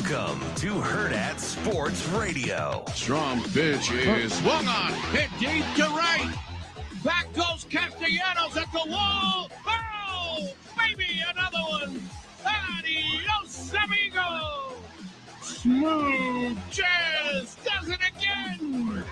Welcome to Hurrdat Sports Radio. Strong pitch is swung on, hit deep to right. Back goes Castellanos at the wall. Oh, baby, another one. Adios, amigo. Smooth Jazz does it again.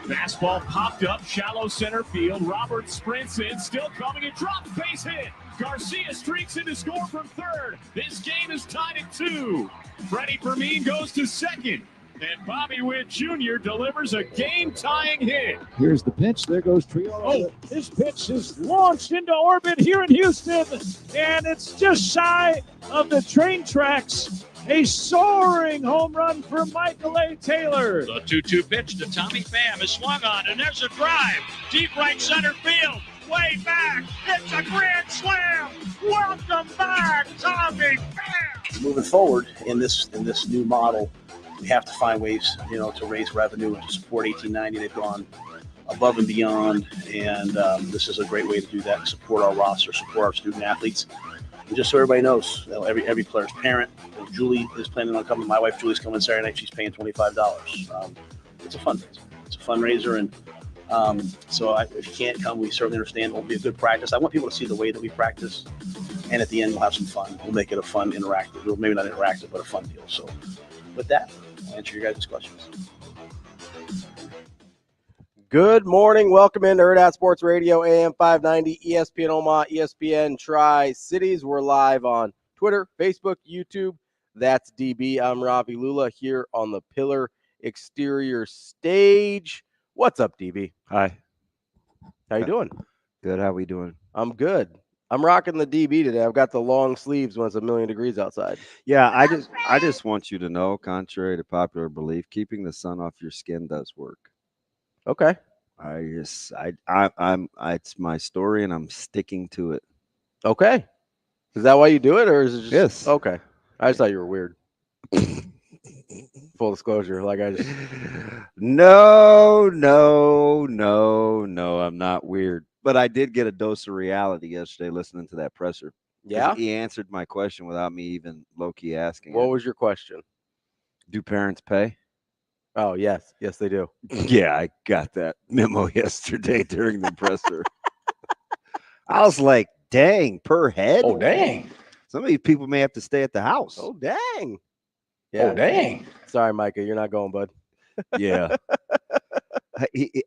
Fastball popped up, shallow center field. Robert sprints in, still coming and drops, base hit. Garcia streaks in to score from third. This game is tied at 2. Freddie Fermin goes to second. And Bobby Witt Jr. delivers a game-tying hit. Here's the pitch. There goes Triolo. Oh, this pitch is launched into orbit here in Houston. And it's just shy of the train tracks. A soaring home run for Michael A. Taylor. The 2-2 pitch to Tommy Pham is swung on, and there's a drive. Deep right center field. Way back. It's a grand slam. Welcome back, Tommy Pham. Moving forward in this new model, we have to find ways, to raise revenue and to support 1890. They've gone above and beyond, and this is a great way to do that. Support our roster, support our student athletes, and just so everybody knows, every player's parent. Julie is planning on coming. My wife Julie's coming Saturday night. She's paying $25. It's a fundraiser. It's a fundraiser, and so if you can't come, we certainly understand. It will be a good practice. I want people to see the way that we practice, and at the end, we'll have some fun. We'll make it a fun, interactive, or maybe not interactive, but a fun deal. So, with that, I'll answer your guys' questions. Good morning. Welcome into Hurrdat Sports Radio, AM 590, ESPN Omaha, ESPN Tri-Cities. We're live on Twitter, Facebook, YouTube. That's DB. I'm Ravi Lulla here on the Pillar Exterior stage. What's up, DB? Hi. How you doing? Good. How we doing? I'm good. I'm rocking the DB today. I've got the long sleeves when it's 1,000,000 degrees outside. Yeah, I just want you to know, contrary to popular belief, keeping the sun off your skin does work. Okay. It's my story and I'm sticking to it. Okay. Is that why you do it, or is it just Yes. Okay. I just thought you were weird. Full disclosure, No, I'm not weird. But I did get a dose of reality yesterday listening to that presser. Yeah. He answered my question without me even low-key asking. What was your question? Do parents pay? Oh, yes. Yes, they do. Yeah, I got that memo yesterday during the presser. I was like, dang, per head? Oh, dang. Some of these people may have to stay at the house. Oh, dang. Yeah. Oh, dang. Sorry, Micah. You're not going, bud. Yeah.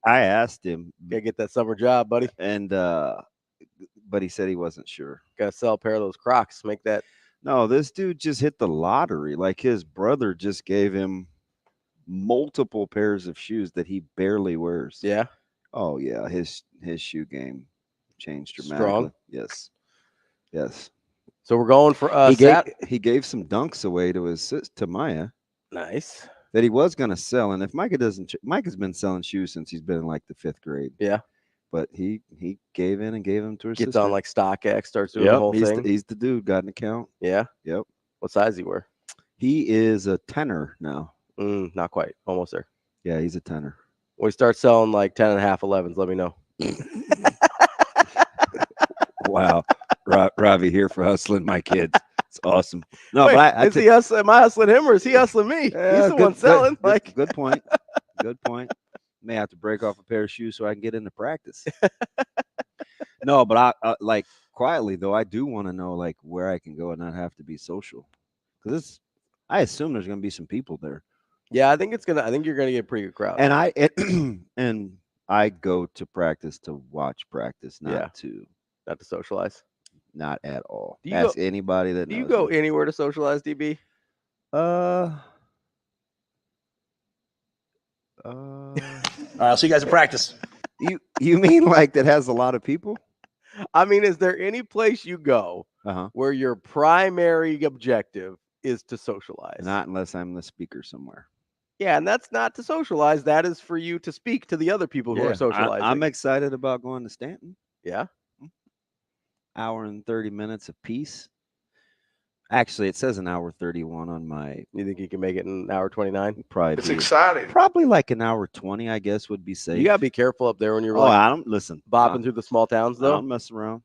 I asked him. Gotta get that summer job, buddy. And but he said he wasn't sure. Gotta sell a pair of those Crocs. Make that. No, this dude just hit the lottery. Like his brother just gave him multiple pairs of shoes that he barely wears. Yeah. Oh yeah, his shoe game changed dramatically. Strong. Yes. So we're going for he gave some dunks away to Maya. Nice. That he was going to sell, and if Micah's been selling shoes since he's been in like the 5th grade. Yeah. But he gave in and gave them to her Gets sister. on like StockX, starts doing the whole thing. He's the dude. Got an account. Yeah. Yep. What size he wear? He is a tenor now. Not quite. Almost there. Yeah, he's a tenor. When we start selling like 10.5, 11s, let me know. Wow. Ravi here for hustling my kids. It's awesome. No, Wait, but am I hustling him or is he hustling me? He's the one selling. Good point. Good point. May have to break off a pair of shoes so I can get into practice. No, but I like quietly though, I do want to know like where I can go and not have to be social. Because I assume there's going to be some people there. Yeah, I think you're gonna get a pretty good crowd. And I go to practice to watch practice, not to socialize. Not at all. Ask anybody that knows. Do you go anywhere to socialize, DB? All right, I'll see you guys in practice. You mean like that has a lot of people? I mean, is there any place you go where your primary objective is to socialize? Not unless I'm the speaker somewhere. Yeah, and that's not to socialize. That is for you to speak to the other people who are socializing. I'm excited about going to Stanton. Yeah. Hour and 30 minutes apiece. Actually, it says an hour 31 on my. You think you can make it in an hour 29? Probably. It's exciting. Probably like an hour 20, I guess, would be safe. You gotta be careful up there when you're I don't listen. bopping through the small towns, though. I don't mess around.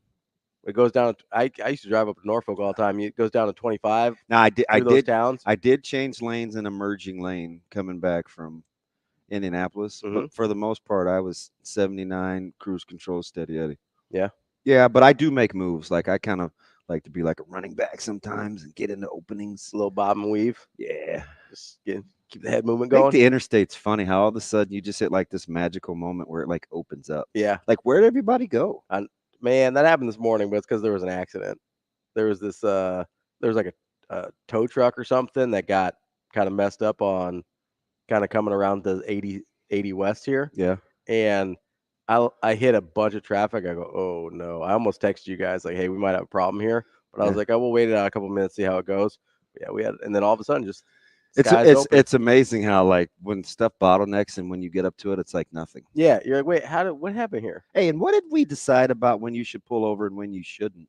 It goes down. I used to drive up to Norfolk all the time. It goes down to 25. Now I did towns. I did change lanes in a merging lane coming back from Indianapolis, but for the most part, I was 79 cruise control steady Eddie. Yeah. Yeah, but I do make moves. Like I kind of like to be like a running back sometimes and get into openings. A little bob and weave. Yeah. Just keep the head movement I going. think the interstate's funny how all of a sudden you just hit like this magical moment where it like opens up. Yeah. Like where'd everybody go? Man, that happened this morning, but it's because there was an accident. There was this there was like a tow truck or something that got kind of messed up on kind of coming around the 80 West here. Yeah. And I hit a bunch of traffic. I go, oh no. I almost texted you guys like, hey, we might have a problem here. But I was like, I will wait it out a couple minutes, see how it goes. Yeah, we had, and then all of a sudden just it's amazing how like when stuff bottlenecks and when you get up to it, it's like nothing. Yeah, you're like, wait, what happened here? Hey, and what did we decide about when you should pull over and when you shouldn't?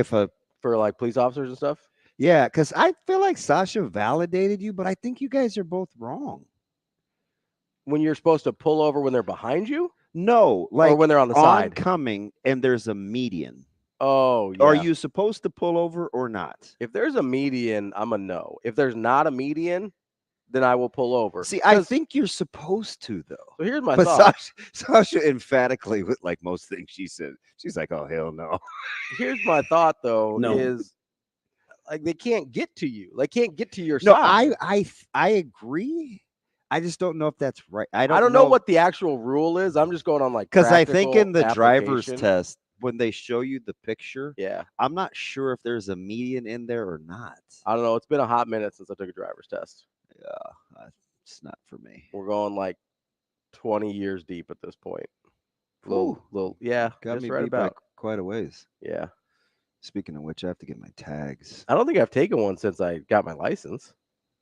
For like police officers and stuff? Yeah, because I feel like Sasha validated you, but I think you guys are both wrong. When you're supposed to pull over when they're behind you? No, like or when they're on the side. Oncoming and there's a median. Oh, yeah. Are you supposed to pull over or not? If there's a median, I'm a no. If there's not a median, then I will pull over. See, I think you're supposed to, though. So here's my thought. Sasha emphatically, with like most things she said, she's like, oh, hell no. Here's my thought, though, is like they can't get to you. They can't get to your side. No, I agree. I just don't know if that's right. I don't know what the actual rule is. I'm just going on like because I think in the driver's test, when they show you the picture, yeah, I'm not sure if there's a median in there or not. I don't know. It's been a hot minute since I took a driver's test. Yeah, it's not for me. We're going like 20 years deep at this point. Yeah, got me right beat about by quite a ways. Yeah. Speaking of which, I have to get my tags. I don't think I've taken one since I got my license.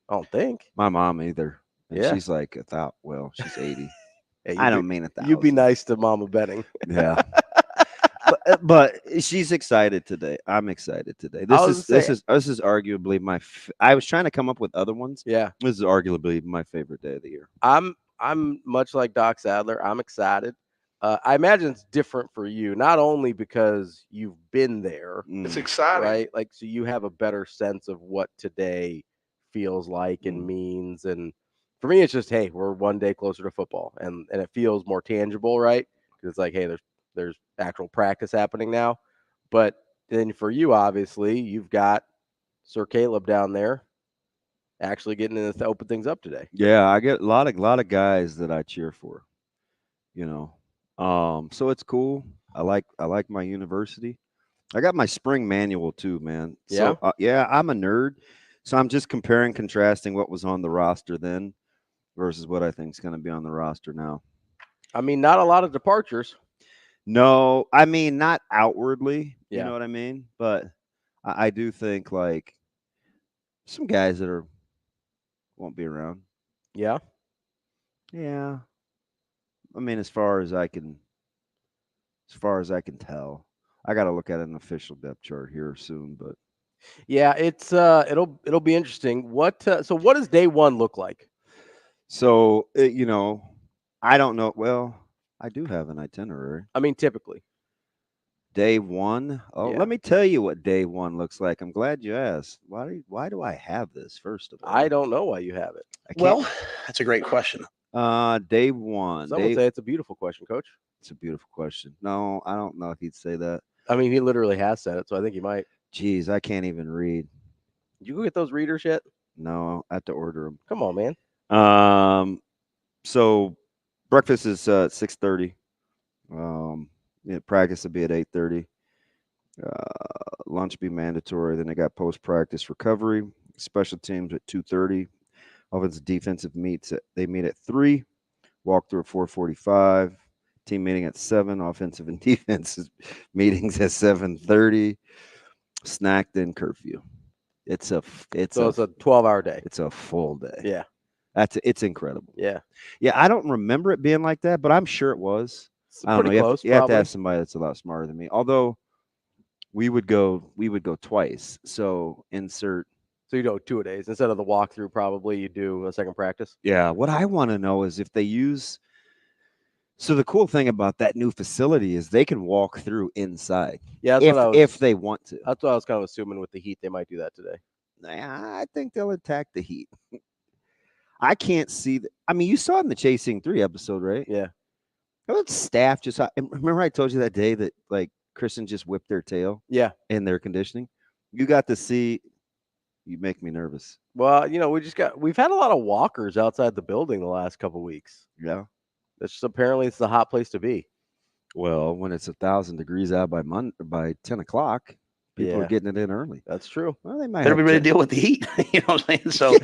I don't think. My mom either. And yeah, she's like she's 80. Hey, I don't mean 1,000. You be nice to Mama Betting. Yeah. But she's excited today. I'm excited today. This is arguably I was trying to come up with other ones. Yeah. This is arguably my favorite day of the year. I'm much like Doc Sadler. I'm excited. I imagine it's different for you, not only because you've been there. It's exciting, right? Like, so you have a better sense of what today feels like and means. And for me, it's just, hey, we're one day closer to football, and it feels more tangible, right? Because it's like, hey, there's actual practice happening now. But then for you, obviously, you've got Sir Caleb down there actually getting in to open things up today. Yeah, I get a lot of guys that I cheer for, so it's cool. I like my university. I got my spring manual too, man. Yeah. So, I'm a nerd. So I'm just comparing, contrasting what was on the roster then versus what I think is going to be on the roster now. I mean, not a lot of departures. No, I mean, not outwardly, Yeah. You know what I mean? But I do think like some guys that won't be around. Yeah. Yeah. I mean, as far as I can tell, I got to look at an official depth chart here soon, but yeah, it's it'll be interesting. So what does day one look like? So, I don't know. Well, I do have an itinerary. I mean, typically. Day one? Oh, Yeah. Let me tell you what day one looks like. I'm glad you asked. Why do I have this, first of all? I don't know why you have it. Well, that's a great question. Day one. Some would say it's a beautiful question, Coach. It's a beautiful question. No, I don't know if he'd say that. I mean, he literally has said it, so I think he might. Jeez, I can't even read. Did you go get those readers yet? No, I have to order them. Come on, man. So breakfast is 6:30. Practice will be at 8:30. Lunch be mandatory. Then they got post-practice recovery. Special teams at 2:30. Offensive defensive meet at 3. Walk through at 4:45. Team meeting at 7. Offensive and defensive meetings at 7:30. Snack, then curfew. It's a 12-hour day. It's a full day. Yeah. It's incredible. Yeah. Yeah, I don't remember it being like that, but I'm sure it was. I don't know. You have to ask somebody that's a lot smarter than me. Although we would go twice. So insert. So you do 2 days instead of the walkthrough. Probably you do a second practice. Yeah. What I want to know is if they use. So the cool thing about that new facility is they can walk through inside. Yeah, that's if they want to. That's what I was kind of assuming with the Heat. They might do that today. I think they'll attack the Heat. I can't see. I mean, you saw it in the Chasing 3 episode, right? Yeah. That staff just. Remember I told you that day that like Kristen just whipped their tail? Yeah. In their conditioning. You got to see. You make me nervous. Well, we've had a lot of walkers outside the building the last couple weeks. Yeah. That's just apparently it's the hot place to be. Well, when it's 1,000 degrees out by 10 o'clock, people are getting it in early. That's true. Well, they might Better be ready to deal with the heat. You know what I'm saying? So,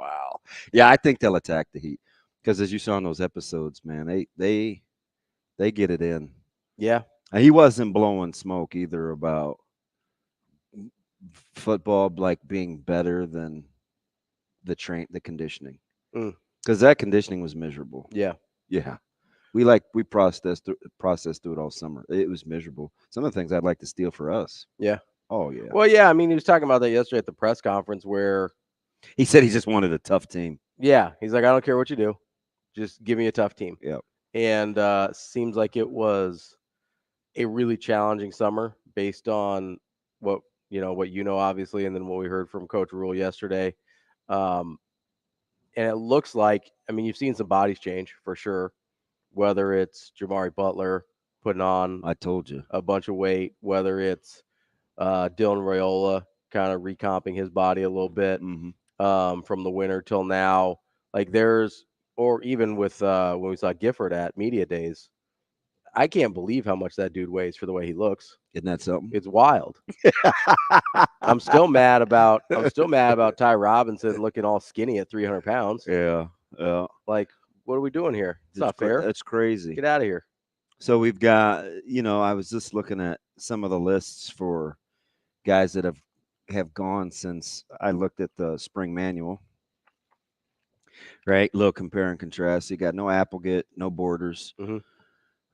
wow. Yeah, I think they'll attack the Heat because as you saw in those episodes, man, they get it in. Yeah. He wasn't blowing smoke either about football like being better than the conditioning. Because that conditioning was miserable. Yeah. Yeah. We processed through it all summer. It was miserable. Some of the things I'd like to steal for us. Yeah. Oh yeah. Well, yeah. I mean, he was talking about that yesterday at the press conference where he said he just wanted a tough team. Yeah. He's like, I don't care what you do. Just give me a tough team. Yeah. And seems like it was a really challenging summer based on what obviously, and then what we heard from Coach Rule yesterday. And it looks like, I mean, you've seen some bodies change for sure, whether it's Jamari Butler putting on I told you a bunch of weight, whether it's Dylan Raiola kind of recomping his body a little bit from the winter till now. Like or even with when we saw Gifford at Media Days, I can't believe how much that dude weighs for the way he looks. Isn't that something? It's wild. I'm still mad about Ty Robinson looking all skinny at 300 pounds. Yeah. Yeah. Like, what are we doing here? It's not fair. That's crazy. Get out of here. So we've got, I was just looking at some of the lists for guys that have gone since I looked at the spring manual. Right? Little compare and contrast. You got no Applegate, no Borders.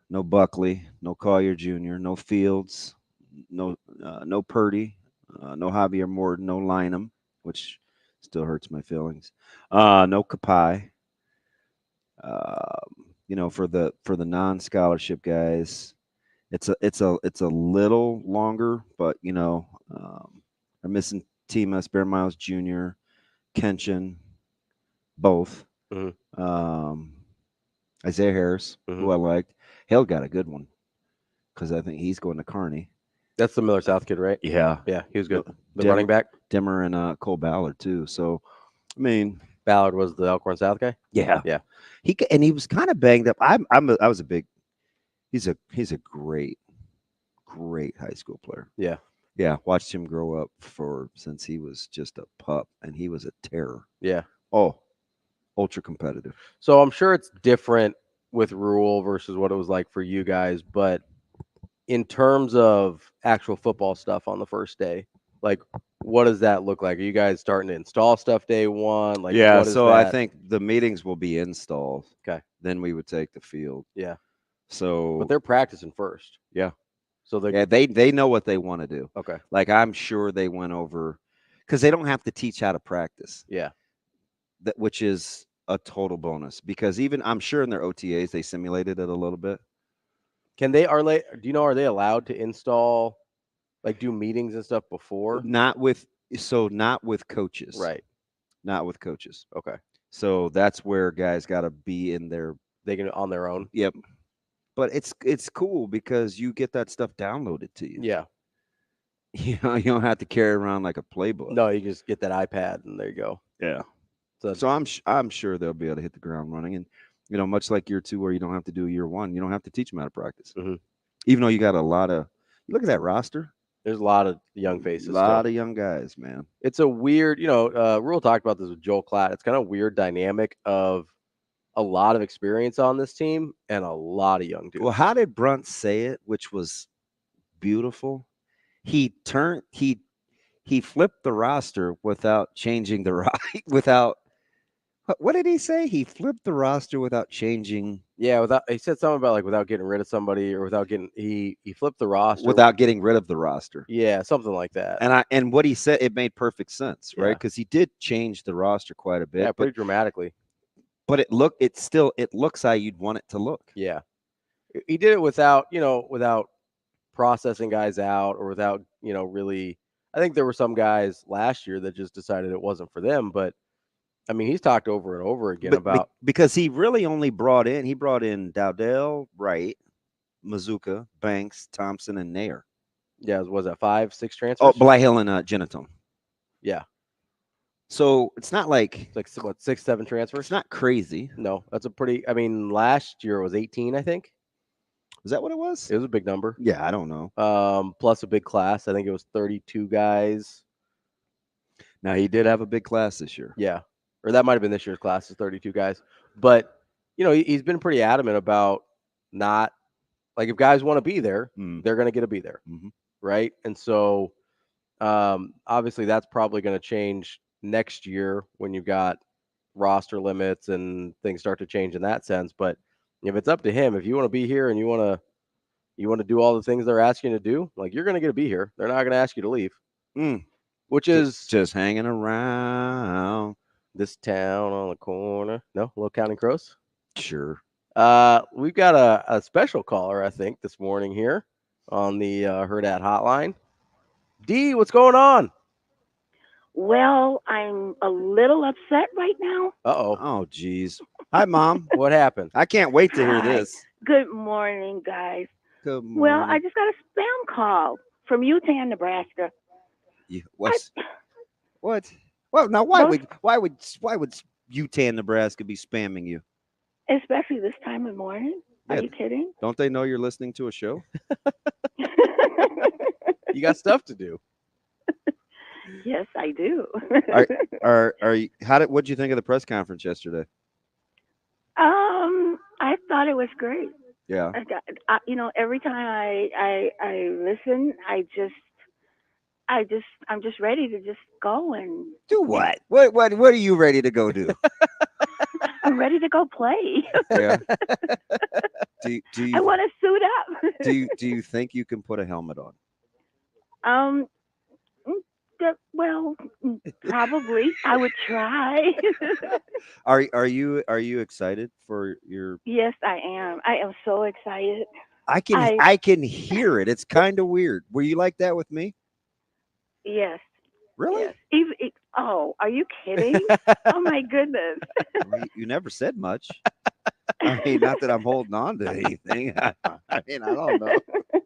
No Buckley, no Collier Jr., no Fields, no Purdy, no Javier Morton, no Lynham, which still hurts my feelings. No Kapai. For the non-scholarship guys, it's a little longer, but are missing Timas, Bear Miles Jr., Kenshin, both. Isaiah Harris, who I liked. Hale got a good one because I think he's going to Kearney. That's the Miller South kid, right? Yeah. Yeah, he was good. The running back? Dimmer and Cole Ballard, too. So, I mean. Ballard was the Elkhorn South guy? Yeah. Yeah. He was kind of banged up. He's a great high school player. Yeah. Yeah. Watched him grow up since he was just a pup, and he was a terror. Yeah. Oh, ultra competitive. So I'm sure it's different with Rule versus what it was like for you guys, but in terms of actual football stuff on the first day, like what does that look like? Are you guys starting to install stuff day one? Like, yeah, so I think the meetings will be installed. Okay. Then we would take the field. Yeah. So but they're practicing first. Yeah. So they know what they want to do. Okay. Like I'm sure they went over because they don't have to teach how to practice. Yeah. Which is a total bonus because even I'm sure in their OTAs they simulated it a little bit. Are they allowed to install, like do meetings and stuff before? Not with coaches. Right. Not with coaches. Okay. So that's where guys got to be in their. They can on their own. Yep. But it's cool because you get that stuff downloaded to you. Yeah. You don't have to carry around like a playbook. No, you just get that iPad and there you go. Yeah. So I'm sure they'll be able to hit the ground running, and much like year 2 where you don't have to do year 1, you don't have to teach them how to practice. Even though you got a lot of, you look at that roster. There's a lot of young faces. A lot of young guys, man. It's a weird, Rule talked about this with Joel Klatt. It's kind of weird dynamic of a lot of experience on this team and a lot of young dudes. Well, how did Brunt say it, which was beautiful? He flipped the roster without changing what did he say? He flipped the roster without changing. Yeah, he said something about without getting rid of somebody or he flipped the roster without getting rid of the roster. Yeah, something like that. And what he said, it made perfect sense, right? Because he did change the roster quite a bit. Yeah, pretty dramatically. But it looks how you'd want it to look. Yeah. He did it without processing guys out or without, really. I think there were some guys last year that just decided it wasn't for them. But, I mean, he's talked over and over again about. Because he really only brought in Dowdell, Wright, Mazuka, Banks, Thompson, and Nair. Yeah, was that 5, 6 transfers? Oh, Blyhill and Genetone. Yeah. So it's not like. It's like, what, 6, 7 transfers? It's not crazy. No, that's a pretty. I mean, last year it was 18, I think. Is that what it was? It was a big number. Yeah, I don't know. Plus a big class. I think it was 32 guys. Now, he did have a big class this year. Yeah. Or that might have been this year's class, is 32 guys. But, he's been pretty adamant about not, like, if guys want to be there, they're going to get to be there. Mm-hmm. Right? And so, obviously, that's probably going to change next year when you've got roster limits and things start to change in that sense. But if it's up to him, if you want to be here and you want to do all the things they're asking you to do, like, you're going to get to be here. They're not going to ask you to leave. Which is just hanging around this town on the corner. No, Little Counting Crows. Sure. We've got a special caller, I think, this morning here on the Hurrdat hotline. D, what's going on? Well, I'm a little upset right now. Uh-oh. Oh, geez. Hi, Mom. What happened? I can't wait to hear this. Good morning, guys. Good morning. Well, I just got a spam call from Utah, Nebraska. What? Well, now why would Utah, Nebraska be spamming you? Especially this time of morning. Are you kidding? Don't they know you're listening to a show? You got stuff to do. Yes, I do. Are you? What'd you think of the press conference yesterday? I thought it was great. Yeah. Every time I listen, I'm just ready to just go and do what? What are you ready to go do? I'm ready to go play. Yeah. Do you? I want to suit up. Do you think you can put a helmet on? Well, probably. I would try. Are you excited for your? Yes, I am. I am so excited. I can hear it. It's kind of weird. Were you like that with me? Yes. Really? Yes. Are you kidding? Oh my goodness. You never said much. I mean, not that I'm holding on to anything. I mean, I don't know. I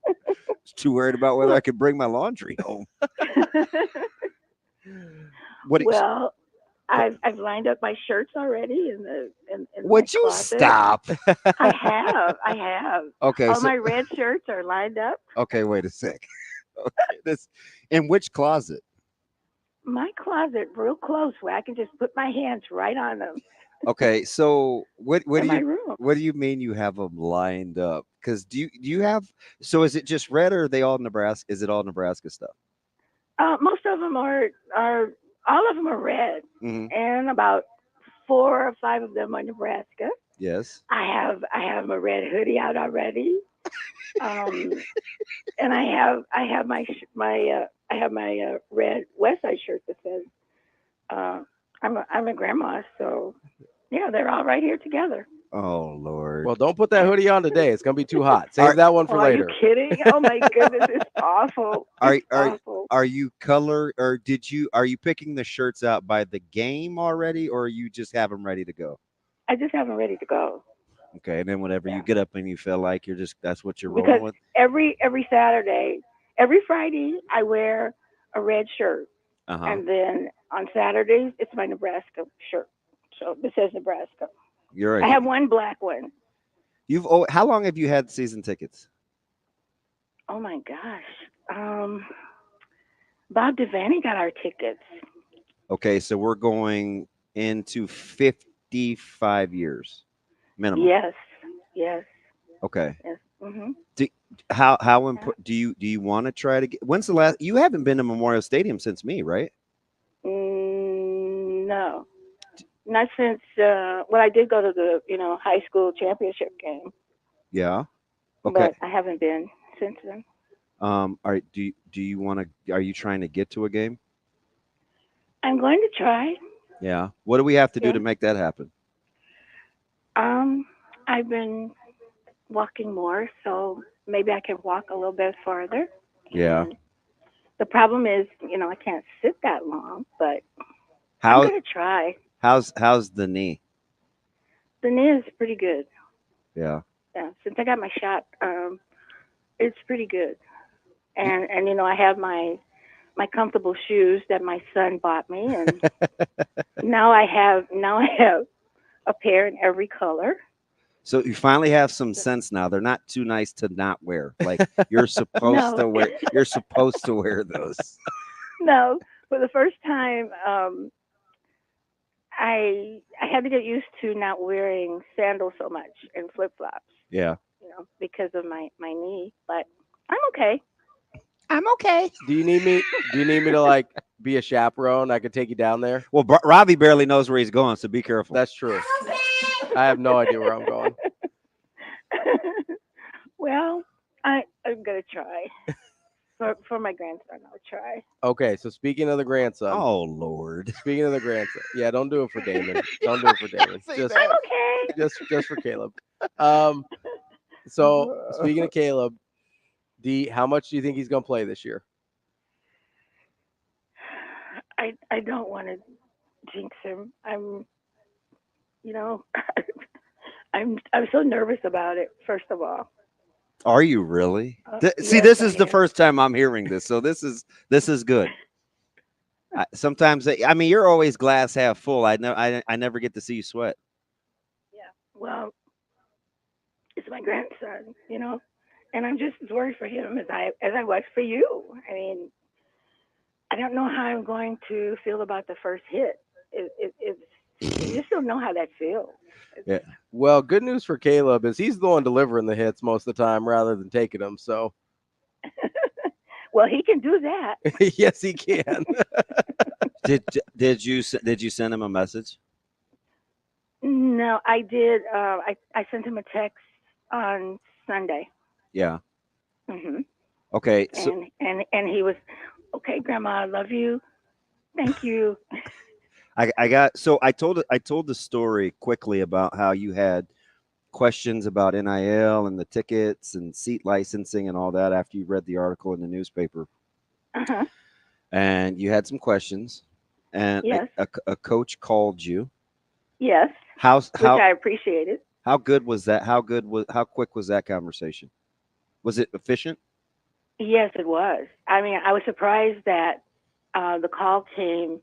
was too worried about whether I could bring my laundry home. I've lined up my shirts already in the. Would you stop? I have. Okay. All my red shirts are lined up. Okay, wait a sec. Okay, in which closet? My closet, real close, where I can just put my hands right on them. Okay, so what do you mean you have them lined up? Because do you have? So is it just red, or are they all Nebraska? Is it all Nebraska stuff? Most of them are all of them are red, and about 4 or 5 of them are Nebraska. Yes. I have a red hoodie out already, and I have my red Westside shirt that says I'm a grandma, so yeah, they're all right here together. Oh Lord! Well, don't put that hoodie on today. It's gonna be too hot. Save that one for later. Are you kidding? Oh my goodness, it's awful. Are you color or are you picking the shirts out by the game already, or you just have them ready to go? I just have them ready to go. Okay, and then whenever you get up and you feel like that's what you're rolling with. Every Saturday, every Friday, I wear a red shirt, and then on Saturdays it's my Nebraska shirt. So it says Nebraska. You're right. I have one black one. How long have you had season tickets? Oh my gosh. Bob Devaney got our tickets. Okay, so we're going into 55 years minimum. Yes. Okay. Yes. Mm-hmm. How important do you want to try to get? When's the last? You haven't been to Memorial Stadium since me, right? No. Not since, I did go to the, high school championship game. Yeah. Okay. But I haven't been since then. Do you want to, are you trying to get to a game? I'm going to try. Yeah. What do we have to do to make that happen? I've been walking more, so maybe I can walk a little bit farther. Yeah. And the problem is, I can't sit that long, but How I'm gonna try. how's the knee? The knee is pretty good. Yeah. Yeah, since I got my shot, it's pretty good. And I have my comfortable shoes that my son bought me, and now I have a pair in every color. So you finally have some sense now. They're not too nice to not wear. Like you're supposed to wear. You're supposed to wear those. No, for the first time, I had to get used to not wearing sandals so much and flip flops. Yeah. Because of my knee, but I'm okay. I'm okay. Do you need me to like be a chaperone? I could take you down there. Well, Ravi barely knows where he's going, so be careful. That's true. I have no idea where I'm going. Well, I'm gonna try. For my grandson, I'll try. Okay, so speaking of the grandson. Oh Lord. Speaking of the grandson. Yeah, don't do it for Damon. Don't do it for Damon. Just, I'm okay. Just for Caleb. So speaking of Caleb, how much do you think he's gonna play this year? I don't want to jinx him. I'm so nervous about it. First of all. Are you really? See, yes, this is the first time I'm hearing this, so this is good. Sometimes, I mean, you're always glass half full. I never get to see you sweat. Yeah, well, it's my grandson, and I'm just as worried for him as I was for you. I mean, I don't know how I'm going to feel about the first hit. You just don't know how that feels. Yeah. Well, good news for Caleb is he's the one delivering the hits most of the time rather than taking them. So, well, he can do that. Yes, he can. Did you send him a message? No, I did. I sent him a text on Sunday. Yeah. Mhm. Okay. And he was, okay, Grandma, I love you. Thank you. I told the story quickly about how you had questions about NIL and the tickets and seat licensing and all that after you read the article in the newspaper. Uh-huh. And you had some questions, and yes. a coach called you. Yes. Which I appreciated. How good was that? How quick was that conversation? Was it efficient? Yes, it was. I mean, I was surprised that the call came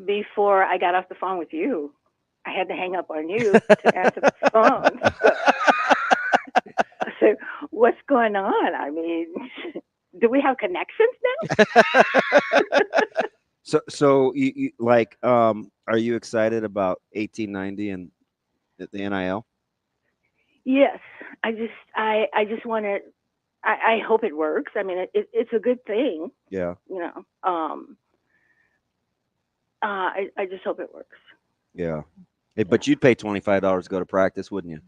before I got off the phone with you. I had to hang up on you to answer the phone. I said, what's going on? I mean, do we have connections now? So you like, are you excited about 1890 and the NIL? Yes. I just want to, I hope it works. I mean, it's a good thing. Yeah. I just hope it works. Yeah. But you'd pay $25 to go to practice, wouldn't you?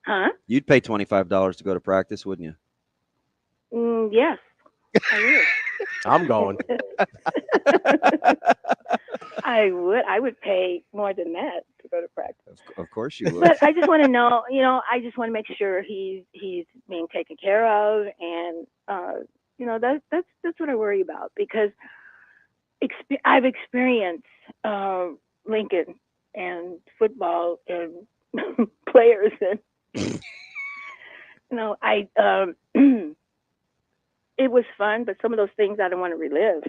Huh? You'd pay $25 to go to practice, wouldn't you? Yes, I would. I'm going. I would pay more than that to go to practice. Of course you would. But I just want to know, I just want to make sure he's being taken care of, and that's what I worry about, because I've experienced Lincoln and football and players, and it was fun, but some of those things I don't want to relive.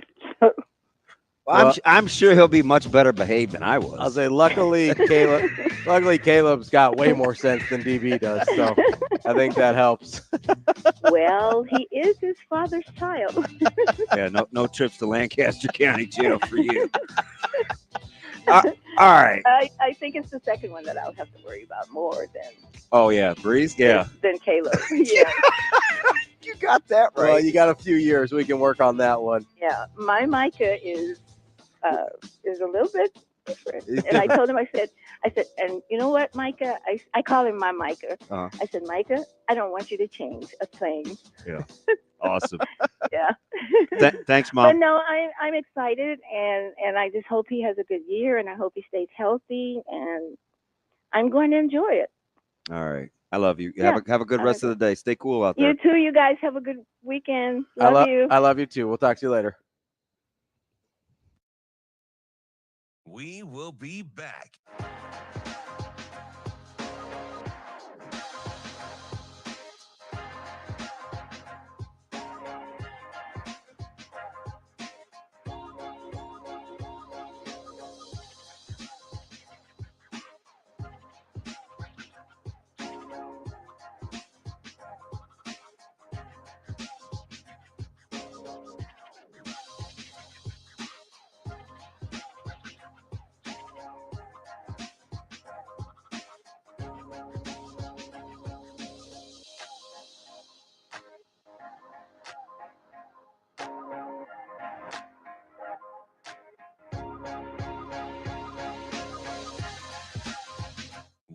Well, I'm sure he'll be much better behaved than I was. I'll say, luckily Caleb's got way more sense than DB does, so I think that helps. Well, he is his father's child. Yeah, no trips to Lancaster County Jail for you. All right. I think it's the second one that I'll have to worry about more than. Oh yeah, Breeze. Yeah. Than Caleb. Yeah. You got that right. Well, you got a few years. We can work on that one. Yeah, my Micah is a little bit different. And I told him, I said, and you know what, Micah? I call him my Micah. Uh-huh. I said, Micah, I don't want you to change a thing. Yeah. Awesome. Yeah. Thanks, Mom. But no, I'm excited, and I just hope he has a good year, and I hope he stays healthy, and I'm going to enjoy it. All right. I love you. Yeah. Have a good rest of the day. Stay cool out there. You too, you guys. Have a good weekend. Love you. I love you too. We'll talk to you later. We will be back.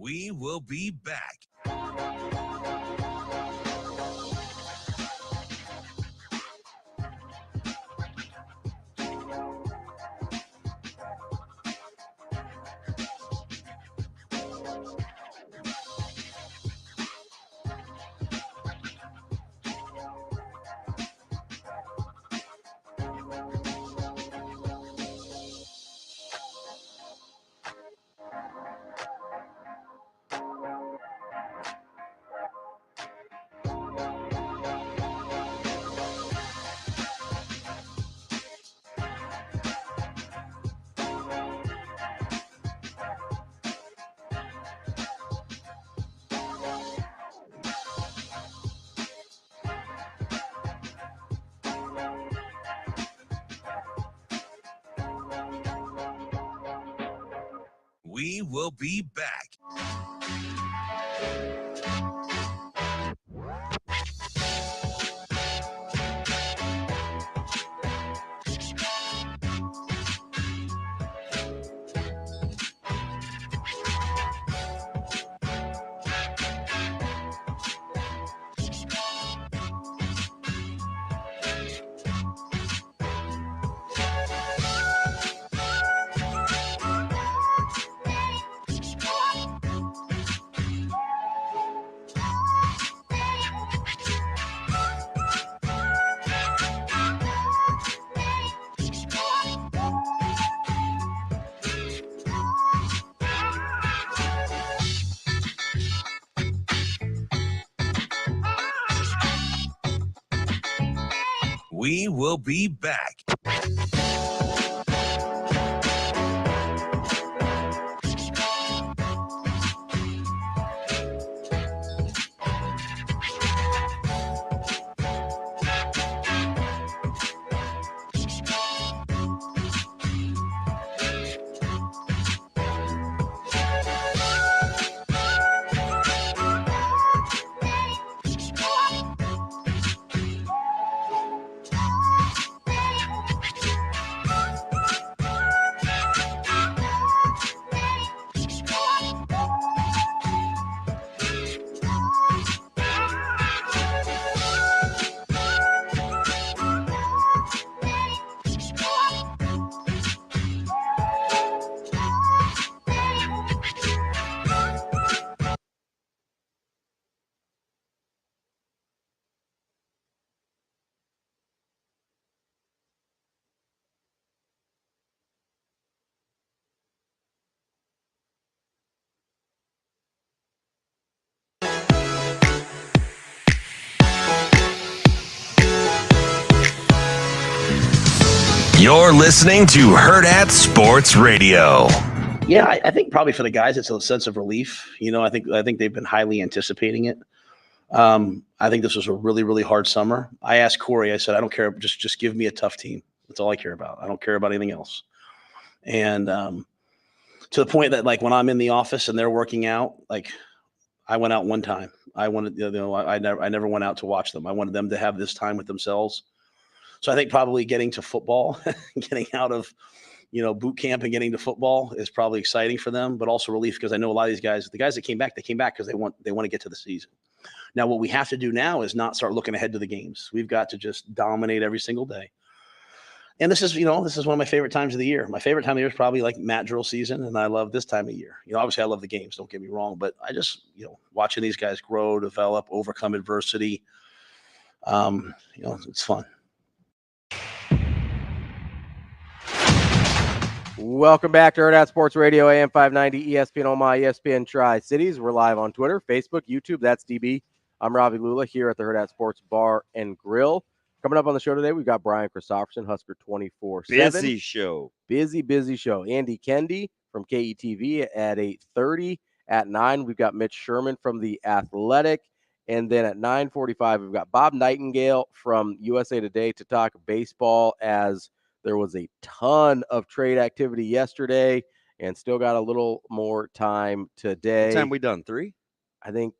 We will be back. We will be back. We will be back. You're listening to Hurrdat Sports Radio. Yeah, I think probably for the guys, it's a sense of relief. You know, I think they've been highly anticipating it. I think this was a really, really hard summer. I asked Corey, I said, I don't care. Just give me a tough team. That's all I care about. I don't care about anything else. And to the point that, like, when I'm in the office and they're working out, like, I went out one time. I wanted, I never went out to watch them. I wanted them to have this time with themselves. So I think probably getting to football, getting out of, boot camp and getting to football is probably exciting for them, but also relief, because I know a lot of these guys, the guys that came back because they want to get to the season. Now, what we have to do now is not start looking ahead to the games. We've got to just dominate every single day. And this is one of my favorite times of the year. My favorite time of the year is probably like mat drill season, and I love this time of year. Obviously I love the games, don't get me wrong, but I just, watching these guys grow, develop, overcome adversity, it's fun. Welcome back to Hurrdat Sports Radio, AM 590, ESPN Omaha, ESPN Tri-Cities. We're live on Twitter, Facebook, YouTube. That's DB. I'm Ravi Lulla here at the Hurrdat Sports Bar and Grill. Coming up on the show today, we've got Brian Christopherson, Husker 24/7. Busy show. Busy show. Andy Kendy from KETV at 8:30. At 9, we've got Mitch Sherman from The Athletic. And then at 9:45, we've got Bob Nightingale from USA Today to talk baseball, as there was a ton of trade activity yesterday and still got a little more time today. What time we done? 3? I think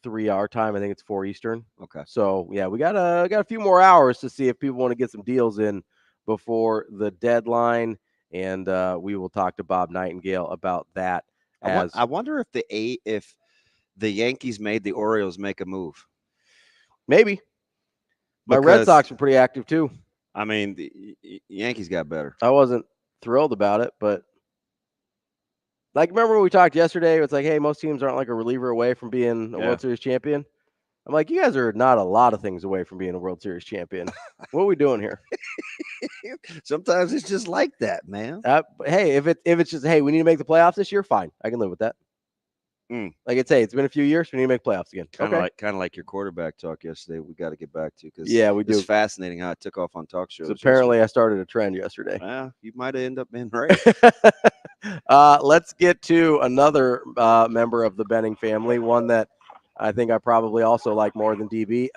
3 our time. I think it's 4 Eastern. Okay. So yeah, we got a few more hours to see if people want to get some deals in before the deadline, and we will talk to Bob Nightingale about that. I wonder if the Yankees made the Orioles make a move. Maybe. My Red Sox were pretty active too. I mean, the Yankees got better. I wasn't thrilled about it, but like, remember when we talked yesterday? It's like, hey, most teams aren't like a reliever away from being a World Series champion. I'm like, you guys are not a lot of things away from being a World Series champion. What are we doing here? Sometimes it's just like that, man. Hey, if it's just, hey, we need to make the playoffs this year, fine. I can live with that. Like it's been a few years, we need to make playoffs again. Kind of like your quarterback talk yesterday. We got to get back to, because we do. It's fascinating how it took off on talk shows. So apparently, I started a trend yesterday. Yeah, you might have ended up being right. Let's get to another member of the Benning family, one that I think I probably also like more than DB.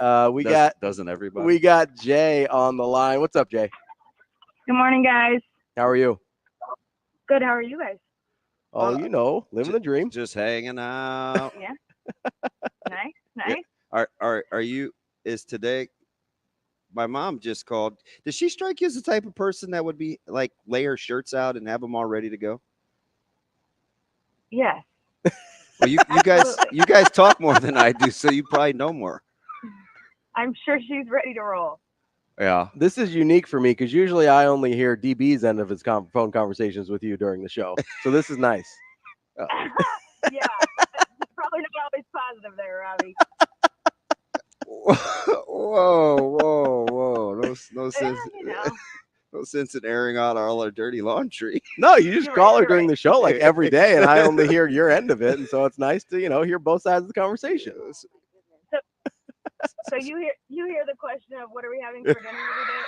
Doesn't everybody? We got Jay on the line. What's up, Jay? Good morning, guys. How are you? Good. How are you guys? Oh, living the dream. Just hanging out. Yeah. Nice. Are you? Is today? My mom just called. Does she strike you as the type of person that would be like lay her shirts out and have them all ready to go? Yes. Well, you guys talk more than I do, so you probably know more. I'm sure she's ready to roll. Yeah. This is unique for me because usually I only hear DB's end of his phone conversations with you during the show. So this is nice. Yeah. It's probably not always positive there, Ravi. Whoa. No sense. No sense in airing out all our dirty laundry. No, you just call her during the show like every day, and I only hear your end of it. And so it's nice to, hear both sides of the conversation. So you hear the question of what are we having for dinner every day at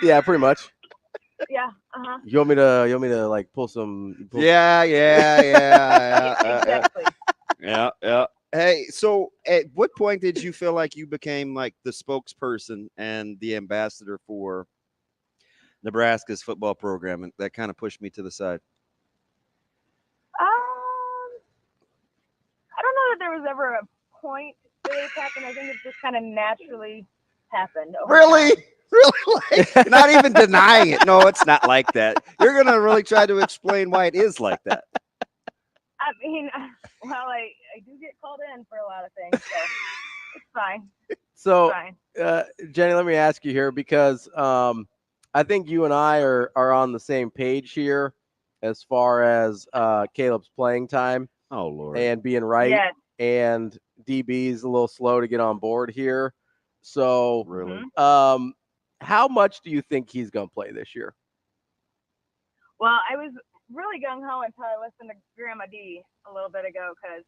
7:30? Yeah, pretty much. Yeah. You want me to like pull some? Yeah. Exactly. Yeah. Hey, so at what point did you feel like you became like the spokesperson and the ambassador for Nebraska's football program, and that kind of pushed me to the side? I don't know that there was ever a point that it happened. I think it just kind of naturally happened. Really? Like, you're not even denying it. No, it's not like that. You're going to really try to explain why it is like that. I mean, well, I do get called in for a lot of things, so it's fine. So, Jenny, let me ask you here, because I think you and I are on the same page here as far as Caleb's playing time. Oh, Lord. And being right. Yes. And DB's a little slow to get on board here. So, really, how much do you think he's going to play this year? Well, I was really gung-ho until I listened to Grandma D a little bit ago, because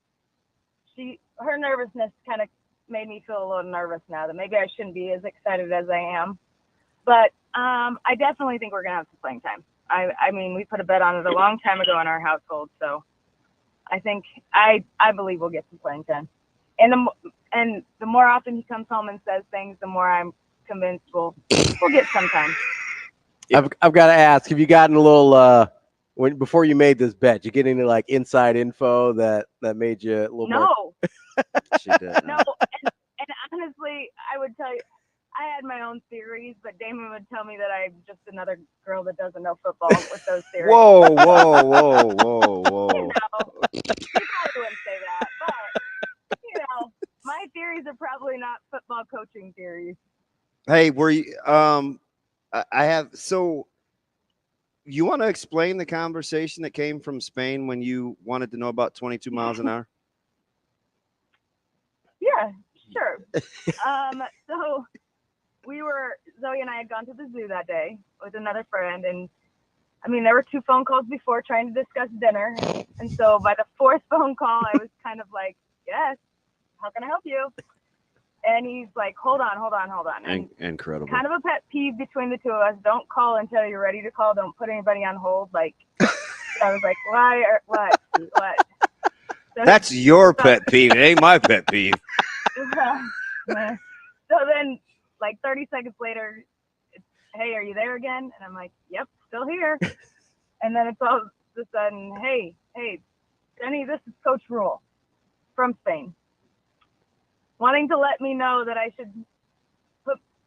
her nervousness kind of made me feel a little nervous now that maybe I shouldn't be as excited as I am. But I definitely think we're going to have some playing time. I mean, we put a bet on it a long time ago in our household, so I think I believe we'll get some playing time. And the more often he comes home and says things, the more I'm convinced we'll get some time. I've got to ask, have you gotten a little before you made this bet, you get any like inside info that made you a little more? No. She did. No, and honestly, I would tell you, I had my own theories, but Damon would tell me that I'm just another girl that doesn't know football with those theories. Whoa. He probably wouldn't say that, but my theories are probably not football coaching theories. Hey, were you? I have. So You want to explain the conversation that came from Spain when you wanted to know about 22 miles an hour? Yeah, sure. So Zoe and I had gone to the zoo that day with another friend, and I mean, there were 2 phone calls before trying to discuss dinner. And so by the 4th phone call, I was kind of like, yes, how can I help you? And he's like, hold on. And incredible. Kind of a pet peeve between the 2 of us. Don't call until you're ready to call. Don't put anybody on hold. Like, I was like, why? What? So That's your pet peeve. It ain't my pet peeve. So then, like 30 seconds later, it's, hey, are you there again? And I'm like, yep, still here. And then it's all of a sudden, hey, Jenny, this is Coach Rule from Spain, wanting to let me know that I should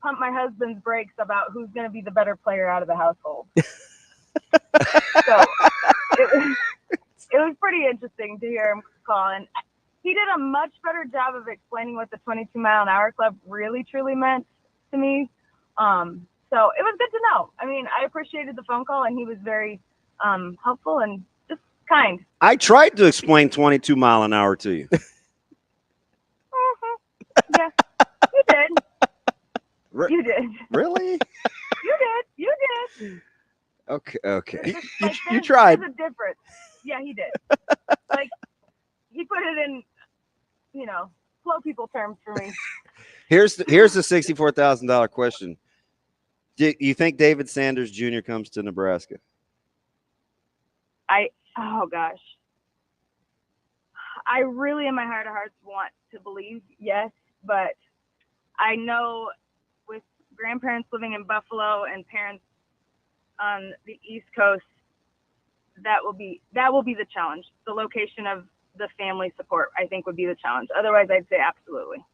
pump my husband's brakes about who's going to be the better player out of the household. So it was pretty interesting to hear him call. And he did a much better job of explaining what the 22-mile-an-hour club really, truly meant to me. So it was good to know. I mean, I appreciated the phone call, and he was very helpful and just kind. I tried to explain 22 mile an hour to you. Yeah, you did. You did. Really? You did. Okay. You tried. There's a difference. Yeah, he did. Like, he put it in, slow people terms for me. Here's the $64,000 question. Do you think David Sanders Jr. comes to Nebraska? Oh gosh. I really, in my heart of hearts, want to believe yes, but I know with grandparents living in Buffalo and parents on the East Coast, that will be the challenge. The location of the family support, I think, would be the challenge. Otherwise, I'd say absolutely.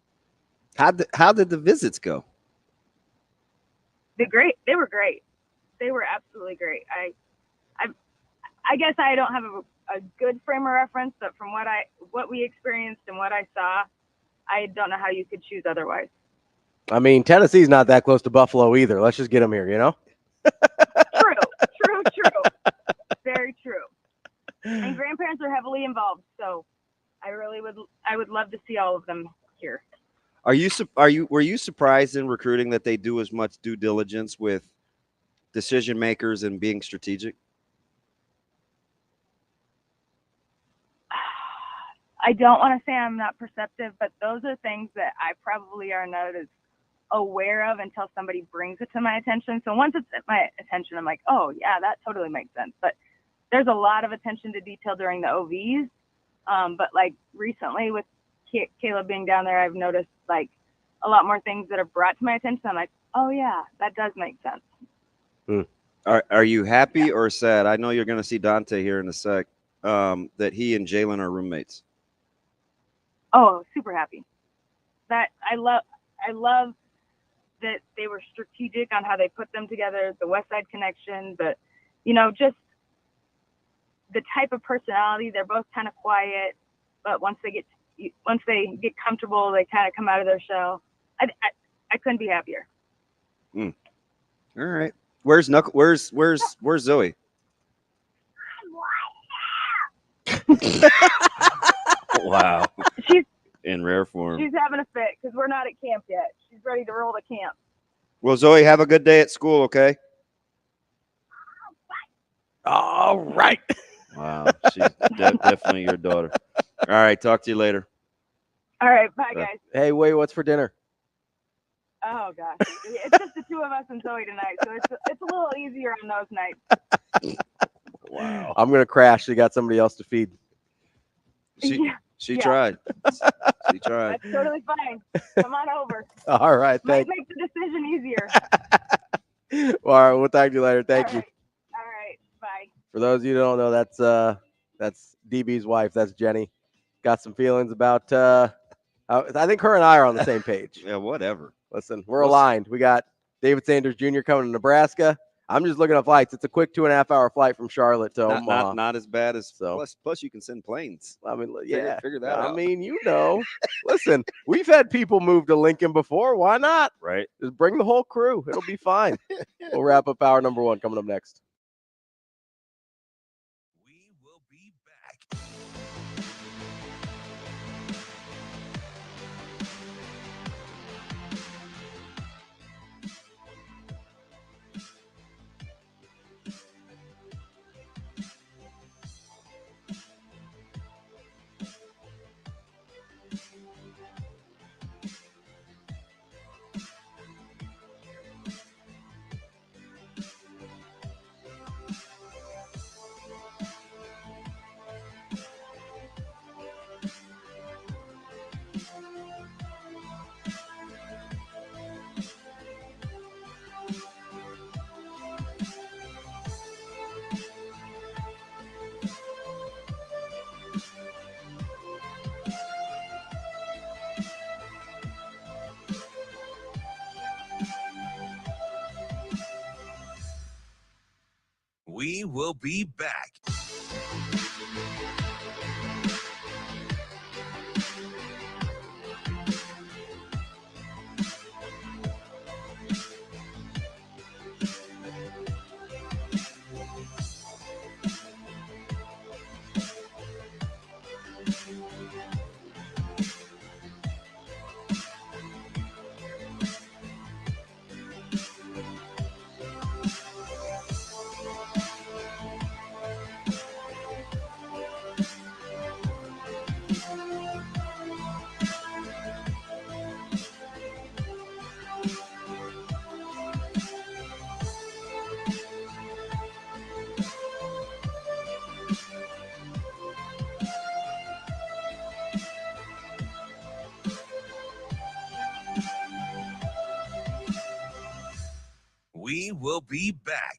How did the visits go? They were great. They were absolutely great. I guess I don't have a good frame of reference, but from what we experienced and what I saw, I don't know how you could choose otherwise. I mean, Tennessee's not that close to Buffalo either. Let's just get them here, True. Very true. And grandparents are heavily involved, so I would love to see all of them here. Were you surprised in recruiting that they do as much due diligence with decision makers and being strategic? I don't want to say I'm not perceptive, but those are things that I probably are not as aware of until somebody brings it to my attention. So once it's at my attention, I'm like, oh yeah, that totally makes sense. But there's a lot of attention to detail during the OVs. But like recently with Caleb being down there, I've noticed like a lot more things that are brought to my attention. I'm like, oh yeah, that does make sense. Are you happy or sad? I know you're going to see Dante here in a sec, that he and Jalen are roommates. Oh, super happy. That I love that they were strategic on how they put them together, the West Side connection, but just the type of personality. They're both kind of quiet, but once they get comfortable, they kind of come out of their shell. I couldn't be happier. All right. Where's Zoe? Wow. She's in rare form. She's having a fit because we're not at camp yet. She's ready to roll to camp. Well, Zoe, have a good day at school, okay? All right. Wow. She's definitely your daughter. All right. Talk to you later. All right. Bye, guys. Hey, wait, what's for dinner? Oh, gosh. It's just the 2 of us and Zoe tonight, so it's a little easier on those nights. Wow. I'm going to crash. She got somebody else to feed. She tried. She tried. That's totally fine. Come on over. All right. Might make the decision easier. All right. We'll talk to you later. Thank you. All right. Bye. For those of you who don't know, that's DB's wife. That's Jenny. Got some feelings about I think her and I are on the same page. Yeah, whatever. Listen, we're aligned. We got David Sanders Jr. coming to Nebraska. I'm just looking at flights. It's a quick 2.5-hour flight from Charlotte to Omaha. Not as bad as so. Plus you can send planes. I mean, yeah, figure that out. I mean, listen, we've had people move to Lincoln before. Why not? Right. Just bring the whole crew. It'll be fine. We'll wrap up hour number 1 coming up next. will be back. We will be back.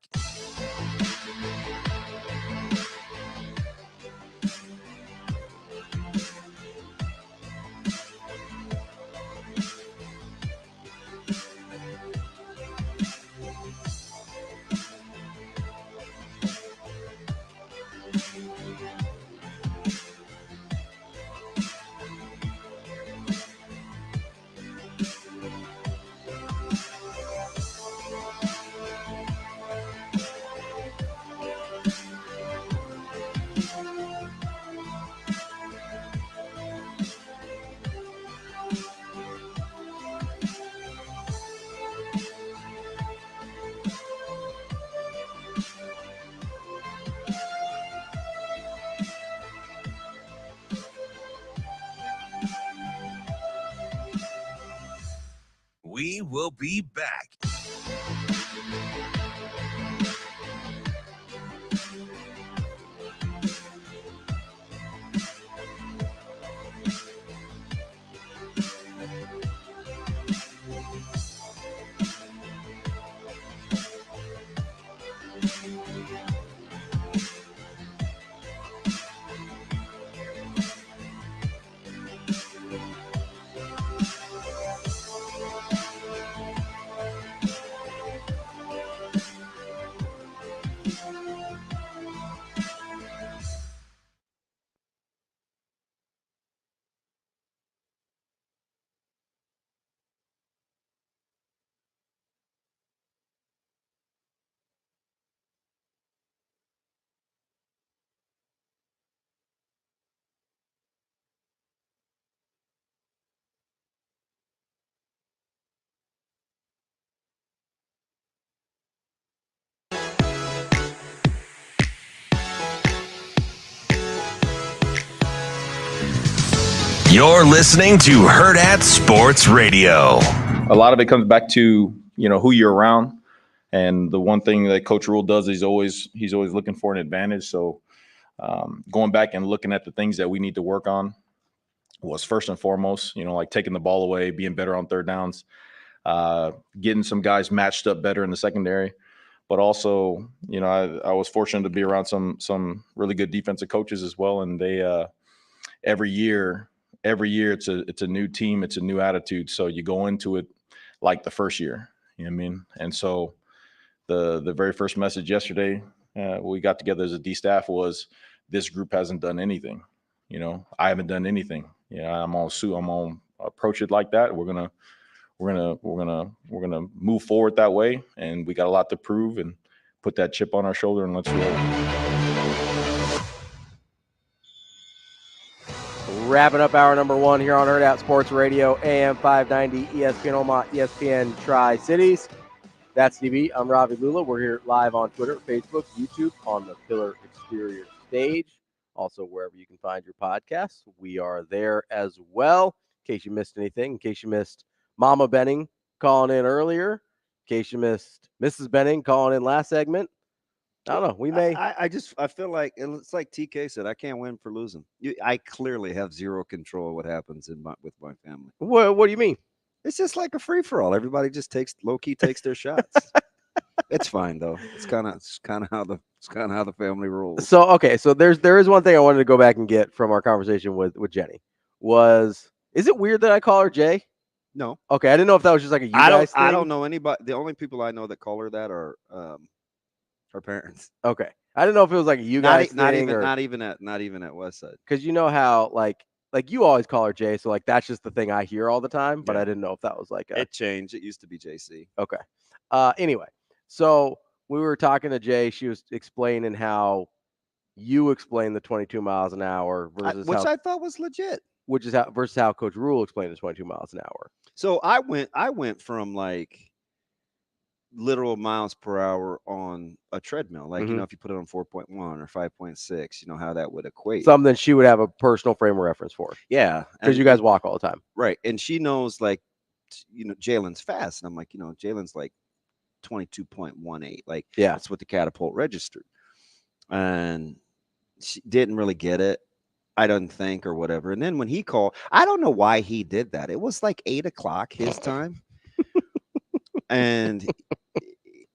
We will be back. You're listening to Hurrdat Sports Radio. A lot of it comes back to, who you're around. And the one thing that Coach Rule does, he's always looking for an advantage. So going back and looking at the things that we need to work on was first and foremost, like taking the ball away, being better on third downs, getting some guys matched up better in the secondary. But also, I was fortunate to be around some really good defensive coaches as well. And they every year it's a new team, it's a new attitude. So you go into it like the first year, you know what I mean? And so the very first message yesterday we got together as a D staff was, this group hasn't done anything. I haven't done anything. I'm gonna approach it like that. We're gonna move forward that way, and we got a lot to prove and put that chip on our shoulder and let's roll. Wrapping up hour number one here on Hurrdat Sports Radio, AM 590, ESPN Omaha, ESPN Tri-Cities. That's TV. I'm Ravi Lulla. We're here live on Twitter, Facebook, YouTube, on the Pillar Exterior stage. Also, wherever you can find your podcasts, we are there as well. In case you missed anything, in case you missed Mama Benning calling in earlier, in case you missed Mrs. Benning calling in last segment. I don't know. We may. I feel like it's like TK said. I can't win for losing. I clearly have zero control of what happens with my family. What do you mean? It's just like a free for all. Everybody just takes their shots. It's fine though. It's kind of how the family rolls. So okay. So there is one thing I wanted to go back and get from our conversation with Jenny. Is it weird that I call her Jay? No. Okay. I didn't know if that was just like a guys thing. I don't know anybody. The only people I know that call her that are her parents. Okay. I didn't know if it was like a you guys thing not even or not even at Westside. because you know how like you always call her Jay, so like that's just the thing I hear all the time. But Yeah. I didn't know if that was like It changed. It used to be JC. okay. Anyway, so we were talking to Jay. She was explaining how you explained the 22 miles an hour versus Which how, I thought was legit. which is how versus how Coach Rule explained the 22 miles an hour. So I went from like literal miles per hour on a treadmill, like you know, if you put it on 4.1 or 5.6, you know how that would equate. Something she would have a personal frame of reference for. Yeah, because you guys walk all the time, right? And she knows, like, you know, Jalen's fast, and I'm like, you know, Jalen's like 22.18, like that's what the catapult registered, and she didn't really get it. I don't think or whatever. And then when he called, I don't know why he did that. It was like 8:00 his time. And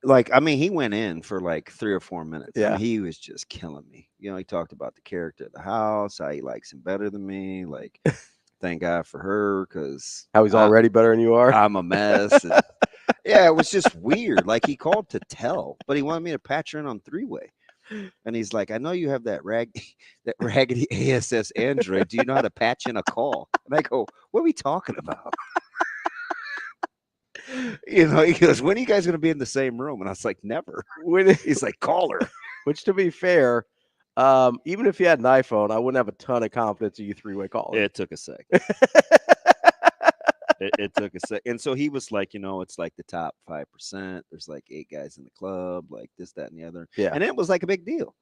like, I mean, he went in for like 3 or 4 minutes. Yeah. I mean, he was just killing me. You know, he talked about the character of the house, how he likes him better than me. Like, thank God for her, because how he's already better than you are. I'm a mess. And, yeah, it was just weird. Like, he called to tell, but he wanted me to patch her in on 3-way. And he's like, I know you have that raggedy ASS Android. Do you know how to patch in a call? And I go, what are we talking about? You know, he goes, when are you guys going to be in the same room? And I was like, never. He's like, call her. Which, to be fair, even if you had an iPhone, I wouldn't have a ton of confidence in you 3-way calling. It took a sec. It took a sec. And so he was like, you know, it's like the top 5%. There's like 8 guys in the club, like this, that, and the other. Yeah. And it was like a big deal.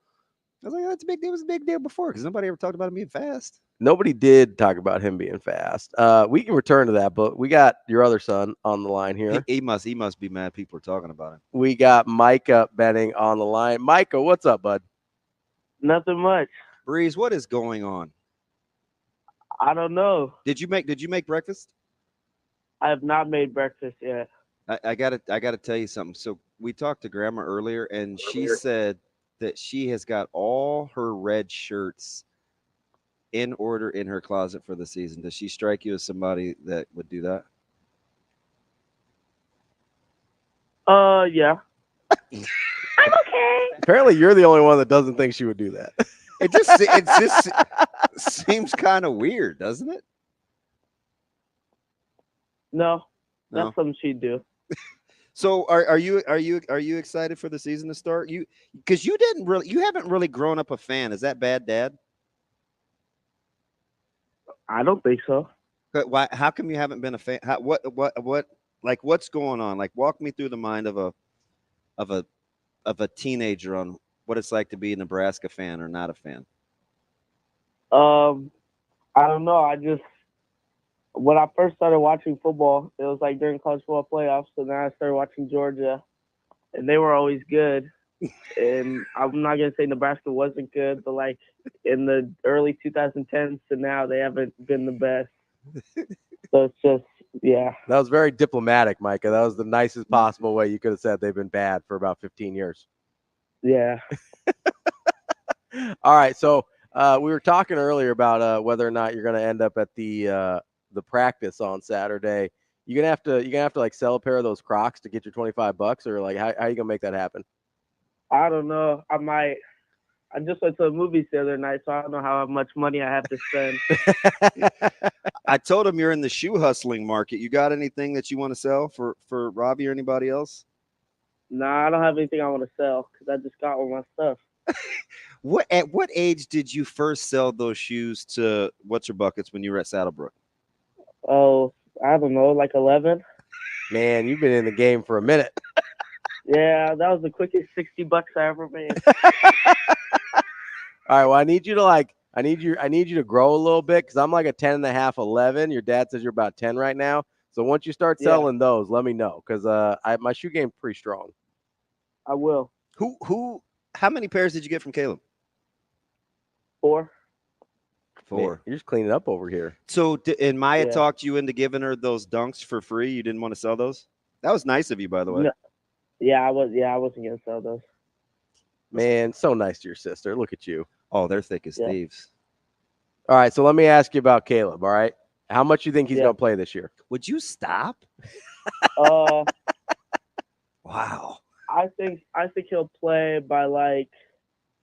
I was like, that's a big deal. It was a big deal before because nobody ever talked about him being fast. Nobody did talk about him being fast. We can return to that, but we got your other son on the line here. He must be mad people are talking about him. We got Micah Benning on the line. Micah, what's up, bud? Nothing much. Breeze, what is going on? I don't know. Did you make breakfast? I have not made breakfast yet. I gotta tell you something. So we talked to Grandma earlier, and she said that she has got all her red shirts in order in her closet for the season. Does she strike you as somebody that would do that? Yeah. I'm okay. Apparently, you're the only one that doesn't think she would do that. It just seems kind of weird, doesn't it? No, that's something she'd do. So are you excited for the season to start? Because you haven't really grown up a fan. Is that bad, Dad? I don't think so. But why? How come you haven't been a fan? What? Like, what's going on? Like, walk me through the mind of a teenager on what it's like to be a Nebraska fan or not a fan. I don't know. When I first started watching football, it was like during college football playoffs. So then I started watching Georgia, and they were always good. And I'm not going to say Nebraska wasn't good, but like in the early 2010s to now, they haven't been the best. So it's just, yeah. That was very diplomatic, Micah. That was the nicest possible way you could have said they've been bad for about 15 years. Yeah. All right. So we were talking earlier about whether or not you're going to end up at the practice on Saturday. You're gonna have to like sell a pair of those Crocs to get your $25, or like how are you gonna make that happen? I don't know. I might. I just went to the movies the other night, so I don't know how much money I have to spend. I told him you're in the shoe hustling market. You got anything that you want to sell for Ravi or anybody else? Nah, I don't have anything I want to sell because I just got all my stuff. At what age did you first sell those shoes to What's Your Buckets when you were at Saddlebrook? Oh, I don't know, like 11. Man, you've been in the game for a minute. Yeah, that was the quickest $60 I ever made. All right, well, I need you to grow a little bit because I'm like a 10.5, 11. Your dad says you're about 10 right now. So once you start selling those, let me know because my shoe game's pretty strong. I will. How many pairs did you get from Caleb? 4. Man, you're just cleaning up over here. So, and Maya talked you into giving her those dunks for free. You didn't want to sell those? That was nice of you, by the way. No. Yeah, I wasn't gonna sell those. Man, so nice to your sister. Look at you. Oh, they're thick as thieves. All right, so let me ask you about Caleb. All right, how much you think he's gonna play this year? Would you stop? Wow. I think he'll play by like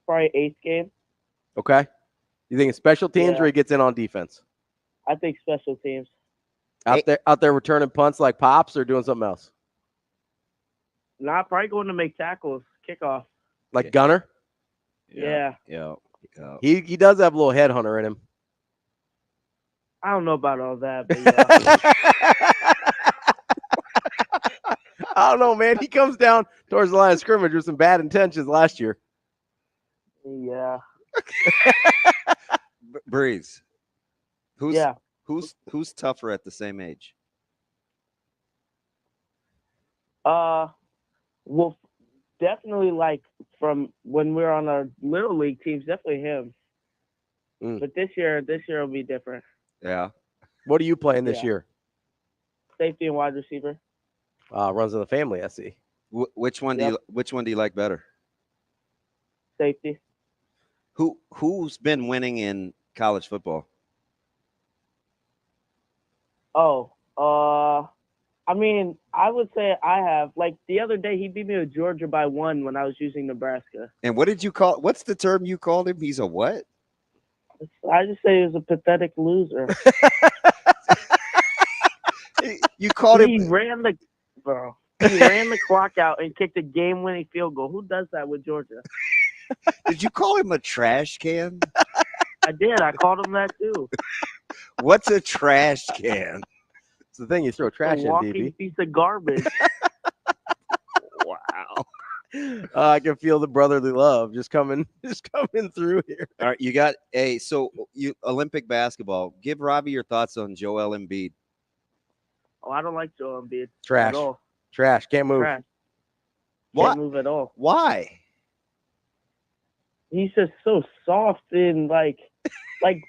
probably eighth game. Okay. You think it's special teams Yeah. or he gets in on defense? I think special teams. Out there returning punts like Pops or doing something else? Not probably going to make tackles, kickoff. Like Gunner? Yeah. Yeah. He does have a little headhunter in him. I don't know about all that, but yeah. I don't know, man. He comes down towards the line of scrimmage with some bad intentions last year. Yeah. Breeze. Yeah. Who's tougher at the same age? Well, definitely like from when we were on our little league teams, definitely him. But this year will be different. Yeah. What are you playing this year? Safety and wide receiver. Runs in the family, I see. Which one do you like better? Safety. Who's been winning in college football? I mean, I would say I have. Like the other day, he beat me with Georgia by 1 when I was using Nebraska. And what did you call? What's the term you called him? He's a what? I just say he was a pathetic loser. You called him. He ran the clock out and kicked a game-winning field goal. Who does that with Georgia? Did you call him a trash can? I did. I called him that too. What's a trash can? It's the thing you throw trash in, walking DB. piece of garbage. Wow. I can feel the brotherly love just coming through here. All right, you got Olympic basketball. Give Ravi your thoughts on Joel Embiid. Oh, I don't like Joel Embiid. Trash. At all. Trash. Can't move. Trash. What? Can't move at all. Why? He's just so soft and like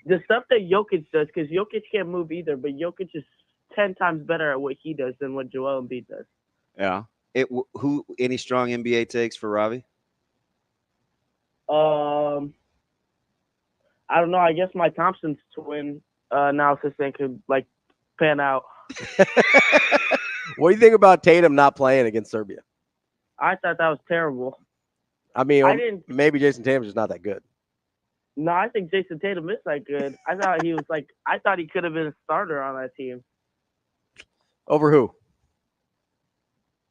the stuff that Jokic does, because Jokic can't move either, but Jokic is 10 times better at what he does than what Joel Embiid does. Yeah. Any strong NBA takes for Ravi? I don't know. I guess my Thompson's twin analysis thing could like pan out. What do you think about Tatum not playing against Serbia? I thought that was terrible. I mean, maybe Jason Tatum's just not that good. No, I think Jason Tatum is that good. I thought he could have been a starter on that team. Over who?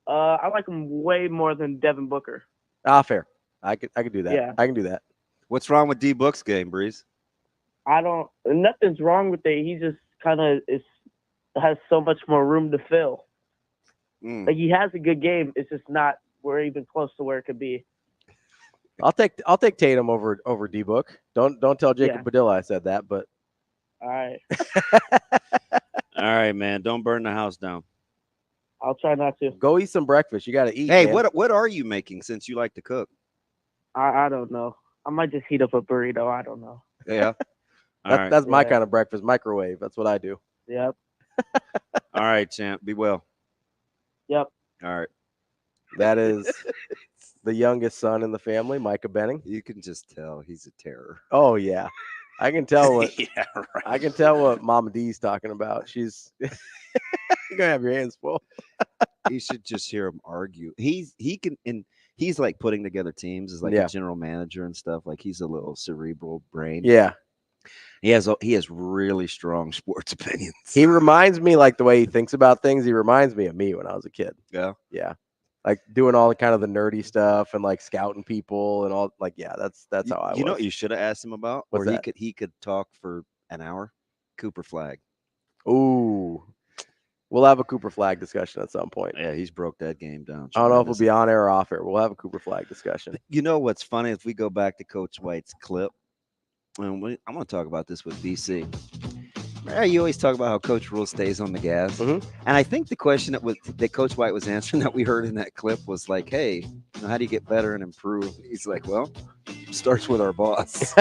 I like him way more than Devin Booker. Fair. I could do that. Yeah. I can do that. What's wrong with D Book's game, Breeze? Nothing's wrong with it. He just kind of has so much more room to fill. Like he has a good game. It's just not even close to where it could be. I'll take Tatum over D Book. Don't tell Jacob Padilla I said that, but all right. All right, man. Don't burn the house down. I'll try not to. Go eat some breakfast. You got to eat. Hey, man. what are you making since you like to cook? I don't know. I might just heat up a burrito. I don't know. Yeah. That's my kind of breakfast. Microwave. That's what I do. Yep. All right, champ. Be well. Yep. All right. That is the youngest son in the family, Micah Benning. You can just tell he's a terror. Oh yeah, I can tell what. Yeah, right. I can tell what Mama D's talking about. She's you're gonna have your hands full. You should just hear him argue. He can, and he's like putting together teams as like a general manager and stuff. Like he's a little cerebral brain. Yeah. He has really strong sports opinions. He reminds me, like the way he thinks about things, he reminds me of me when I was a kid. Yeah. Yeah. Like doing all the kind of the nerdy stuff and like scouting people and all that's how I was. You know what you should have asked him about? What's or that? he could talk for an hour? Cooper Flag. Ooh. We'll have a Cooper Flag discussion at some point. Yeah, he's broke that game down. I don't know if it'll be on air or off air. We'll have a Cooper Flag discussion. You know what's funny? If we go back to Coach White's clip, and I'm going to talk about this with BC. You always talk about how Coach Rule stays on the gas. Mm-hmm. And I think the question that Coach White was answering that we heard in that clip was like, hey, how do you get better and improve? He's like, well, it starts with our boss.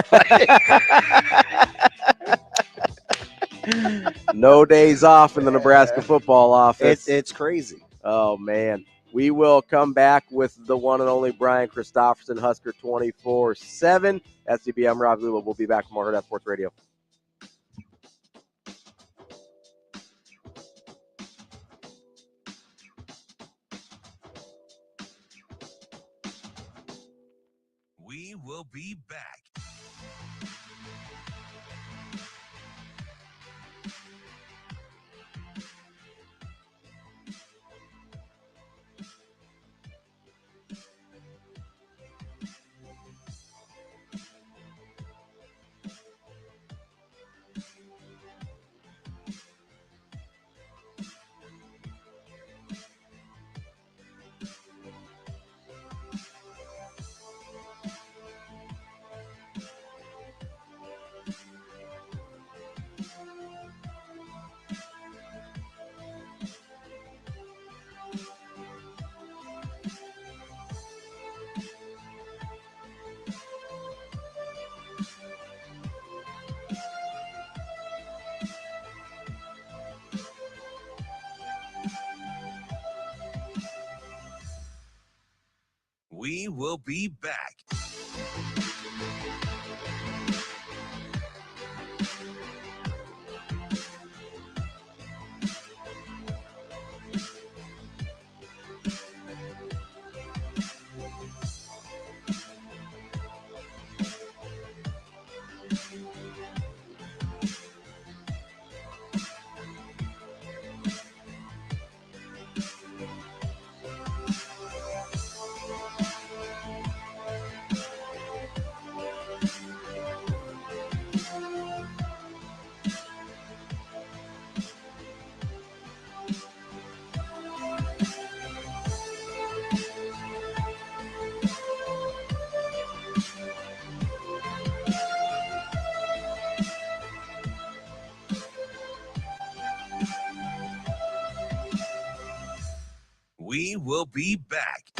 No days off in the Nebraska football office. It's crazy. Oh, man. We will come back with the one and only Brian Christopherson, Husker 24/7. SCB, I'm Ravi. We'll be back from Hurrdat Sports Radio. We We will be back. We will be back. We will be back.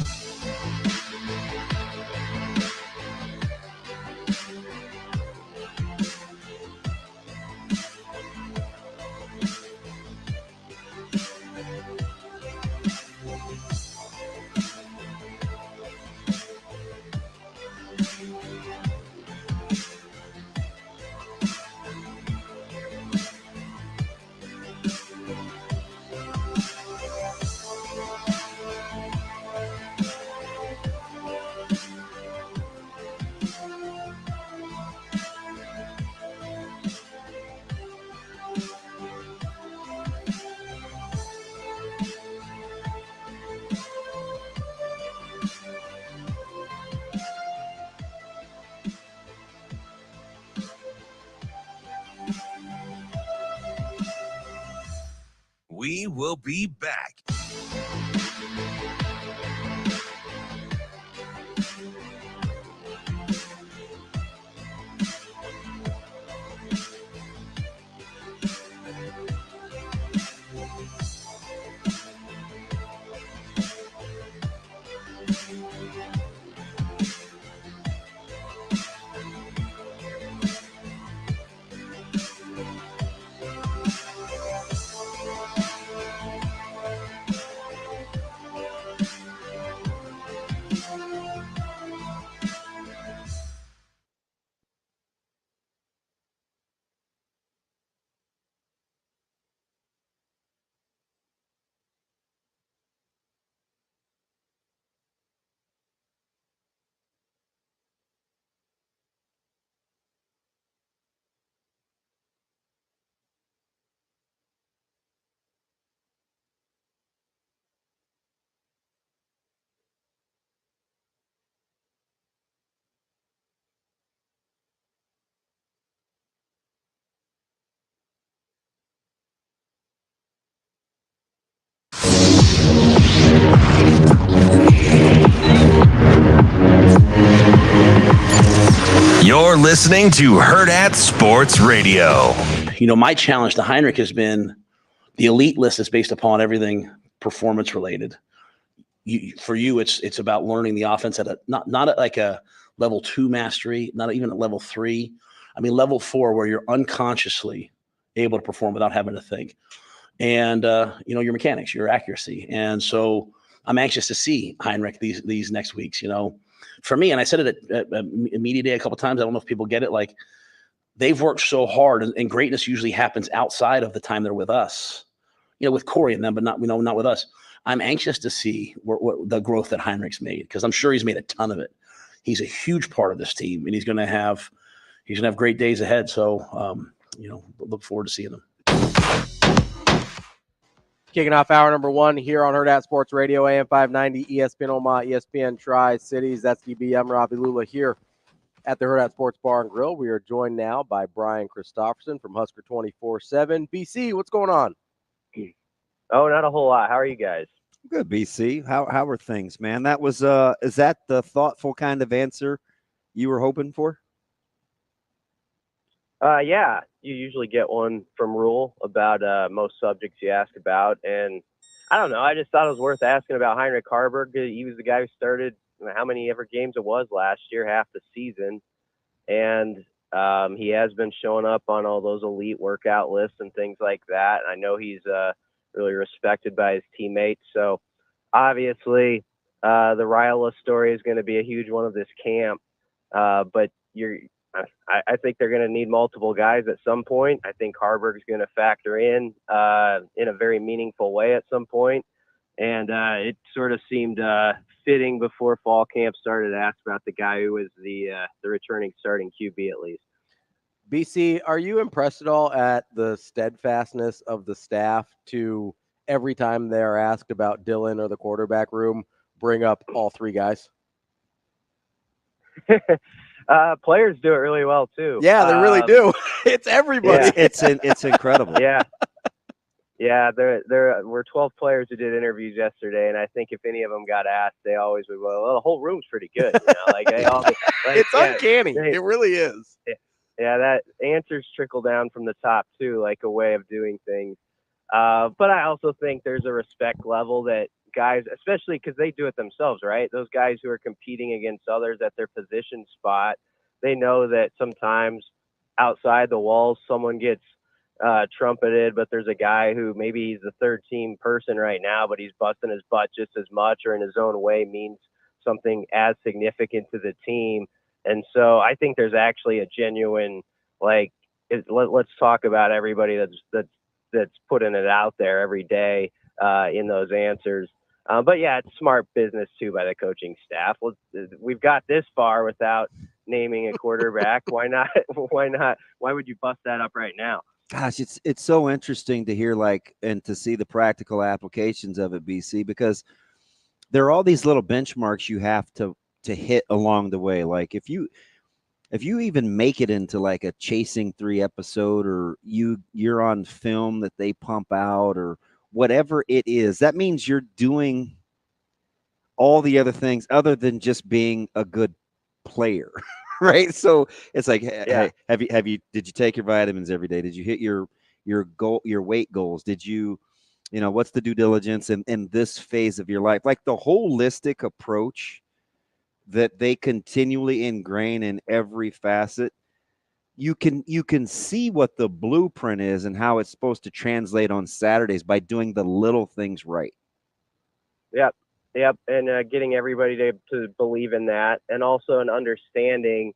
We will be back. You're listening to Hurrdat Sports Radio. You know, my challenge to Heinrich has been the elite list is based upon everything performance related. For you, it's about learning the offense at not at like a level 2 mastery, not even at level 3. I mean, level 4, where you're unconsciously able to perform without having to think. And, you know, your mechanics, your accuracy. And so I'm anxious to see Heinrich these next weeks, you know. For me, and I said it at Media Day a couple of times, I don't know if people get it, like they've worked so hard, and greatness usually happens outside of the time they're with us, you know, with Corey and them, but not with us. I'm anxious to see what the growth that Heinrich's made, because I'm sure he's made a ton of it. he's a huge part of this team, and he's going to have great days ahead. So, look forward to seeing him. Kicking off hour number 1 here on Hurrdat Sports Radio, AM 590, ESPN Omaha, ESPN Tri-Cities. That's DB. I'm Ravi Lulla here at the Hurrdat Sports Bar and Grill. We are joined now by Brian Christopherson from Husker 24/7. BC, what's going on? Oh, not a whole lot. How are you guys? Good, BC. How are things, man? That was is that the thoughtful kind of answer you were hoping for? Yeah, you usually get one from Rule about most subjects you ask about. And I don't know, I just thought it was worth asking about Heinrich Harburg. He was the guy who started how many ever games it was last year, half the season. And he has been showing up on all those elite workout lists and things like that. I know he's really respected by his teammates. So obviously the Riola story is going to be a huge one of this camp. But I think they're going to need multiple guys at some point. I think Harburg's going to factor in a very meaningful way at some point. And it sort of seemed fitting before fall camp started to ask about the guy who was the returning starting QB at least. BC, are you impressed at all at the steadfastness of the staff to every time they're asked about Dylan or the quarterback room, bring up all 3 guys? Players do it really well too. Yeah, they really do. It's everybody. Yeah, it's incredible. Yeah. There were 12 players who did interviews yesterday, and I think if any of them got asked, they always would. Well, the whole room's pretty good. Like they all. It's uncanny. It really is. Yeah, that answers trickle down from the top too, like a way of doing things. But I also think there's a respect level that guys, especially because they do it themselves, right? Those guys who are competing against others at their position spot, they know that sometimes outside the walls, someone gets trumpeted, but there's a guy who maybe he's the third team person right now, but he's busting his butt just as much or in his own way means something as significant to the team. And so I think there's actually a genuine, let's talk about everybody that's putting it out there every day in those answers. But yeah, it's smart business too by the coaching staff. We've got this far without naming a quarterback. Why not? Why would you bust that up right now? Gosh, it's so interesting to hear and to see the practical applications of it, BC, because there are all these little benchmarks you have to hit along the way. Like if you even make it into a Chasing 3 episode, or you're on film that they pump out, or whatever it is, that means you're doing all the other things other than just being a good player. Right. So it's like, hey, did you take your vitamins every day? Did you hit your weight goals? Did you, what's the due diligence in this phase of your life? Like the holistic approach that they continually ingrain in every facet. You can see what the blueprint is and how it's supposed to translate on Saturdays by doing the little things right. Yep. And getting everybody to believe in that, and also an understanding.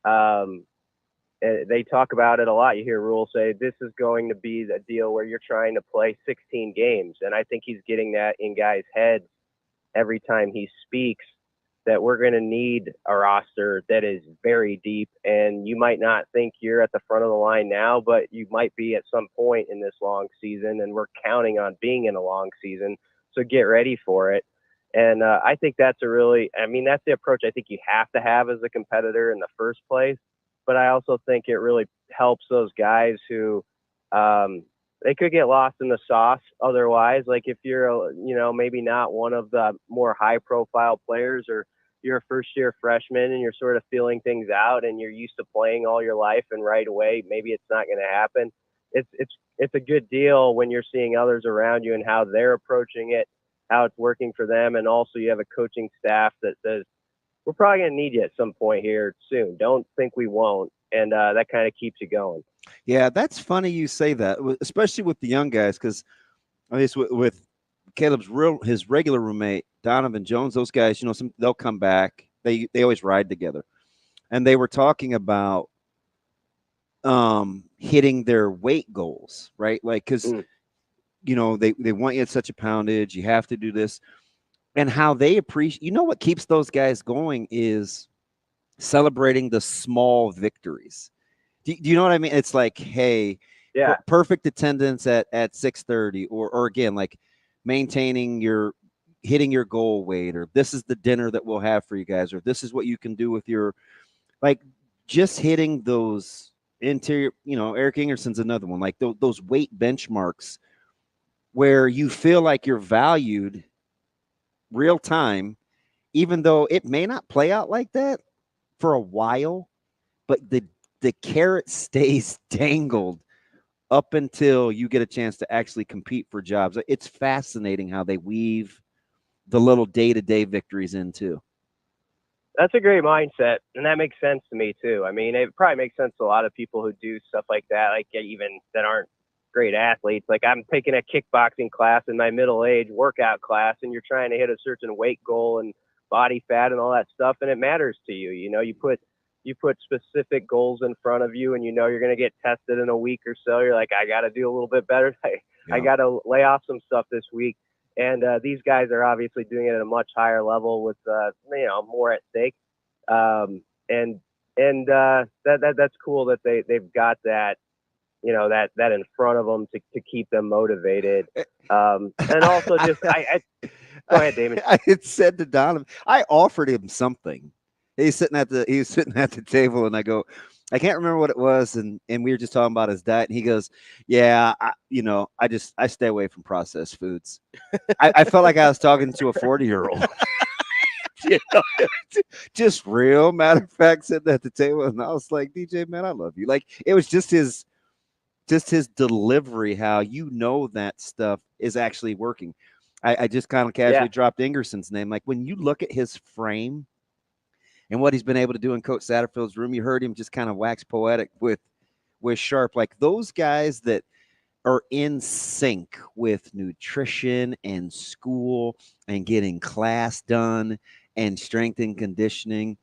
They talk about it a lot. You hear Rule say this is going to be a deal where you're trying to play 16 games. And I think he's getting that in guys' heads every time he speaks, that we're going to need a roster that is very deep. And you might not think you're at the front of the line now, but you might be at some point in this long season. And we're counting on being in a long season. So get ready for it. And I think that's that's the approach I think you have to have as a competitor in the first place. But I also think it really helps those guys who they could get lost in the sauce otherwise. Like if you're, maybe not one of the more high profile players, or you're a first year freshman and you're sort of feeling things out and you're used to playing all your life, and right away, maybe it's not going to happen. It's a good deal when you're seeing others around you and how they're approaching it, how it's working for them. And also you have a coaching staff that says, we're probably going to need you at some point here soon. Don't think we won't. And that kind of keeps you going. Yeah, that's funny you say that, especially with the young guys, because at least with Caleb's his regular roommate, Donovan Jones, those guys, they'll come back. They always ride together. And they were talking about hitting their weight goals, right? Like, because they want you at such a poundage, you have to do this, and how they appreciate. What keeps those guys going is celebrating the small victories. Do you know what I mean? It's like, hey, Yeah. perfect attendance at 6:30, or again, like maintaining hitting your goal weight, or this is the dinner that we'll have for you guys, or this is what you can do with your, like, just hitting those interior, Eric Ingerson's another one, like those weight benchmarks where you feel like you're valued real time, even though it may not play out like that for a while, but the carrot stays dangled up until you get a chance to actually compete for jobs. It's fascinating how they weave the little day-to-day victories in too. That's a great mindset, and that makes sense to me too. I mean, it probably makes sense to a lot of people who do stuff like that, like even that aren't great athletes. Like I'm taking a kickboxing class in my middle age workout class, and you're trying to hit a certain weight goal and body fat and all that stuff, and it matters to you. You put specific goals in front of you, and you're going to get tested in a week or so. You're like, I got to do a little bit better. I got to lay off some stuff this week. And these guys are obviously doing it at a much higher level with, more at stake. That's cool that they've got that, that in front of them to keep them motivated. And also just, go ahead, Damon. I had said to Donovan, I offered him something. He was sitting at the table, and I go, I can't remember what it was, and we were just talking about his diet, and he goes, yeah, I stay away from processed foods. I felt like I was talking to a 40-year-old. Just real matter of fact, sitting at the table, and I was like, DJ, man, I love you. Like, it was just his delivery, how that stuff is actually working. I just kind of casually dropped Ingerson's name. Like, when you look at his frame and what he's been able to do in Coach Satterfield's room, you heard him just kind of wax poetic with Sharp. Like, those guys that are in sync with nutrition and school and getting class done and strength and conditioning.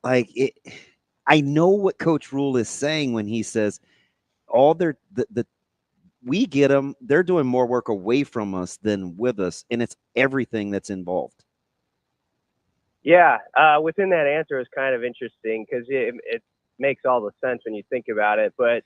Like, I know what Coach Rule is saying when he says we get them, they're doing more work away from us than with us, and it's everything that's involved. Yeah, within that answer is kind of interesting because it makes all the sense when you think about it. But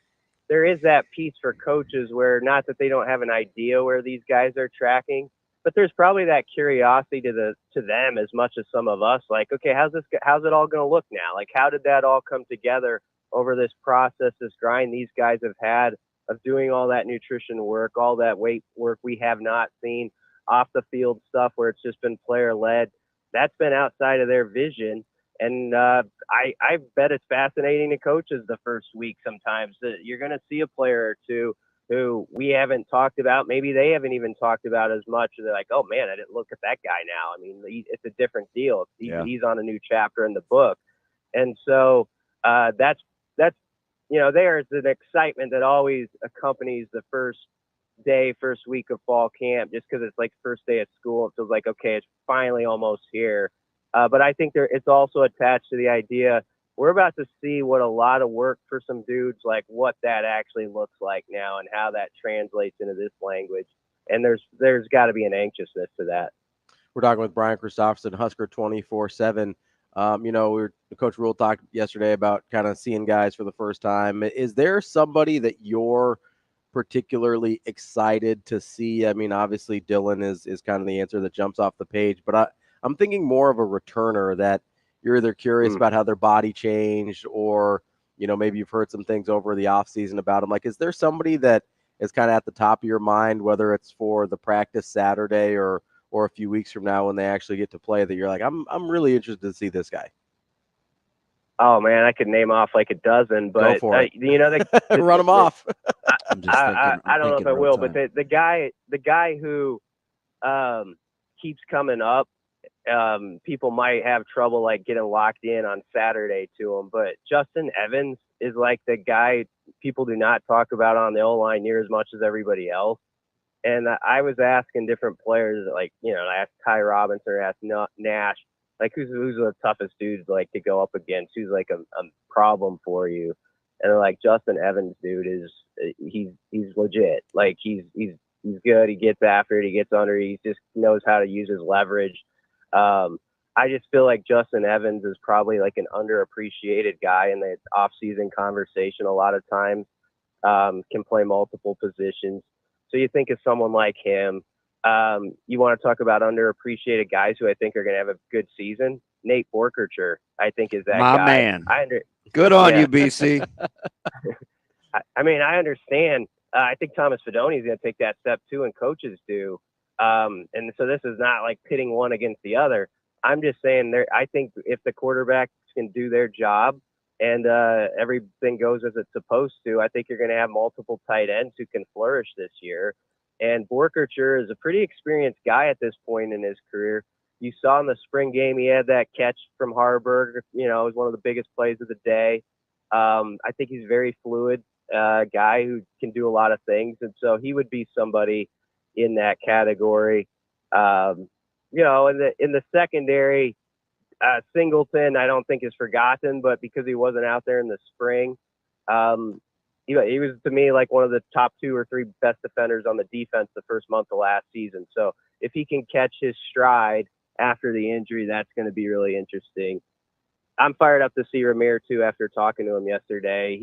there is that piece for coaches where, not that they don't have an idea where these guys are tracking, but there's probably that curiosity to them as much as some of us. Like, okay, how's it all going to look now? Like, how did that all come together over this process, this grind these guys have had of doing all that nutrition work, all that weight work we have not seen, off the field stuff where it's just been player led. That's been outside of their vision. And I bet it's fascinating to coaches the first week sometimes that you're going to see a player or two who we haven't talked about. Maybe they haven't even talked about as much. They're like, oh, man, I didn't look at that guy now. I mean, it's a different deal. He's on a new chapter in the book. And so that's there's an excitement that always accompanies the first week of fall camp, just because it's like first day at school. It feels like, okay, it's finally almost here. But I think it's also attached to the idea we're about to see what a lot of work for some dudes, like what that actually looks like now and how that translates into this language. And there's got to be an anxiousness to that. We're talking with Brian Christopherson, Husker 24/7. Coach Rule talked yesterday about kind of seeing guys for the first time. Is there somebody that you're particularly excited to see? I mean, obviously Dylan is kind of the answer that jumps off the page, but I'm thinking more of a returner that you're either curious about how their body changed, or maybe you've heard some things over the offseason about them. Like, is there somebody that is kind of at the top of your mind, whether it's for the practice Saturday or a few weeks from now when they actually get to play, that you're like, I'm really interested to see this guy? Oh man, I could name off like a dozen, but go for it. Run them off. I don't know if I will, but the guy who keeps coming up, people might have trouble like getting locked in on Saturday to him, but Justin Evans is like the guy people do not talk about on the O-line near as much as everybody else. And I was asking different players, like, I asked Ty Robinson, I asked Nash, like, who's the toughest dude like to go up against? Who's like a problem for you? And they're like, Justin Evans, dude, he's legit. Like, he's good. He gets after it. He gets under. He just knows how to use his leverage. I just feel like Justin Evans is probably like an underappreciated guy in the offseason conversation a lot of times, can play multiple positions. So you think of someone like him. You want to talk about underappreciated guys who I think are going to have a good season. Nate Borkercher, I think, is that My guy. man. Good on you, BC. I mean, I understand. I think Thomas Fedoni is going to take that step too, and coaches do. And so this is not like pitting one against the other. I'm just saying I think if the quarterbacks can do their job and everything goes as it's supposed to, I think you're going to have multiple tight ends who can flourish this year. And Borkercher is a pretty experienced guy at this point in his career. You saw in the spring game, he had that catch from Harburg. You know, it was one of the biggest plays of the day. I think he's a very fluid guy who can do a lot of things. And so he would be somebody in that category. You know, in the secondary, Singleton, I don't think is forgotten, but because he wasn't out there in the spring, he was to me like one of the top 2 or 3 best defenders on the defense the first month of last season. So if he can catch his stride after the injury, that's going to be really interesting. I'm fired up to see Ramir too after talking to him yesterday.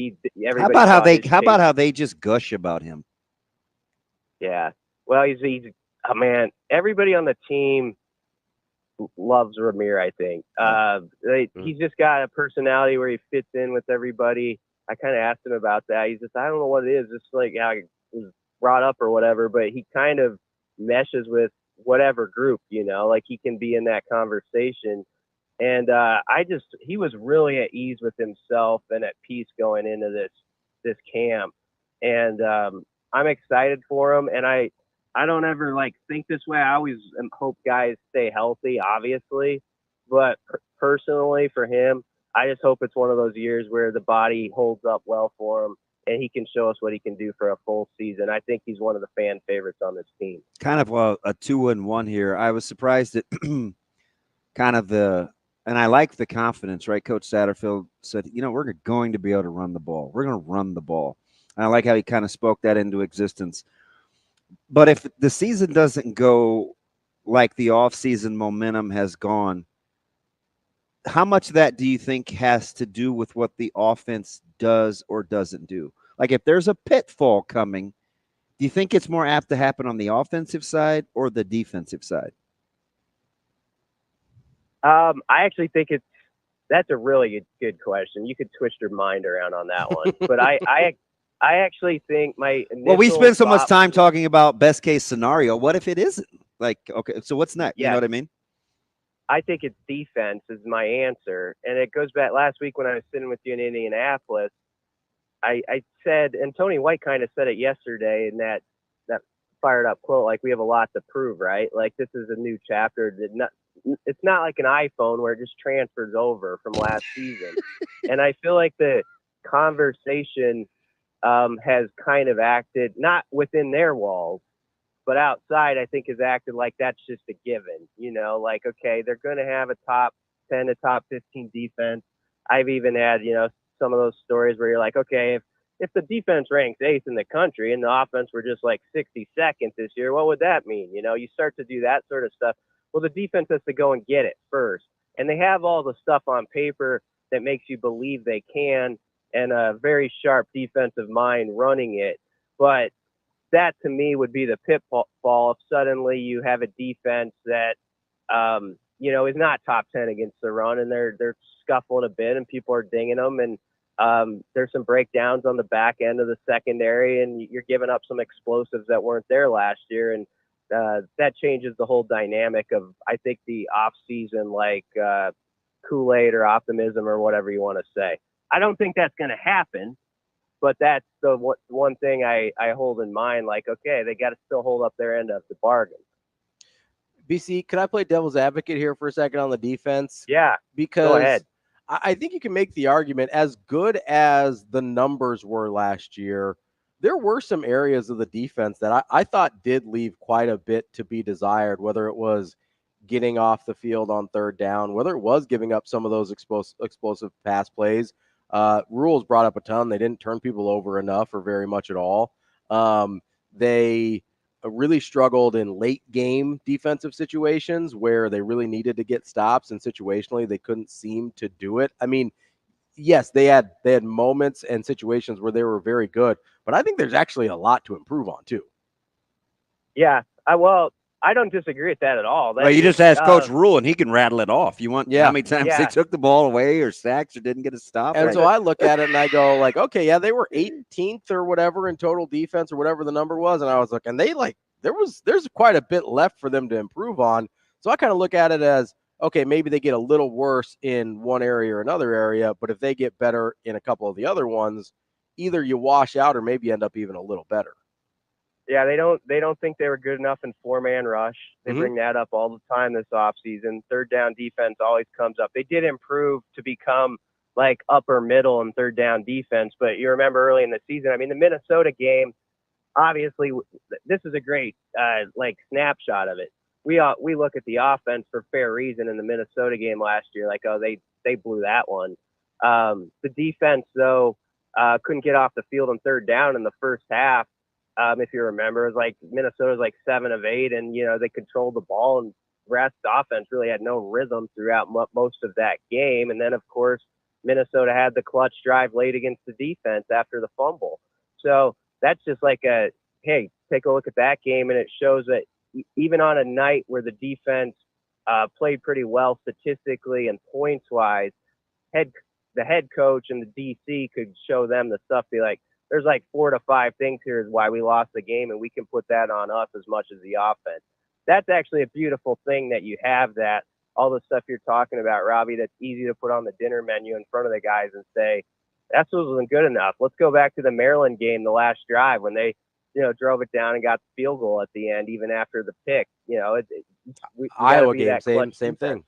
How about how they just gush about him? Yeah. Well, he's oh man, everybody on the team loves Ramir, I think. He's just got a personality where he fits in with everybody. I kind of asked him about that. He's just, I don't know what it is. It's like how he was brought up or whatever, but he kind of meshes with whatever group, you know, like he can be in that conversation. And he was really at ease with himself and at peace going into this camp. And I'm excited for him. And I don't ever like think this way. I always hope guys stay healthy, obviously. But personally for him, I just hope it's one of those years where the body holds up well for him and he can show us what he can do for a full season. I think he's one of the fan favorites on this team. Kind of a 2-1 here. I was surprised at and I like the confidence, right? Coach Satterfield said, you know, we're going to be able to run the ball. We're going to run the ball. And I like how he kind of spoke that into existence. But if the season doesn't go like the offseason momentum has gone, how much of that do you think has to do with what the offense does or doesn't do? Like if there's a pitfall coming, do you think it's more apt to happen on the offensive side or the defensive side? I actually think that's a really good question. You could twist your mind around on that one. But I actually think we spend so much time talking about best case scenario. What if it isn't? Like, okay, so what's next? Yeah. You know what I mean? I think it's defense is my answer. And it goes back last week when I was sitting with you in Indianapolis. I said, and Tony White kind of said it yesterday in that fired up quote, like we have a lot to prove, right? Like this is a new chapter. It's not like an iPhone where it just transfers over from last season. And I feel like the conversation has kind of acted, not within their walls, but outside, I think has acted like that's just a given, you know, like, okay, they're going to have a top 10 to top 15 defense. I've even had, you know, some of those stories where you're like, okay, if the defense ranks 8th in the country and the offense were just like 62nd this year, what would that mean? You know, you start to do that sort of stuff. Well, the defense has to go and get it first. And they have all the stuff on paper that makes you believe they can, and a very sharp defensive mind running it. But that to me would be the pitfall if suddenly you have a defense that, you know, is not top 10 against the run and they're scuffling a bit and people are dinging them. And there's some breakdowns on the back end of the secondary and you're giving up some explosives that weren't there last year. And that changes the whole dynamic of, I think, the off season, like Kool-Aid or optimism or whatever you want to say. I don't think that's going to happen. But that's the one thing I hold in mind, like, okay, they got to still hold up their end of the bargain. BC, can I play devil's advocate here for a second on the defense? Yeah, because go ahead. I think you can make the argument, as good as the numbers were last year, there were some areas of the defense that I thought did leave quite a bit to be desired, whether it was getting off the field on third down, whether it was giving up some of those explosive pass plays. Rules brought up a ton. They didn't turn people over enough or very much at all. They really struggled in late game defensive situations where they really needed to get stops, and situationally they couldn't seem to do it. I mean, yes, they had moments and situations where they were very good, but I think there's actually a lot to improve on too. Yeah, I don't disagree with that at all. Well, you just ask Coach Rule, and he can rattle it off. You want how many times they took the ball away or sacks or didn't get a stop? And so I look at it and I go like, okay, yeah, they were 18th or whatever in total defense or whatever the number was. And I was like, and there's quite a bit left for them to improve on. So I kind of look at it as, okay, maybe they get a little worse in one area or another area, but if they get better in a couple of the other ones, either you wash out or maybe end up even a little better. Yeah, they don't think they were good enough in 4-man rush. They bring that up all the time this offseason. Third down defense always comes up. They did improve to become like upper middle and third down defense, but you remember early in the season, I mean, the Minnesota game, obviously this is a great snapshot of it. We look at the offense for fair reason in the Minnesota game last year, like, oh, they blew that one. The defense, though, couldn't get off the field on third down in the first half. If you remember, it was like Minnesota's like 7 of 8, and they controlled the ball, and Rest offense really had no rhythm throughout most of that game. And then, of course, Minnesota had the clutch drive late against the defense after the fumble. So that's just like hey, take a look at that game, and it shows that even on a night where the defense played pretty well statistically and points-wise, the head coach and the DC could show them the stuff, be like, there's like 4 to 5 things here is why we lost the game, and we can put that on us as much as the offense. That's actually a beautiful thing that you have that, all the stuff you're talking about, Ravi, that's easy to put on the dinner menu in front of the guys and say, that wasn't good enough. Let's go back to the Maryland game, the last drive, when they, drove it down and got the field goal at the end, even after the pick. Iowa game, same thing.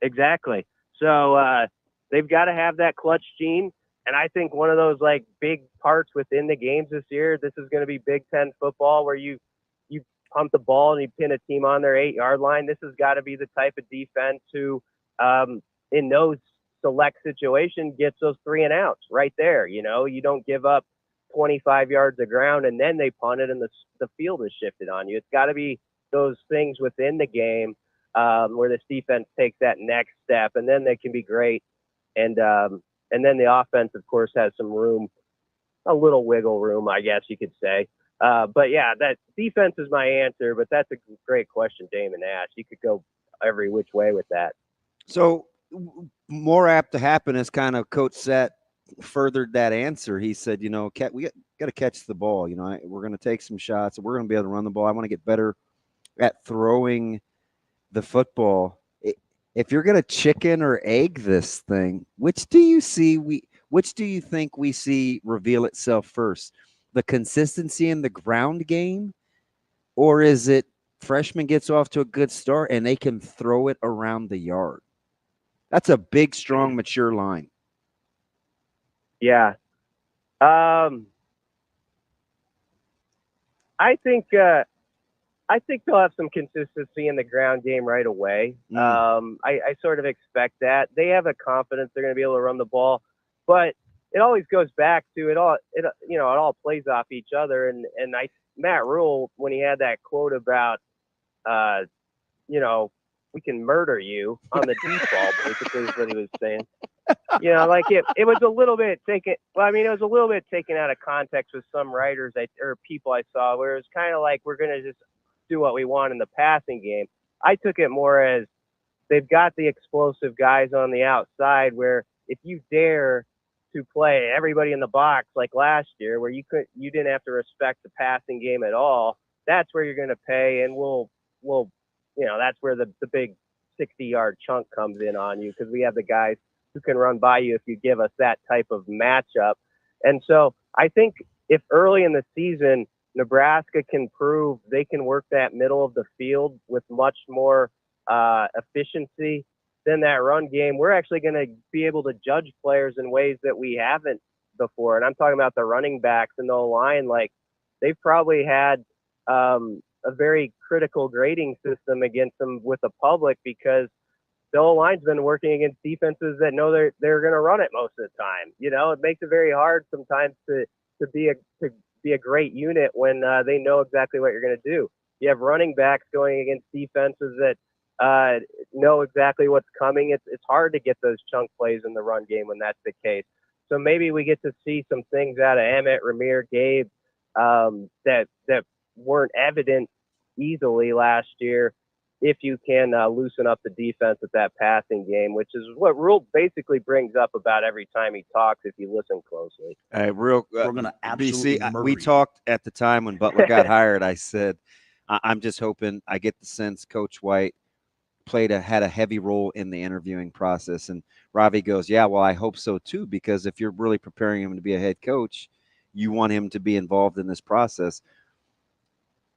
Exactly. So they've got to have that clutch gene. And I think one of those like big parts within the games this year, this is going to be Big Ten football where you pump the ball and you pin a team on their 8-yard line. This has got to be the type of defense who, in those select situations, gets those 3 and outs right there. You don't give up 25 yards of ground and then they punt it and the field is shifted on you. It's got to be those things within the game where this defense takes that next step, and then they can be great. And then the offense, of course, has some room, a little wiggle room, I guess you could say. But yeah, that defense is my answer, but that's a great question, Damon asked. You could go every which way with that. So more apt to happen as kind of Coach Set furthered that answer. He said, we got to catch the ball. We're going to take some shots. We're going to be able to run the ball. I want to get better at throwing the football. If you're going to chicken or egg this thing, which do you think we see reveal itself first? The consistency in the ground game, or is it freshman gets off to a good start and they can throw it around the yard? That's a big, strong, mature line. Yeah. I think they'll have some consistency in the ground game right away. I sort of expect that. They have a confidence they're going to be able to run the ball, but it always goes back to it all plays off each other. And Matt Rule, when he had that quote about, we can murder you on the deep ball, basically is what he was saying. It was a little bit taken. Well, I mean, it was a little bit taken out of context with some writers or people I saw, where it was kind of like, we're going to just do what we want in the passing game. I took it more as they've got the explosive guys on the outside, where if you dare to play everybody in the box like last year, where you didn't have to respect the passing game at all, that's where you're going to pay, and we'll that's where the big 60-yard chunk comes in on you, because we have the guys who can run by you if you give us that type of matchup. And so I think if early in the season Nebraska can prove they can work that middle of the field with much more efficiency than that run game, we're actually going to be able to judge players in ways that we haven't before. And I'm talking about the running backs and the line. Like, they've probably had a very critical grading system against them with the public, because the O-line's been working against defenses that know they're going to run it most of the time. It makes it very hard sometimes to be a great unit when they know exactly what you're going to do. You have running backs going against defenses that know exactly what's coming. It's hard to get those chunk plays in the run game when that's the case. So maybe we get to see some things out of Emmett, Ramir, Gabe that weren't evident easily last year if you can loosen up the defense at that passing game, which is what Rule basically brings up about every time he talks if you listen closely. We're going to absolutely BC, we you. talked at the time when Butler got hired. I said, I'm just hoping, I get the sense Coach White had a heavy role in the interviewing process. And Ravi goes, yeah, well, I hope so too, because if you're really preparing him to be a head coach, you want him to be involved in this process.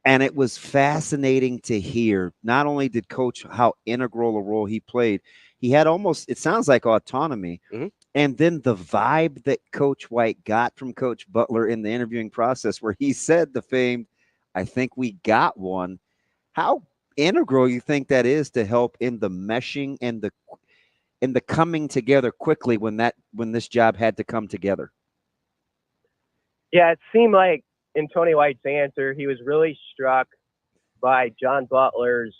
And it was fascinating to hear, not only did Coach, how integral a role he played, he had almost, it sounds like autonomy. Mm-hmm. And then the vibe that Coach White got from Coach Butler in the interviewing process, where he said the famed, I think we got one. How integral you think that is to help in the meshing and the coming together quickly when this job had to come together? Yeah, it seemed like in Tony White's answer, he was really struck by John Butler's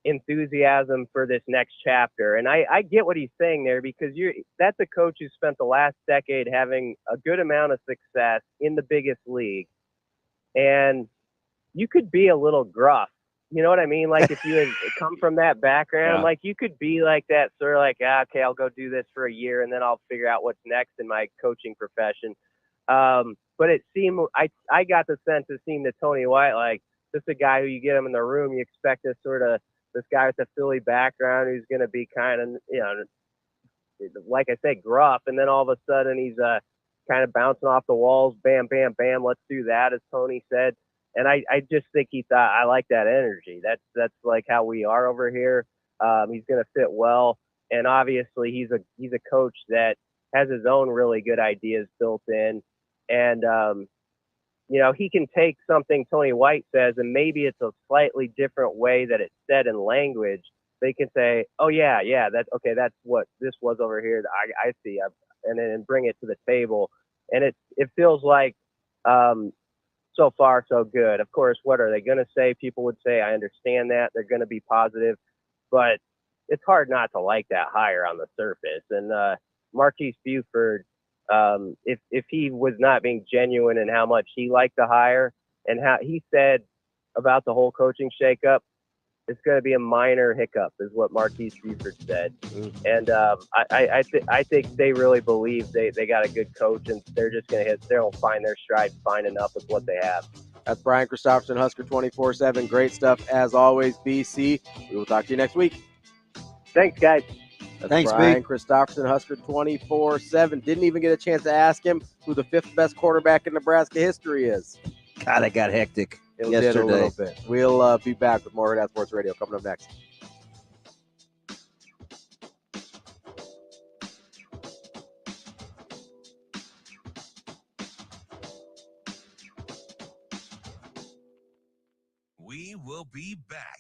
enthusiasm for this next chapter. And I get what he's saying there, because that's a coach who spent the last decade having a good amount of success in the biggest league. And you could be a little gruff. You know what I mean? Like if you had come from that background, like you could be like that, sort of like, okay, I'll go do this for a year and then I'll figure out what's next in my coaching profession. But it seemed, I got the sense it seemed to Tony White, like this is a guy who you get him in the room, you expect this guy with a Philly background who's going to be kind of, like I said, gruff. And then all of a sudden he's kind of bouncing off the walls, bam, bam, bam, let's do that, as Tony said. And I just think he thought, I like that energy. That's like how we are over here. He's going to fit well. And obviously he's a coach that has his own really good ideas built in. And, he can take something Tony White says, and maybe it's a slightly different way that it's said in language. They can say, oh, yeah, that's okay. That's what this was over here. I see. And then bring it to the table. And it feels like so far so good. Of course, what are they going to say? People would say, I understand that. They're going to be positive. But it's hard not to like that hire on the surface. And Marquise Buford, if he was not being genuine in how much he liked the hire and how he said about the whole coaching shakeup, it's going to be a minor hiccup, is what Marquise Buford said. And I think they really believe they got a good coach, and they're just going to they'll find their stride fine enough with what they have. That's Brian Christopherson, Husker 24/7. Great stuff as always, BC. We will talk to you next week. Thanks, guys. Thanks, Brian Christopherson, Husker 24/7. Didn't even get a chance to ask him who the 5th best quarterback in Nebraska history is. God, it got hectic yesterday. Did a little bit. We'll be back with more Hurrdat Sports Radio coming up next. We will be back.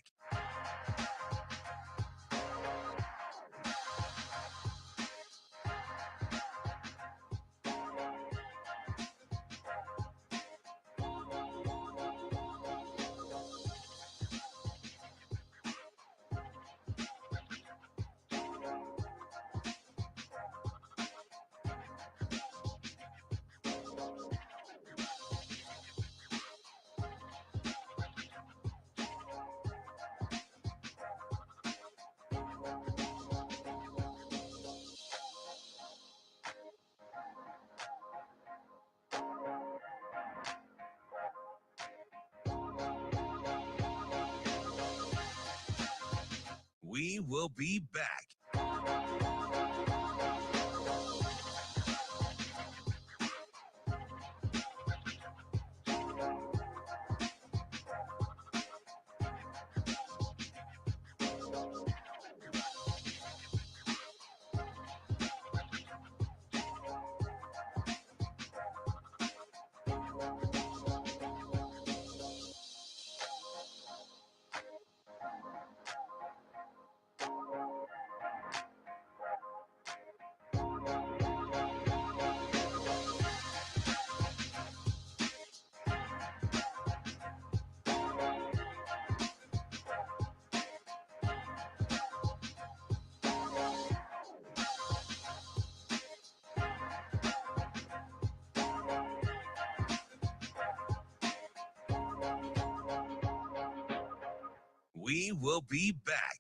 We will be back. We will be back.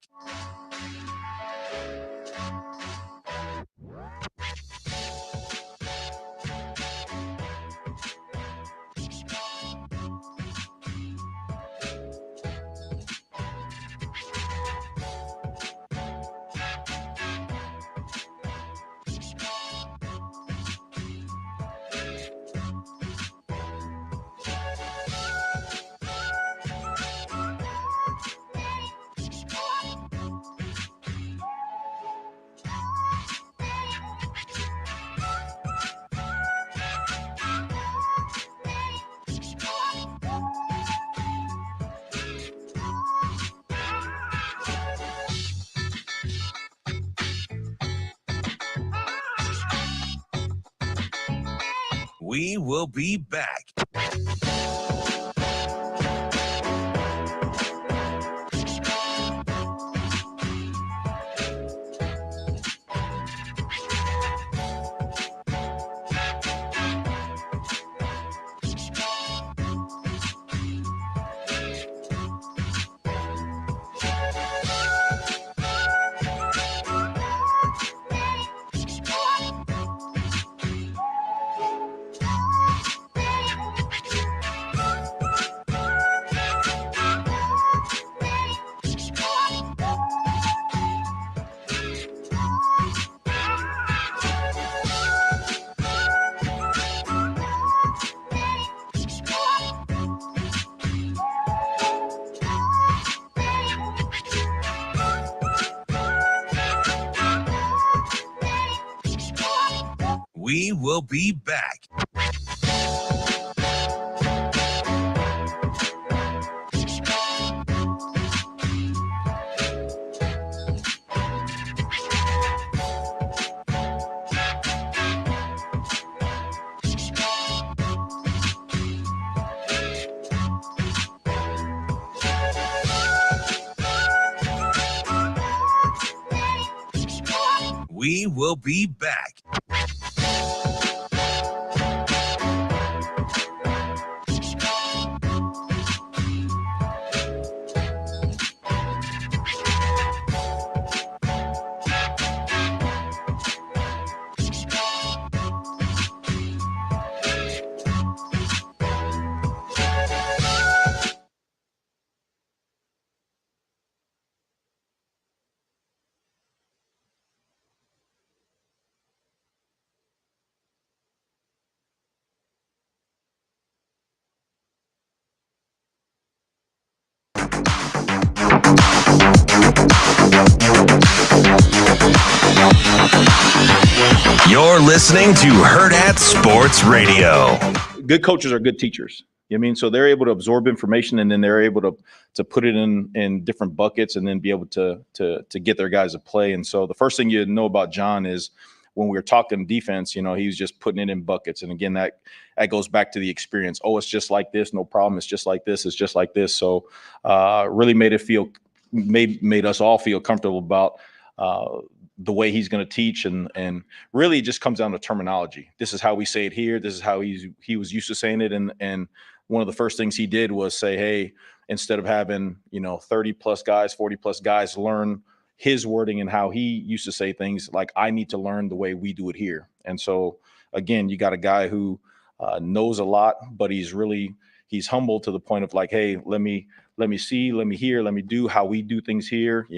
We will be back. We will be back. We will be back. You're listening to Hurrdat Sports Radio. Good coaches are good teachers. You know what I mean? So they're able to absorb information, and then they're able to put it in different buckets, and then be able to get their guys to play. And so the first thing you know about John is when we were talking defense, you know, he was just putting it in buckets. And again, that goes back to the experience. Oh, it's just like this, no problem. It's just like this. It's just like this. So really made us all feel comfortable about the way he's going to teach, and really it just comes down to terminology. This is how we say it here. This is how he was used to saying it. And one of the first things he did was say, hey, instead of having, 30 plus guys, 40 plus guys learn his wording and how he used to say things, like, I need to learn the way we do it here. And so again, you got a guy who knows a lot, but he's humble to the point of like, hey, let me see, let me hear, let me do how we do things here,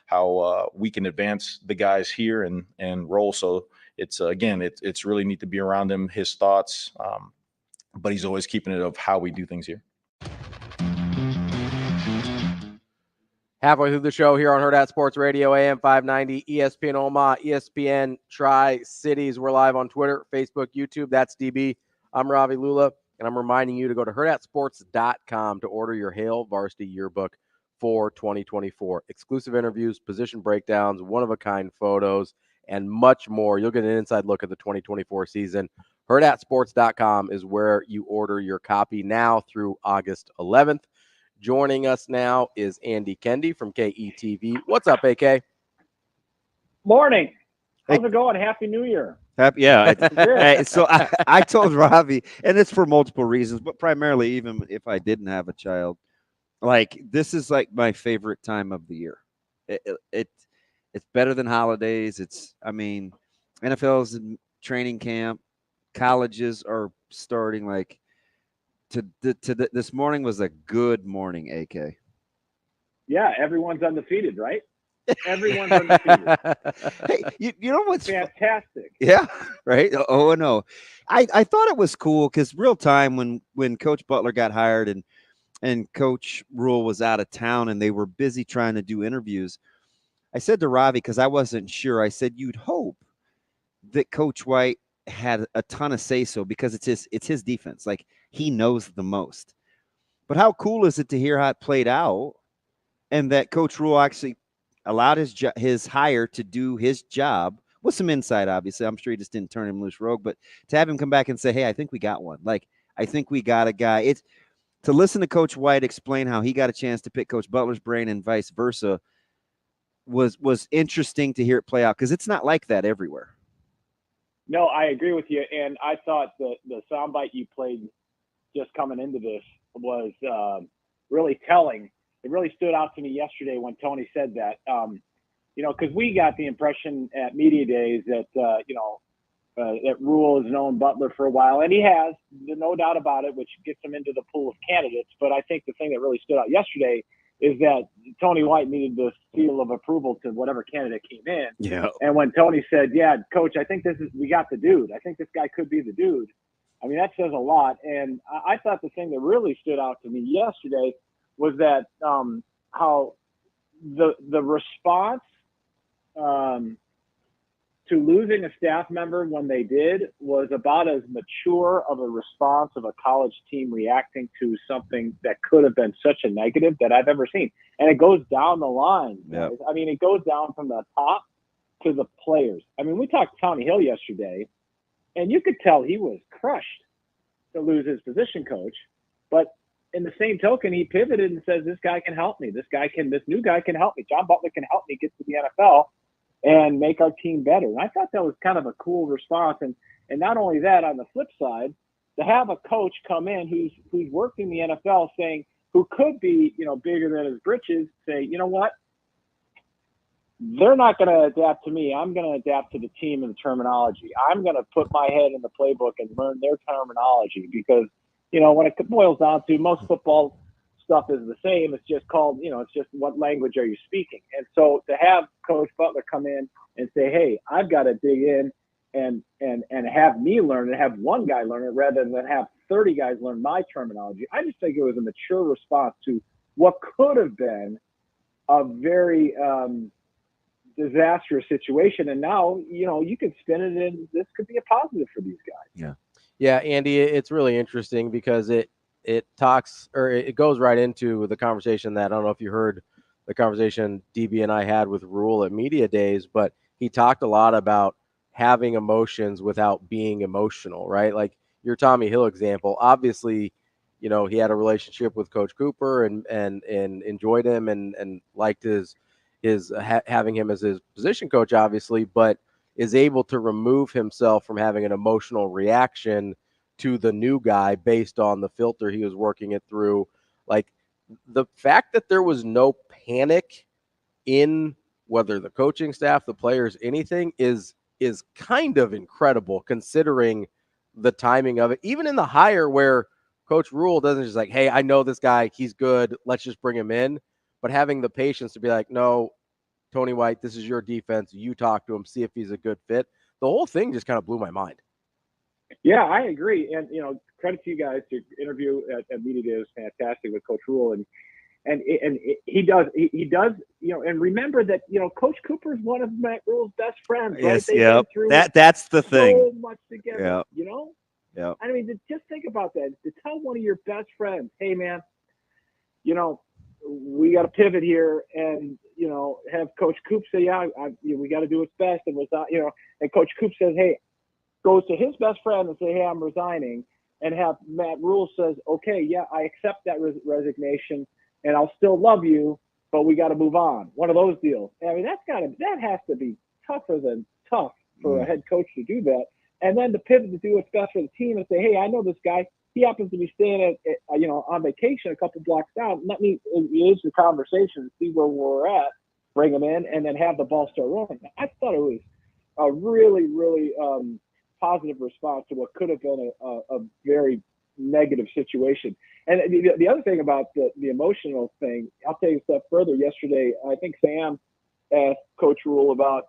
how we can advance the guys here and roll. So it's it's really neat to be around him, his thoughts, but he's always keeping it of how we do things here. Halfway through the show here on Hurrdat Sports Radio, AM 590, ESPN Omaha, ESPN Tri-Cities. We're live on Twitter, Facebook, YouTube. That's DB. I'm Ravi, Lulla, and I'm reminding you to go to hurrdatsports.com to order your Hail Varsity Yearbook for 2024. Exclusive interviews, position breakdowns, one-of-a-kind photos, and much more. You'll get an inside look at the 2024 season. Hurrdatsports.com is where you order your copy now through August 11th. Joining us now is Andy Kendy from KETV. What's up, AK? Morning. How's it going? Happy New Year. Yeah. So I told Ravi, and it's for multiple reasons, but primarily even if I didn't have a child, Like, this is like my favorite time of the year. It's better than holidays. NFL's in training camp. Colleges are starting. Like, this morning was a good morning, AK. Yeah, everyone's undefeated, right? Everyone's undefeated. Hey, you know what's fantastic? Yeah, right. Oh no, I thought it was cool because real time when Coach Butler got hired and Coach Rule was out of town and they were busy trying to do interviews. I said to Ravi, because I wasn't sure, I said you'd hope that Coach White had a ton of say-so because it's his defense. Like, he knows the most. But how cool is it to hear how it played out and that Coach Rule actually allowed his hire to do his job with some insight, obviously. I'm sure he just didn't turn him loose rogue, but to have him come back and say, hey, I think we got one. Like, I think we got a guy. It's to listen to Coach White explain how he got a chance to pick Coach Butler's brain and vice versa was interesting to hear it play out because it's not like that everywhere. No, I agree with you. And I thought the soundbite you played just coming into this was really telling. It really stood out to me yesterday when Tony said that, because we got the impression at media days that, that Rule has known Butler for a while, and he has, no doubt about it, which gets him into the pool of candidates. But I think the thing that really stood out yesterday is that Tony White needed the seal of approval to whatever candidate came in. Yeah. And when Tony said, yeah, Coach, I think we got the dude. I think this guy could be the dude. I mean, that says a lot. And I thought the thing that really stood out to me yesterday was that how the response to losing a staff member when they did was about as mature of a response of a college team reacting to something that could have been such a negative that I've ever seen. And it goes down the line. Yep. I mean, it goes down from the top to the players. I mean, we talked to Tommy Hill yesterday, and you could tell he was crushed to lose his position coach. But in the same token, he pivoted and says, this guy can help me. This new guy can help me. John Butler can help me get to the NFL and make our team better. And I thought that was kind of a cool response. And not only that, on the flip side, to have a coach come in who's worked in the NFL saying, who could be, bigger than his britches, say, you know what? They're not going to adapt to me. I'm going to adapt to the team and the terminology. I'm going to put my head in the playbook and learn their terminology because, when it boils down to most football stuff is the same. It's just called, it's just what language are you speaking? And so to have Coach Butler come in and say, hey, I've got to dig in and have me learn and have one guy learn it rather than have 30 guys learn my terminology. I just think it was a mature response to what could have been a very disastrous situation. And now, you can spin it in, this could be a positive for these guys. Yeah. Yeah, Andy, it's really interesting because it goes right into the conversation that I don't know if you heard the conversation DB and I had with Rule at media days, but he talked a lot about having emotions without being emotional, right? Like your Tommy Hill example, obviously, he had a relationship with Coach Cooper and enjoyed him and liked having him as his position coach, obviously, but is able to remove himself from having an emotional reaction to the new guy based on the filter he was working it through. Like the fact that there was no panic in whether the coaching staff, the players, anything is kind of incredible considering the timing of it. Even in the hire where Coach Rule doesn't just like, hey, I know this guy, he's good, let's just bring him in. But having the patience to be like, no, Tony White, this is your defense. You talk to him, see if he's a good fit. The whole thing just kind of blew my mind. Yeah, I agree. And, credit to you guys. Your interview at Media Day was fantastic with Coach Rule. And he does, and remember that, Coach Cooper is one of Matt Rule's best friends. Right? Yes, yeah. That's the thing. So much together, Yeah. I mean, just think about that. To tell one of your best friends, hey, man, we got to pivot here and, have Coach Coop say, yeah, we got to do what's best. And, and Coach Coop says, hey, goes to his best friend and say, hey, I'm resigning. And have Matt Rule says, okay, yeah, I accept that resignation and I'll still love you, but we got to move on. One of those deals. I mean, that has to be tougher than tough for a head coach to do that. And then to pivot to do what's best for the team and say, hey, I know this guy. he happens to be staying at on vacation a couple blocks down. Let me engage the conversation and see where we're at, bring him in, and then have the ball start rolling. I thought it was a really, really positive response to what could have been a very negative situation. And the other thing about the emotional thing, I'll take a step further. Yesterday, I think Sam asked Coach Rule about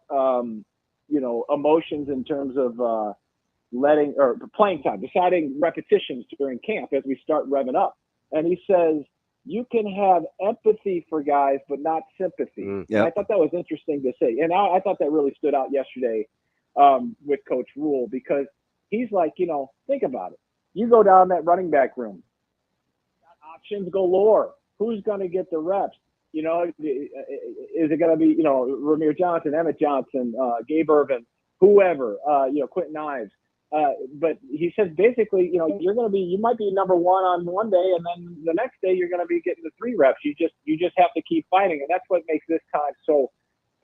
emotions in terms of playing time, deciding repetitions during camp as we start revving up. And he says, you can have empathy for guys, but not sympathy. Yep. I thought that was interesting to say. And I thought that really stood out yesterday with Coach Rule, because he's like, think about it. You go down that running back room, got options galore. Who's going to get the reps? Is it going to be, Ramir Johnson, Emmett Johnson, Gabe Irvin, whoever, Quentin Ives. But he says basically, you might be number one on one day, and then the next day you're going to be getting the 3 reps. You just have to keep fighting, and that's what makes this time so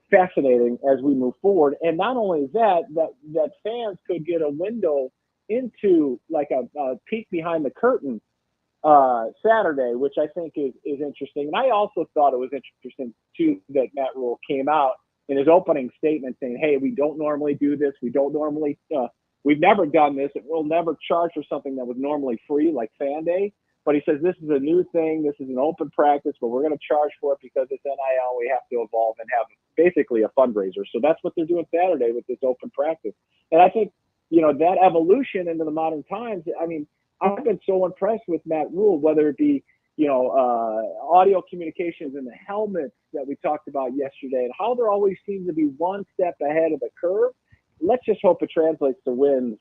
fascinating as we move forward. And not only that fans could get a window into like a peek behind the curtain Saturday, which I think is interesting. And I also thought it was interesting too that Matt Rule came out in his opening statement saying, "Hey, we don't normally do this. We don't normally." We've never done this, and we'll never charge for something that was normally free, like Fan Day. But he says this is a new thing. This is an open practice, but we're going to charge for it because it's NIL. We have to evolve and have basically a fundraiser. So that's what they're doing Saturday with this open practice. And I think, that evolution into the modern times, I mean, I've been so impressed with Matt Rule, whether it be, audio communications and the helmets that we talked about yesterday, and how there always seems to be one step ahead of the curve. Let's just hope it translates to wins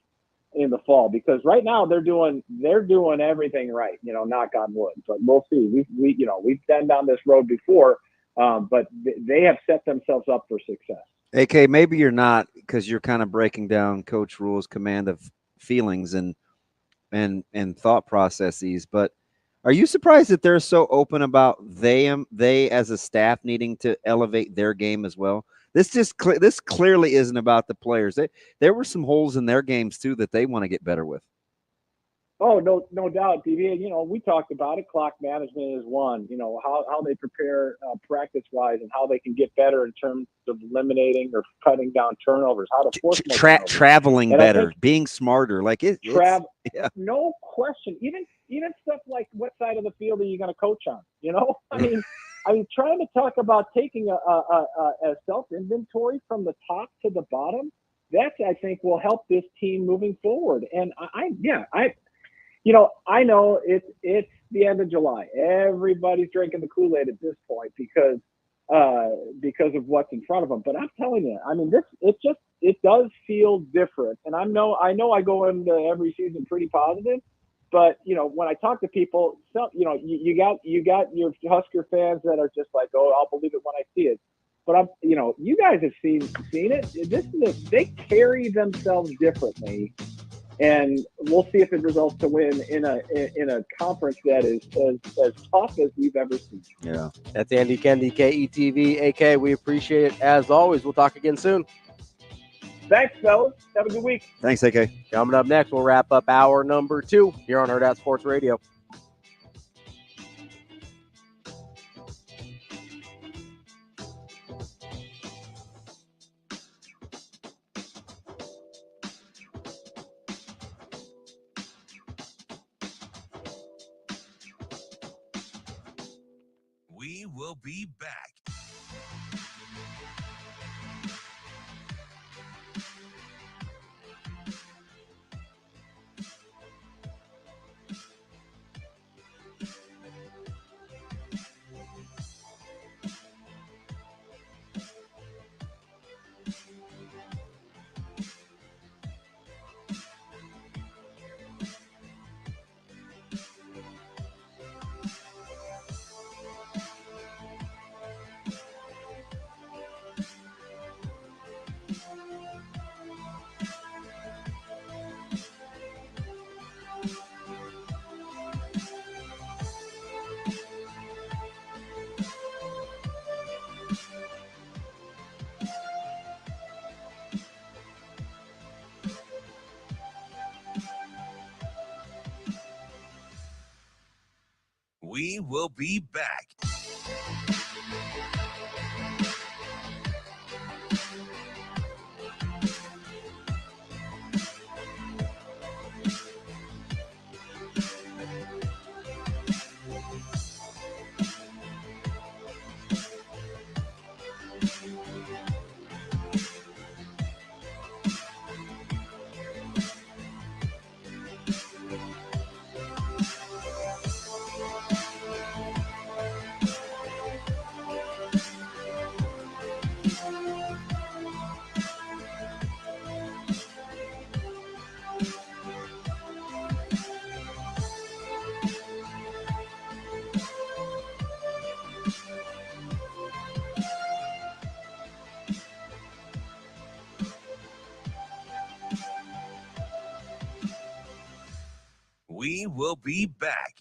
in the fall, because right now they're doing everything right, knock on wood, but we'll see. We've been down this road before, but they have set themselves up for success. AK, maybe you're not, because you're kind of breaking down Coach Rule's command of feelings and thought processes, but are you surprised that they're so open about they as a staff needing to elevate their game as well? This clearly isn't about the players. There were some holes in their games too that they want to get better with. Oh, no doubt, DB. We talked about it. Clock management is one. How they prepare practice-wise and how they can get better in terms of eliminating or cutting down turnovers. How to force traveling better, being smarter. Like yeah. No question. Even stuff like what side of the field are you going to coach on? I mean, trying to talk about taking a self-inventory from the top to the bottom, that's, I think, will help this team moving forward. And I know it's the end of July. Everybody's drinking the Kool-Aid at this point because of what's in front of them. But I'm telling you, I mean, it does feel different. And I know I go into every season pretty positive. But, when I talk to people, you got your Husker fans that are just like, oh, I'll believe it when I see it. But you guys have seen it. They carry themselves differently, and we'll see if it results to win in a conference that is as tough as we've ever seen. Yeah, that's Andy Kendy, KETV. AK, we appreciate it as always. We'll talk again soon. Thanks, fellas. Have a good week. Thanks, AK. Coming up next, we'll wrap up hour number 2 here on Hurrdat Sports Radio. We will be back. will be back. We will be back.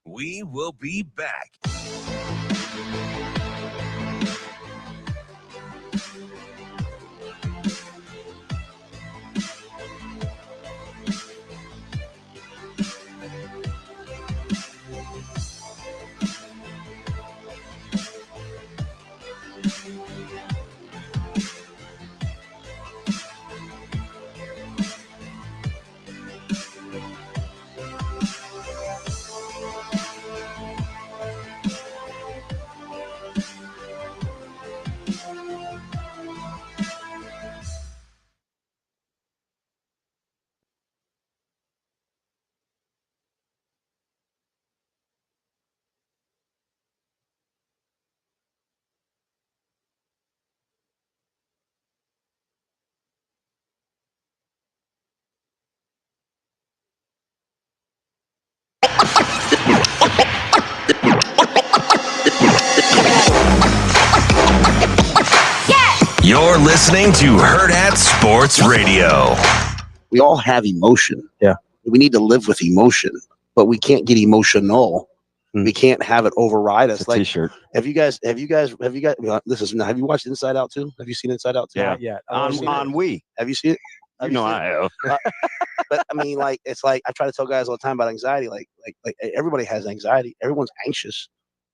We will be back. You're listening to Hurrdat Sports Radio. We all have emotion. Yeah. We need to live with emotion, but we can't get emotional. We can't have it override us. It's a t-shirt. Have you guys, have you watched Inside Out too? Have you seen Inside Out too? Yeah. Not yet. On we. Have you seen it? Have you seen I it? have. But I mean, like, it's like I try to tell guys all the time about anxiety. Like everybody has anxiety. Everyone's anxious.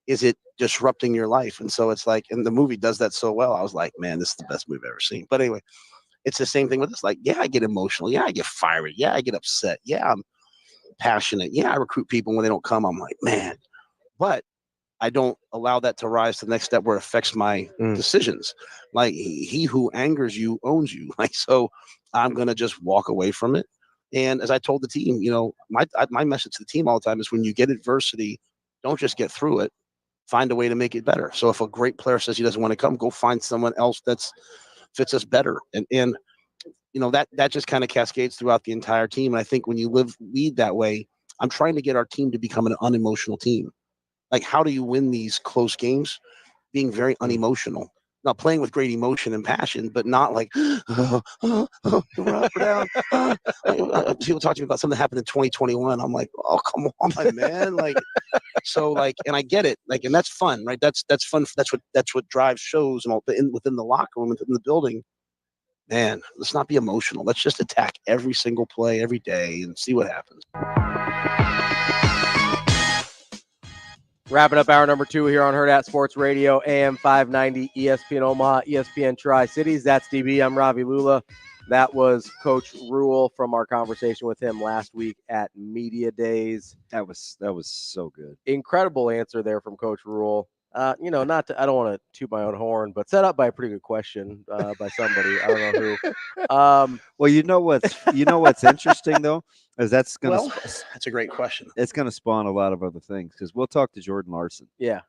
Is it disrupting your life? And so it's like, and the movie does that so well. I was like, man, this is the best movie I've ever seen. But anyway, it's the same thing with this. Like, yeah, I get emotional. Yeah, I get fiery. Yeah, I get upset. Yeah, I'm passionate. Yeah, I recruit people when they don't come. I'm like, man, but I don't allow that to rise to the next step where it affects my decisions. Like, he who angers you owns you. Like, so I'm going to just walk away from it. And as I told the team, my message to the team all the time is when you get adversity, don't just get through it. Find a way to make it better. So if a great player says he doesn't want to come, go find someone else that's fits us better. And that just kind of cascades throughout the entire team. And I think when you lead that way, I'm trying to get our team to become an unemotional team. Like, how do you win these close games? Being very unemotional. Not playing with great emotion and passion, but not like, we're up or down. People talk to me about something that happened in 2021. I'm like, oh, come on, my man. Like, so like, and I get it. Like, and that's fun, right? That's fun. That's what drives shows and all within the locker room, within the building. Man, let's not be emotional. Let's just attack every single play every day and see what happens. Wrapping up hour number 2 here on Hurrdat Sports Radio, AM 590, ESPN Omaha, ESPN Tri-Cities. That's DB. I'm Ravi Lulla. That was Coach Rule from our conversation with him last week at Media Days. That was so good. Incredible answer there from Coach Rule. I don't want to toot my own horn, but set up by a pretty good question by somebody. I don't know who. Well, you know what's interesting though is that's that's a great question. It's going to spawn a lot of other things because we'll talk to Jordan Larson. Yeah.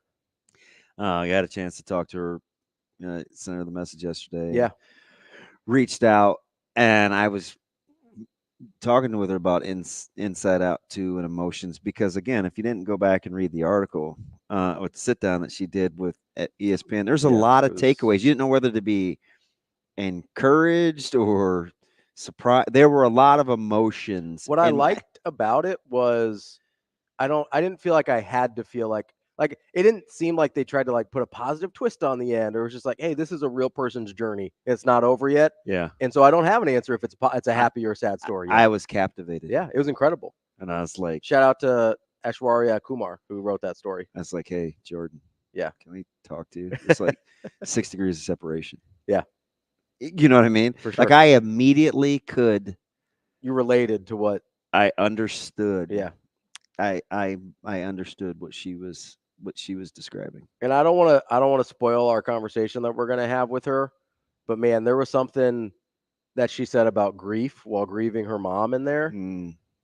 I had a chance to talk to her. Sent her the message yesterday. Yeah. Reached out, and I was talking with her about Inside Out 2 and emotions because, again, if you didn't go back and read the article or the sit down that she did at ESPN, there's a lot of takeaways. You didn't know whether to be encouraged or surprised. There were a lot of emotions. What I liked about it was I didn't feel like I had to feel like it didn't seem like they tried to like put a positive twist on the end, or it was just like, hey, this is a real person's journey. It's not over yet. Yeah. And so I don't have an answer if it's a happy or a sad story yet. I was captivated. Yeah, it was incredible. And I was like, shout out to Aishwarya Kumar who wrote that story. I was like, hey, Jordan. Yeah. Can we talk to you? It's like 6 degrees of separation. Yeah. You know what I mean? For sure. Like I immediately could. You related to what I understood. Yeah. I understood what she was describing. And I don't want to spoil our conversation that we're going to have with her, but man, there was something that she said about grief while grieving her mom in there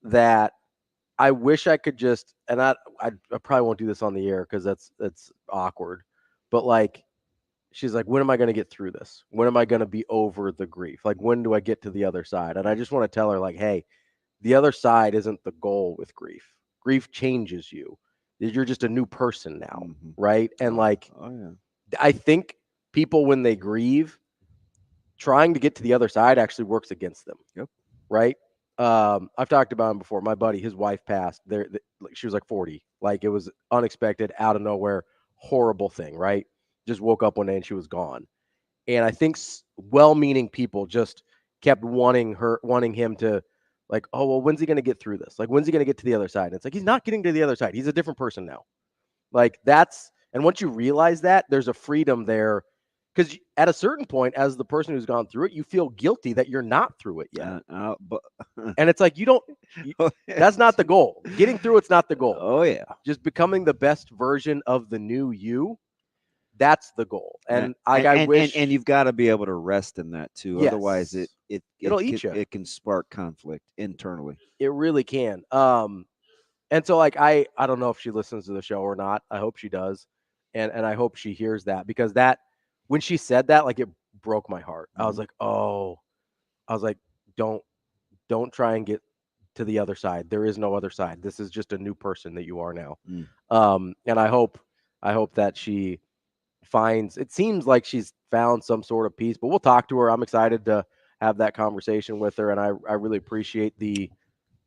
that I wish I could just, and I probably won't do this on the air because that's awkward, but like, she's like, when am I going to get through this? When am I going to be over the grief? Like, when do I get to the other side? And I just want to tell her like, hey, the other side isn't the goal with grief. Grief changes you. You're just a new person now, right? And like, I think people, when they grieve, trying to get to the other side actually works against them. Yep. Right? I've talked about him before. My buddy, his wife passed. She was like 40. Like, it was unexpected, out of nowhere, horrible thing, right? Just woke up one day and she was gone. And I think well-meaning people just kept wanting him to, like, oh, well, when's he going to get through this? Like, when's he going to get to the other side? And it's like, he's not getting to the other side. He's a different person now. Like, and once you realize that, there's a freedom there. Because at a certain point, as the person who's gone through it, you feel guilty that you're not through it yet. And it's like, that's not the goal. Getting through it's not the goal. Oh, yeah. Just becoming the best version of the new you. That's the goal. And I wish. And you've got to be able to rest in that too. Yes. Otherwise, it'll eat you. It can spark conflict internally. It really can. And so like I don't know if she listens to the show or not. I hope she does, and I hope she hears that, because that when she said that, like, it broke my heart. I was like, don't try and get to the other side. There is no other side. This is just a new person that you are now. And I hope that she finds, it seems like she's found some sort of peace, but we'll talk to her. I'm excited to have that conversation with her, and I really appreciate the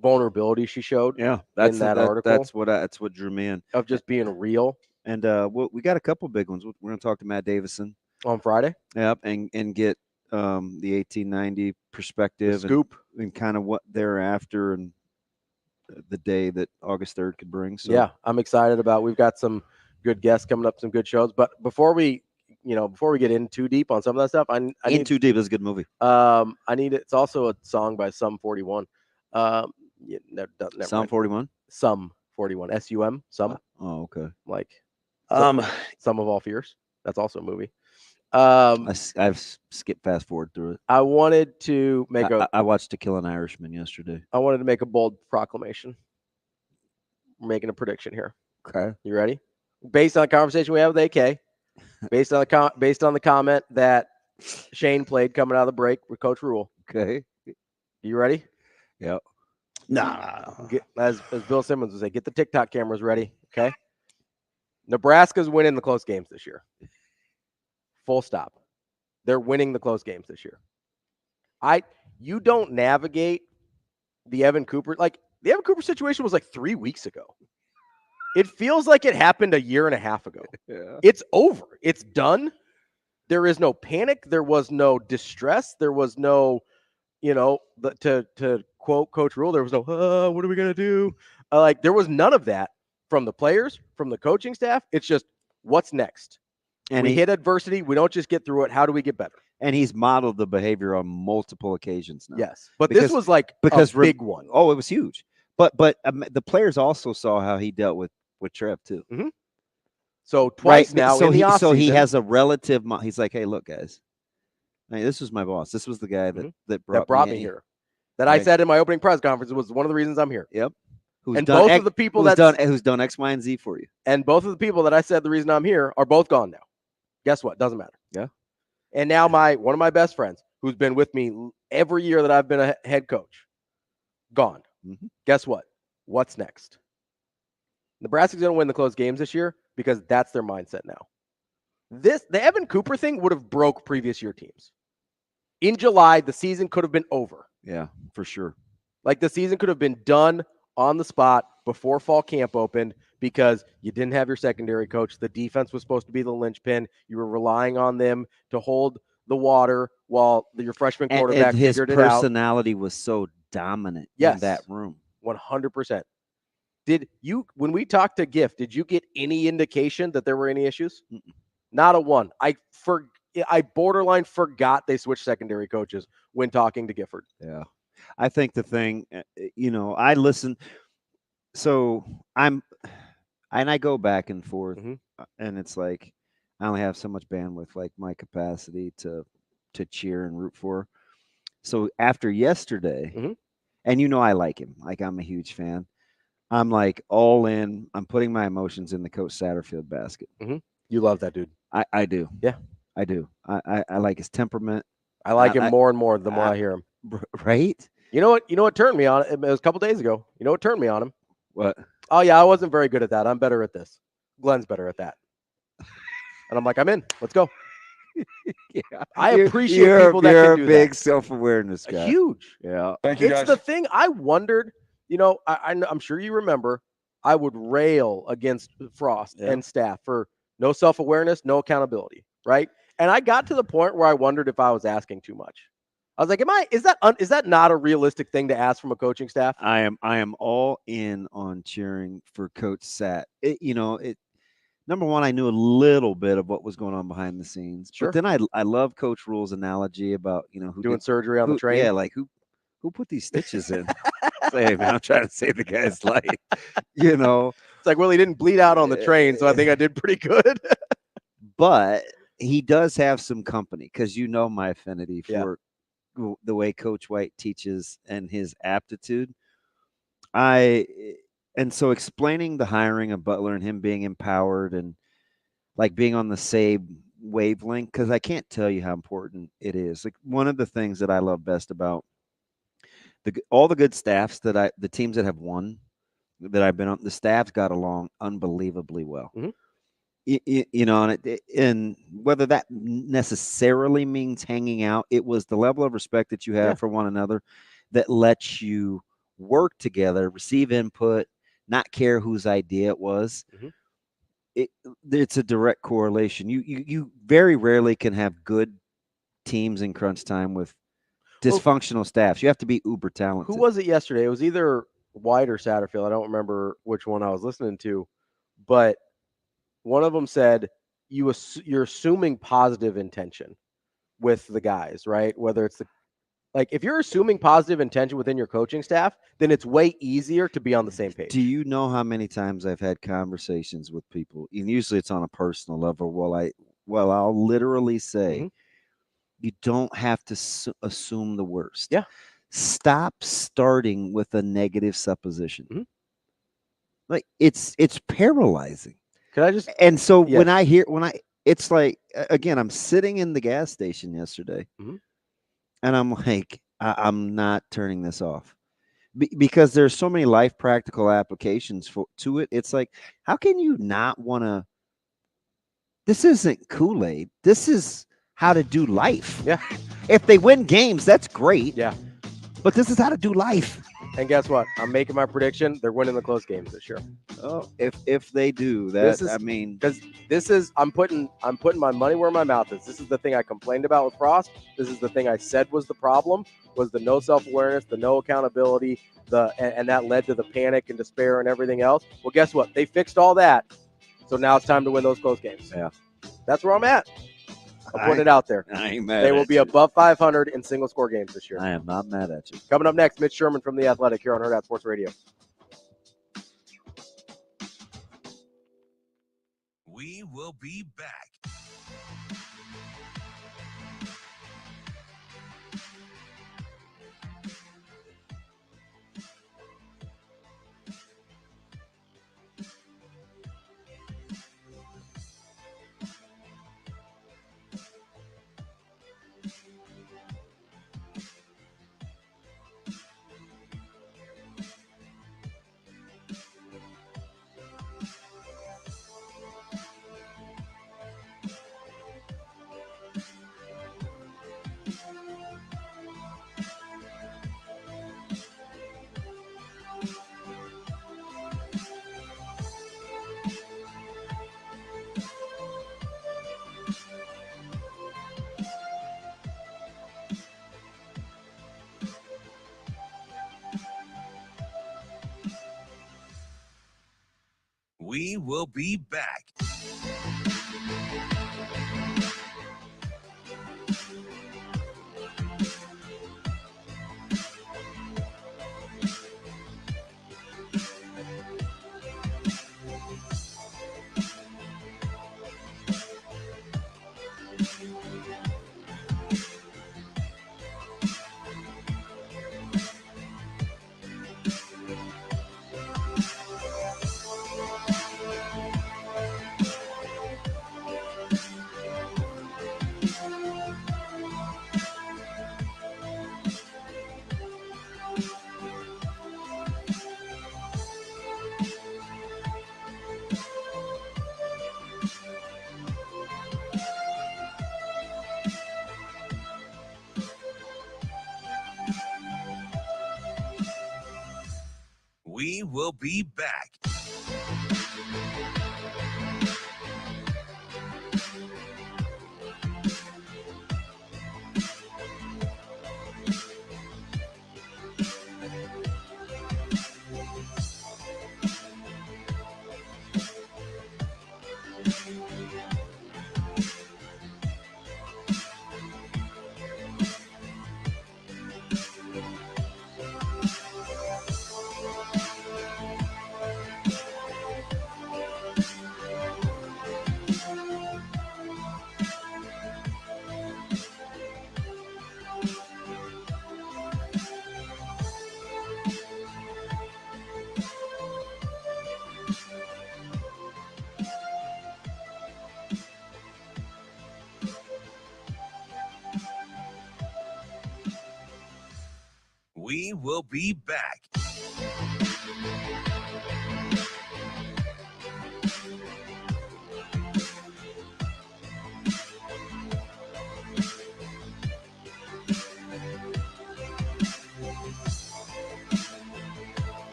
vulnerability she showed. Yeah, in that article. That's what drew me in, of just being real. And we got a couple big ones. We're going to talk to Matt Davison on Friday. Yep, and get the 1890 perspective, the scoop, and kind of what they're after, and the day that August 3rd could bring. So yeah, I'm excited about. We've got some good guests coming up, some good shows. But before we get in too deep on some of that stuff, I need Too Deep is a good movie. It's also a song by Sum 41. Sum 41. Sum 41. SUM. Sum. Oh, okay. Like Sum of All Fears. That's also a movie. I've skipped fast forward through it. I wanted to make I watched To Kill an Irishman yesterday. I wanted to make a bold proclamation. We're making a prediction here. Okay. You ready? Based on the conversation we had with AK, based on the comment that Shane played coming out of the break with Coach Rule. Okay. You ready? Yep. Nah. As Bill Simmons would say, get the TikTok cameras ready. Okay. Nebraska's winning the close games this year. Full stop. They're winning the close games this year. You don't navigate the Evan Cooper. Like, the Evan Cooper situation was like 3 weeks ago. It feels like it happened a year and a half ago. Yeah. It's over. It's done. There is no panic. There was no distress. There was no, to quote Coach Rule, there was no, what are we going to do? There was none of that from the players, from the coaching staff. It's just, what's next? And we hit adversity. We don't just get through it. How do we get better? And he's modeled the behavior on multiple occasions now. Yes. But this was like a big one. Oh, it was huge. But the players also saw how he dealt with Trev too. Mm-hmm. So twice now so in the offseason. So he has a relative. He's like, hey, look, guys. Hey, this was my boss. This was the guy that brought me here. That I said in my opening press conference was one of the reasons I'm here. Yep. Who's done X, Y, and Z for you. And both of the people that I said the reason I'm here are both gone now. Guess what? Doesn't matter. Yeah. And now one of my best friends, who's been with me every year that I've been a head coach, gone. Mm-hmm. Guess what? What's next? Nebraska's going to win the close games this year because that's their mindset now. The Evan Cooper thing would have broke previous year teams. In July, the season could have been over. Yeah, for sure. Like the season could have been done on the spot before fall camp opened because you didn't have your secondary coach. The defense was supposed to be the linchpin. You were relying on them to hold the water while your freshman quarterback and his figured it out. His personality was so dominant in that room. 100%. When we talked to Gift, did you get any indication that there were any issues? Mm-mm. Not a one. I borderline forgot they switched secondary coaches when talking to Gifford. Yeah. I think the thing, I listen. So I go back and forth, and it's like I only have so much bandwidth, like my capacity to cheer and root for. So after yesterday, and I like him, like I'm a huge fan. I'm like all in. I'm putting my emotions in the Coach Satterfield basket. You love that dude. I do. Yeah, I do. I like his temperament. I like him more and more the more I hear him. Right? You know what turned me on? It was a couple days ago. You know what turned me on him? What? Oh, yeah, I wasn't very good at that. I'm better at this. Glenn's better at that. And I'm like, I'm in. Let's go. Yeah. I appreciate people that can do that. You're a big self-awareness guy. Huge. Yeah. Thank you, guys. It's the thing I wondered, I'm sure you remember, I would rail against Frost and staff for no self-awareness, no accountability, right? And I got to the point where I wondered if I was asking too much. I was like, is that not a realistic thing to ask from a coaching staff? I am all in on cheering for Coach Sat. Number one, I knew a little bit of what was going on behind the scenes. Sure. But then I love Coach Rule's analogy about, who doing surgery on the train. Yeah, like who put these stitches in? Hey, man, I'm trying to save the guy's life. It's like, well, he didn't bleed out on the train, so I think I did pretty good. But he does have some company because my affinity for the way Coach White teaches and his aptitude. And so explaining the hiring of Butler and him being empowered and like being on the same wavelength, because I can't tell you how important it is. Like one of the things that I love best about all the good staffs the teams that have won that I've been on, the staffs got along unbelievably well. And whether that necessarily means hanging out, it was the level of respect that you have for one another that lets you work together, receive input, not care whose idea it was. It's a direct correlation. You very rarely can have good teams in crunch time with dysfunctional staffs. You have to be uber talented. Who was it yesterday? It was either White or Satterfield. I don't remember which one I was listening to, but one of them said you're assuming positive intention with the guys, right? Whether it's if you're assuming positive intention within your coaching staff, then it's way easier to be on the same page. Do you know how many times I've had conversations with people, and usually it's on a personal level, I'll literally say, you don't have to assume the worst. Yeah. Stop starting with a negative supposition. Like it's paralyzing. Can I just? And so it's like, again, I'm sitting in the gas station yesterday and I'm like, I'm not turning this off because there's so many life practical applications to it. It's like, how can you not want to, this isn't Kool-Aid. This is how to do life. Yeah. If they win games, that's great. Yeah. But this is how to do life. And guess what? I'm making my prediction. They're winning the close games this year. Oh, if they do that, because this is I'm putting my money where my mouth is. This is the thing I complained about with Frost. This is the thing I said was the problem, was the no self-awareness, the no accountability, and that led to the panic and despair and everything else. Well, guess what? They fixed all that. So now it's time to win those close games. Yeah. That's where I'm at. I'm putting it out there. I ain't mad. They will be above 500 in single score games this year. I am not mad at you. Coming up next, Mitch Sherman from The Athletic here on Hurrdat Sports Radio. We will be back. We will be back. We will be back. We will be back.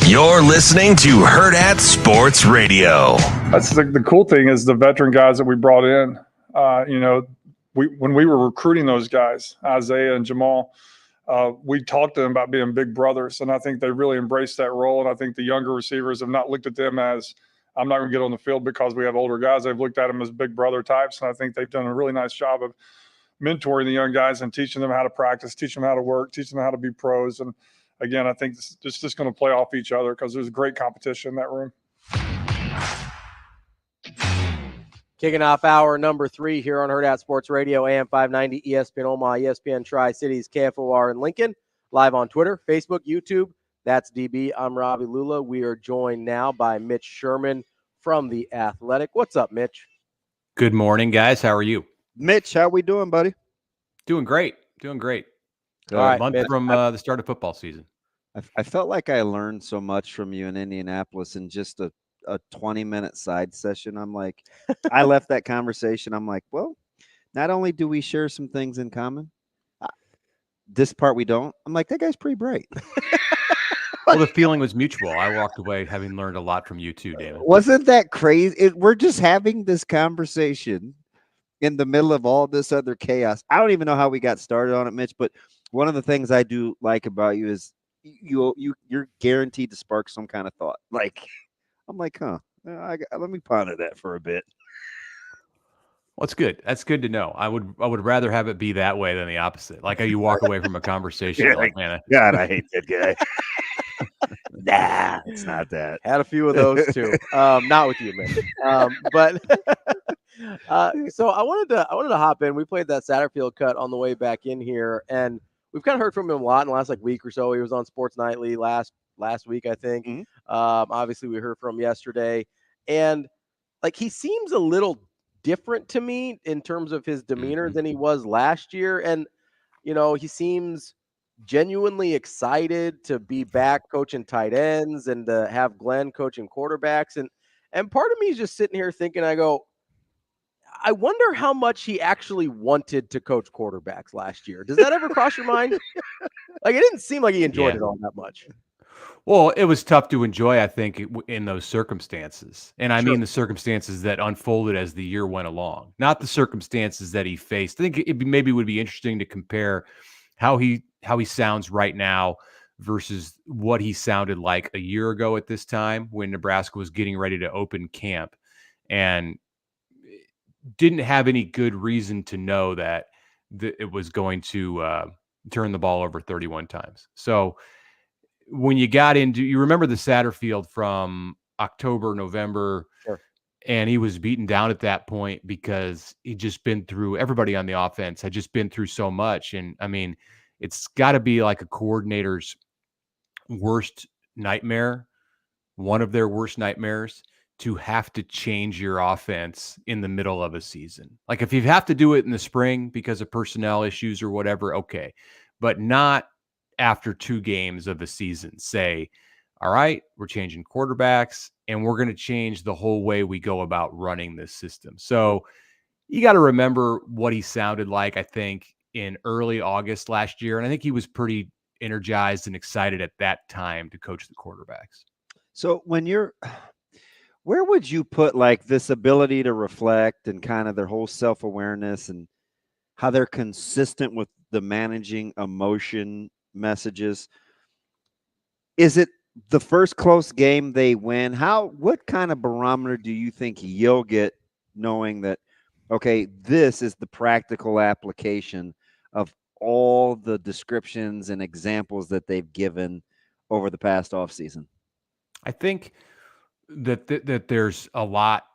You're listening to Hurrdat Sports Radio. That's the cool thing is the veteran guys that we brought in. When we were recruiting those guys, Isaiah and Jamal, we talked to them about being big brothers, and I think they really embraced that role. And I think the younger receivers have not looked at them as, I'm not going to get on the field because we have older guys. They've looked at them as big brother types, and I think they've done a really nice job of mentoring the young guys and teaching them how to practice, teaching them how to work, teaching them how to be pros. And again, I think it's just going to play off each other because there's great competition in that room. Kicking off hour number 3 here on Hurrdat Sports Radio, AM 590, ESPN Omaha, ESPN Tri-Cities, KFOR in Lincoln. Live on Twitter, Facebook, YouTube. That's DB. I'm Ravi Lulla. We are joined now by Mitch Sherman from The Athletic. What's up, Mitch? Good morning, guys. How are you? Mitch, how we doing, buddy? Doing great. Doing great. All right, month Mitch, from the start of football season. I felt like I learned so much from you in Indianapolis in just a 20-minute side session. I'm like, I left that conversation. I'm like, well, not only do we share some things in common, this part we don't. I'm like, that guy's pretty bright. Well, the feeling was mutual. I walked away having learned a lot from you too, Damon. Wasn't that crazy? We're just having this conversation in the middle of all this other chaos. I don't even know how we got started on it, Mitch, but one of the things I do like about you is you're guaranteed to spark some kind of thought. Like, I'm like, let me ponder that for a bit. Well, it's good. That's good to know. I would rather have it be that way than the opposite. Like how you walk away from a conversation. Like, man, God, I hate that guy. Nah, it's not that. Had a few of those too. Not with you, man. But so I wanted to hop in. We played that Satterfield cut on the way back in here, and we've kind of heard from him a lot in the last week or so. He was on Sports Nightly last week, I think. Mm-hmm. Obviously, we heard from him yesterday, and like he seems a little different to me in terms of his demeanor than he was last year, and he seems genuinely excited to be back coaching tight ends and to have Glenn coaching quarterbacks, and part of me is just sitting here thinking, I wonder how much he actually wanted to coach quarterbacks last year. Does that ever cross your mind? Like, it didn't seem like he enjoyed it all that much. Well, it was tough to enjoy, I think, in those circumstances. And I mean the circumstances that unfolded as the year went along, not the circumstances that he faced. I think it maybe would be interesting to compare how he sounds right now versus what he sounded like a year ago at this time when Nebraska was getting ready to open camp and didn't have any good reason to know that it was going to turn the ball over 31 times. So when you got into, you remember the Satterfield from October, November, and he was beaten down at that point because he'd just been through, everybody on the offense had just been through so much. And I mean, it's got to be like a coordinator's worst nightmare, one of their worst nightmares, to have to change your offense in the middle of a season. Like if you have to do it in the spring because of personnel issues or whatever, okay, but not after 2 games of a season. Say, all right, we're changing quarterbacks and we're going to change the whole way we go about running this system. So you got to remember what he sounded like, I think, in early August last year. And I think he was pretty energized and excited at that time to coach the quarterbacks. So where would you put like this ability to reflect and kind of their whole self-awareness and how they're consistent with the managing emotion messages? Is it the first close game they win? What kind of barometer do you think you'll get knowing that, okay, this is the practical application of all the descriptions and examples that they've given over the past offseason? I think that there's a lot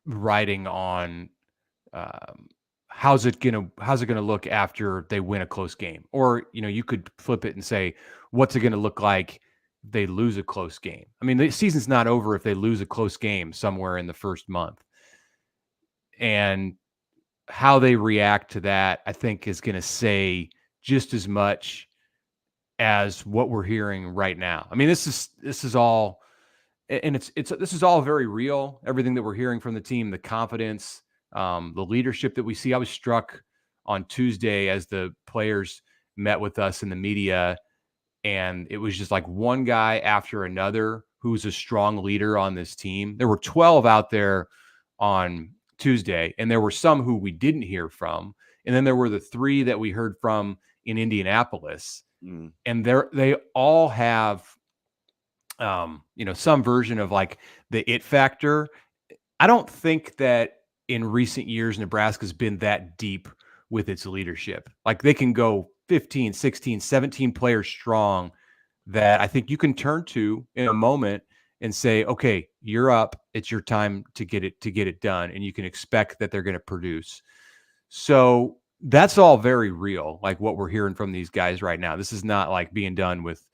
riding on how's it gonna look after they win a close game, or you could flip it and say, what's it gonna look like if they lose a close game? I mean, the season's not over if they lose a close game somewhere in the first month, and how they react to that, I think, is going to say just as much as what we're hearing right now. I mean, this is all, and this is all very real. Everything that we're hearing from the team, the confidence, the leadership that we see. I was struck on Tuesday as the players met with us in the media, and it was just like one guy after another who's a strong leader on this team. There were 12 out there on Tuesday, and there were some who we didn't hear from, and then there were the 3 that we heard from in Indianapolis, and they all have some version of like the it factor. I don't think that in recent years Nebraska's been that deep with its leadership. Like they can go 15, 16, 17 players strong that I think you can turn to in a moment and say, okay, you're up. It's your time to get it done. And you can expect that they're going to produce. So that's all very real. Like what we're hearing from these guys right now. This is not like being done with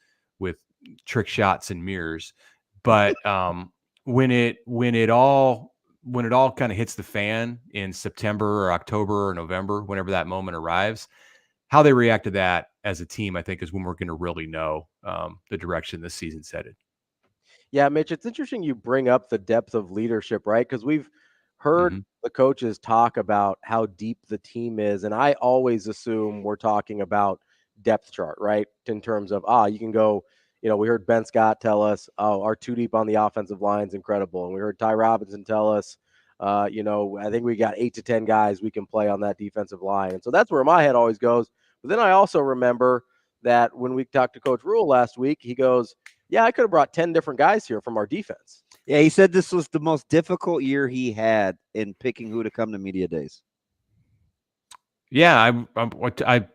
trick shots and mirrors. But when it all kind of hits the fan in September or October or November, whenever that moment arrives, how they react to that as a team, I think, is when we're going to really know the direction this season's headed. Yeah, Mitch, it's interesting you bring up the depth of leadership, right? Because we've heard the coaches talk about how deep the team is, and I always assume we're talking about depth chart, right? In terms of, you can go, we heard Ben Scott tell us, our two deep on the offensive line is incredible. And we heard Ty Robinson tell us, I think we got 8 to 10 guys we can play on that defensive line. And so that's where my head always goes. But then I also remember that when we talked to Coach Rule last week, he goes, yeah, I could have brought 10 different guys here from our defense. Yeah, he said this was the most difficult year he had in picking who to come to media days. Yeah, I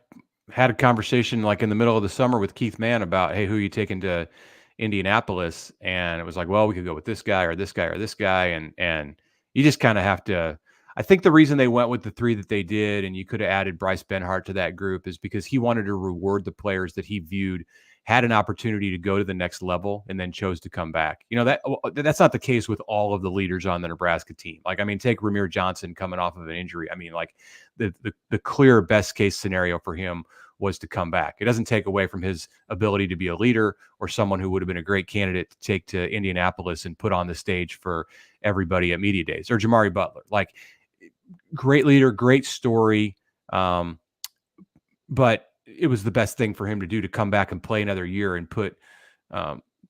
had a conversation like in the middle of the summer with Keith Mann about, hey, who are you taking to Indianapolis? And it was like, well, we could go with this guy or this guy or this guy. And you just kind of have to, I think the reason they went with the 3 that they did, and you could have added Bryce Benhart to that group, is because he wanted to reward the players that he viewed had an opportunity to go to the next level and then chose to come back. That's not the case with all of the leaders on the Nebraska team. Like, I mean, take Ramir Johnson coming off of an injury. I mean, like the clear best case scenario for him was to come back. It doesn't take away from his ability to be a leader or someone who would have been a great candidate to take to Indianapolis and put on the stage for everybody at media days, or Jamari Butler. Like, great leader, great story. But it was the best thing for him to do, to come back and play another year and put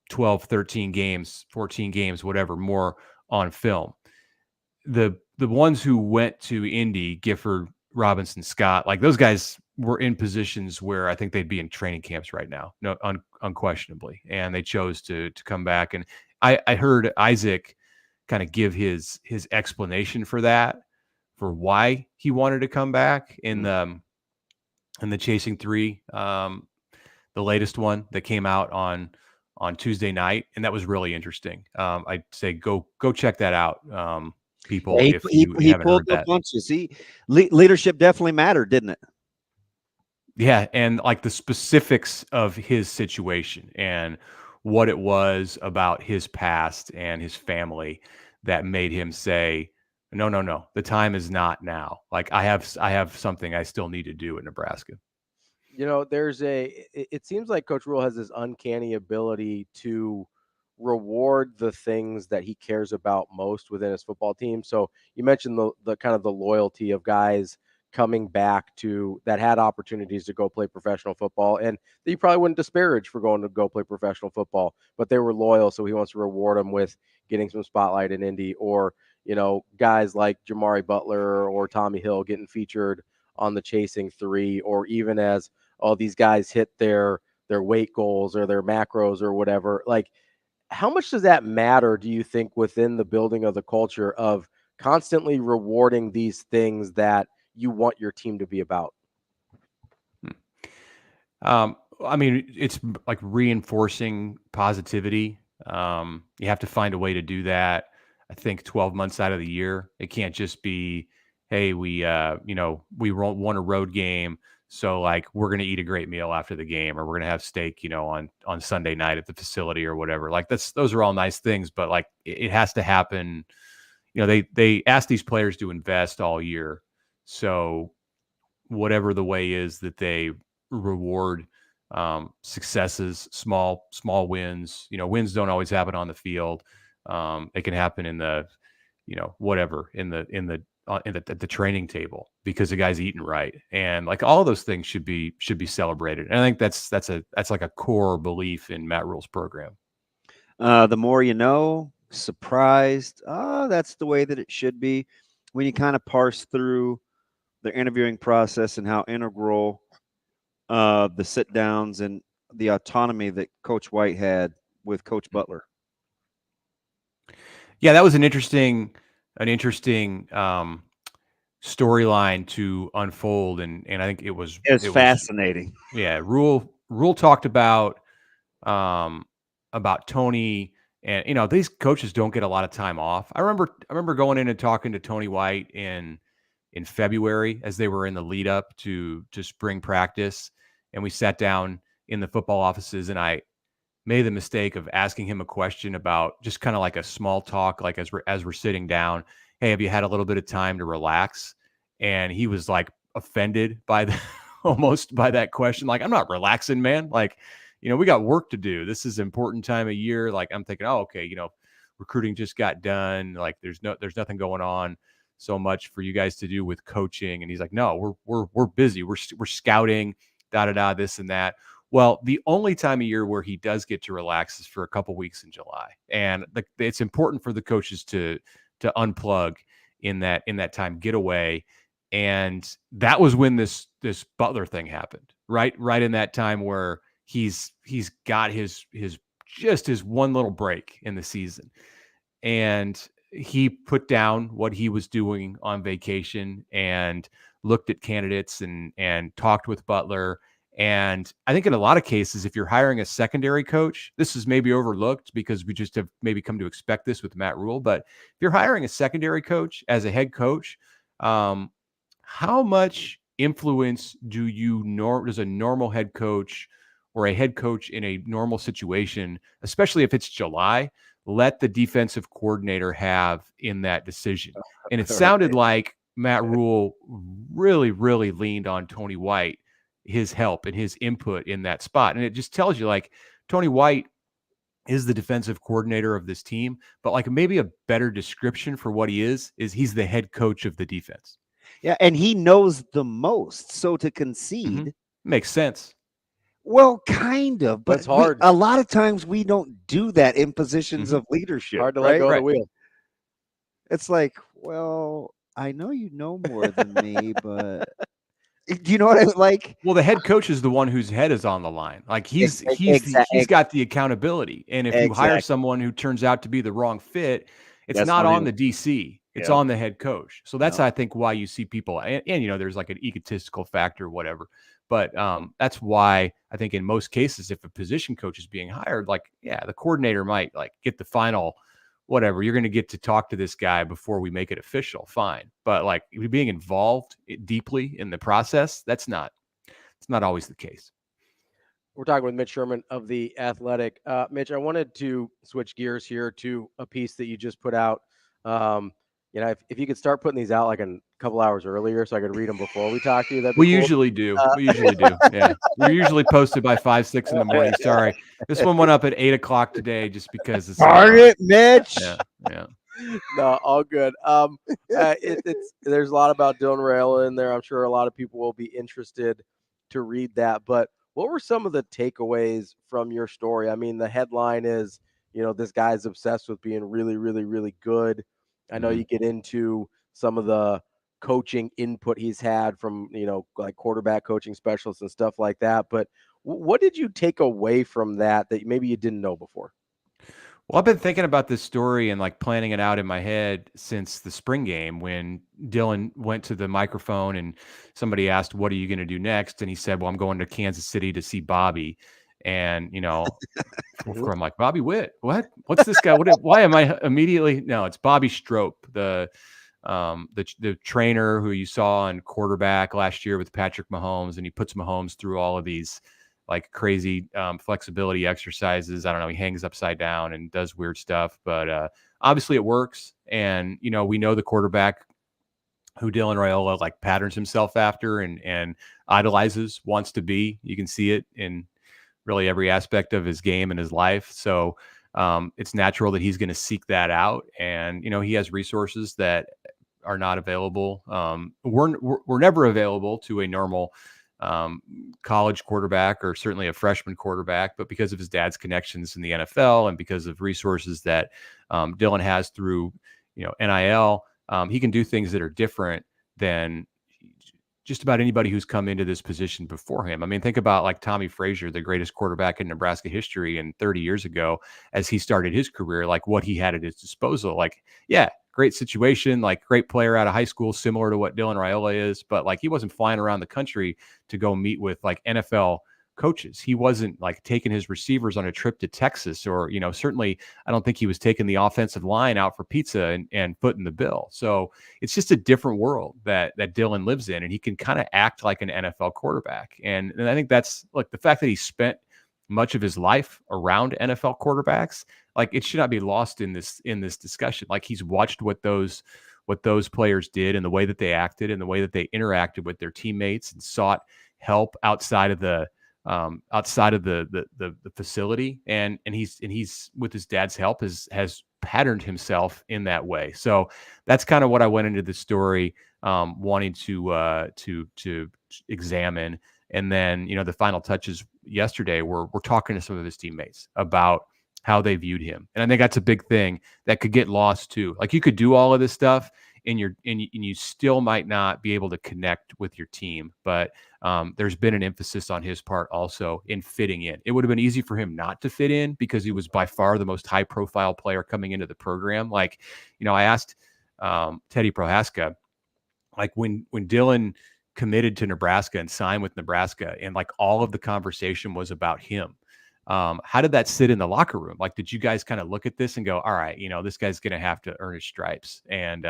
12, 13 games, 14 games, whatever, more on film. The ones who went to Indy, Gifford, Robinson, Scott, like those guys were in positions where I think they'd be in training camps right now, unquestionably. And they chose to come back. And I heard Isaac kind of give his explanation for that, for why he wanted to come back in the Chasing 3, the latest one that came out on Tuesday night, and that was really interesting. I'd say go check that out, people. Yeah, if you haven't heard that, bunches. Leadership definitely mattered, didn't it? Yeah, and like the specifics of his situation and what it was about his past and his family that made him say, no, the time is not now. Like, I have something I still need to do in Nebraska. It seems like Coach Rule has this uncanny ability to reward the things that he cares about most within his football team. So you mentioned the kind of the loyalty of guys coming back that had opportunities to go play professional football, and that you probably wouldn't disparage for going to go play professional football, but they were loyal. So he wants to reward them with getting some spotlight in Indy, or, guys like Jamari Butler or Tommy Hill getting featured on the Chasing 3, or even as all these guys hit their weight goals or their macros or whatever. Like, how much does that matter, do you think, within the building of the culture of constantly rewarding these things that you want your team to be about? I mean, it's like reinforcing positivity. You have to find a way to do that. I think 12 months out of the year, it can't just be, hey, we won a road game, so like we're going to eat a great meal after the game, or we're going to have steak, on Sunday night at the facility or whatever. Like, those are all nice things, but like it has to happen. They ask these players to invest all year. So whatever the way is that they reward successes, small wins, wins don't always happen on the field. It can happen in the, whatever, in the training table, because the guy's eating right. And like all of those things should be celebrated. And I think that's like a core belief in Matt Rule's program. The more you know, surprised. That's the way that it should be. When you kind of parse through the interviewing process and how integral the sit downs and the autonomy that Coach White had with Coach Butler. Yeah, that was an interesting storyline to unfold, and I think it was fascinating. Yeah, Rule talked about Tony, and these coaches don't get a lot of time off. I remember going in and talking to Tony White in February as they were in the lead up to spring practice, and we sat down in the football offices, and I made the mistake of asking him a question about just kind of like a small talk, like as we're sitting down, hey, have you had a little bit of time to relax? And he was like offended by the almost by that question. Like, I'm not relaxing, man. Like, we got work to do. This is an important time of year. Like, I'm thinking, oh, okay, recruiting just got done. Like, there's nothing going on so much for you guys to do with coaching. And he's like, no, we're busy. We're scouting, this and that. Well, the only time of year where he does get to relax is for a couple weeks in July. And it's important for the coaches to unplug in that time, get away. And that was when this Butler thing happened, right in that time where he's got his one little break in the season. And he put down what he was doing on vacation and looked at candidates and talked with Butler. And I think in a lot of cases, if you're hiring a secondary coach, this is maybe overlooked because we just have maybe come to expect this with Matt Rule. But if you're hiring a secondary coach as a head coach, how much influence does a normal head coach or a head coach in a normal situation, especially if it's July, let the defensive coordinator have in that decision? And it sounded like Matt Rule really, really leaned on Tony White, his help and his input in that spot. And it just tells you, like, Tony White is the defensive coordinator of this team, but like maybe a better description for what he is he's the head coach of the defense. Yeah. And he knows the most. So to concede makes sense. Well, kind of, but it's hard. A lot of times we don't do that in positions of leadership. Hard to let go of the wheel. It's like, well, I know you know more than me, but do you know what I like? Well, the head coach is the one whose head is on the line. Like he's got the accountability. And if you hire someone who turns out to be the wrong fit, it's not on the DC. It's on the head coach. So that's, I think, why you see people, and there's like an egotistical factor or whatever. But that's why I think in most cases, if a position coach is being hired, like, the coordinator might like get the final whatever. You're going to get to talk to this guy before we make it official. Fine. But like being involved deeply in the process, it's not always the case. We're talking with Mitch Sherman of The Athletic. Mitch, I wanted to switch gears here to a piece that you just put out. If you could start putting these out like a couple hours earlier so I could read them before we talk to you. We usually do. Yeah. We're usually posted by 5, 6 in the morning. Sorry. This one went up at 8 o'clock today just because it's Mitch. Yeah. No, all good. There's a lot about Dylan Raiola in there. I'm sure a lot of people will be interested to read that. But what were some of the takeaways from your story? I mean, the headline is, this guy's obsessed with being really, really, really good. I know you get into some of the coaching input he's had from, like quarterback coaching specialists and stuff like that. But what did you take away from that maybe you didn't know before? Well, I've been thinking about this story and like planning it out in my head since the spring game when Dylan went to the microphone and somebody asked, what are you going to do next? And he said, well, I'm going to Kansas City to see Bobby. And, I'm like, Bobby Witt, what? What's this guy? Why am I immediately? No, it's Bobby Strope, the trainer who you saw on quarterback last year with Patrick Mahomes. And he puts Mahomes through all of these like crazy flexibility exercises. I don't know. He hangs upside down and does weird stuff, but obviously it works. And, we know the quarterback who Dylan Raiola like patterns himself after and idolizes, wants to be. You can see it in really every aspect of his game and his life. So it's natural that he's going to seek that out. And, he has resources that are not available. We're never available to a normal college quarterback or certainly a freshman quarterback, but because of his dad's connections in the NFL and because of resources that Dylan has through, NIL, he can do things that are different than just about anybody who's come into this position before him. I mean, think about like Tommy Frazier, the greatest quarterback in Nebraska history, and 30 years ago, as he started his career, like what he had at his disposal. Like, great situation, like great player out of high school, similar to what Dylan Raiola is, but like he wasn't flying around the country to go meet with like NFL coaches. He wasn't like taking his receivers on a trip to Texas or, certainly I don't think he was taking the offensive line out for pizza and footing the bill. So it's just a different world that Dylan lives in, and he can kind of act like an NFL quarterback. And I think that's like the fact that he spent much of his life around NFL quarterbacks. Like, it should not be lost in this discussion. Like, he's watched what those players did and the way that they acted and the way that they interacted with their teammates and sought help outside of the facility. And he's with his dad's help has patterned himself in that way. So that's kind of what I went into the story wanting to examine. And then, the final touches yesterday we're talking to some of his teammates about how they viewed him. And I think that's a big thing that could get lost too. Like, you could do all of this stuff and you still might not be able to connect with your team. But there's been an emphasis on his part also in fitting in. It would have been easy for him not to fit in because he was by far the most high profile player coming into the program. Like, I asked Teddy Prohaska, like, when Dylan committed to Nebraska and signed with Nebraska, and like all of the conversation was about him. How did that sit in the locker room? Like, did you guys kind of look at this and go, all right, this guy's going to have to earn his stripes? And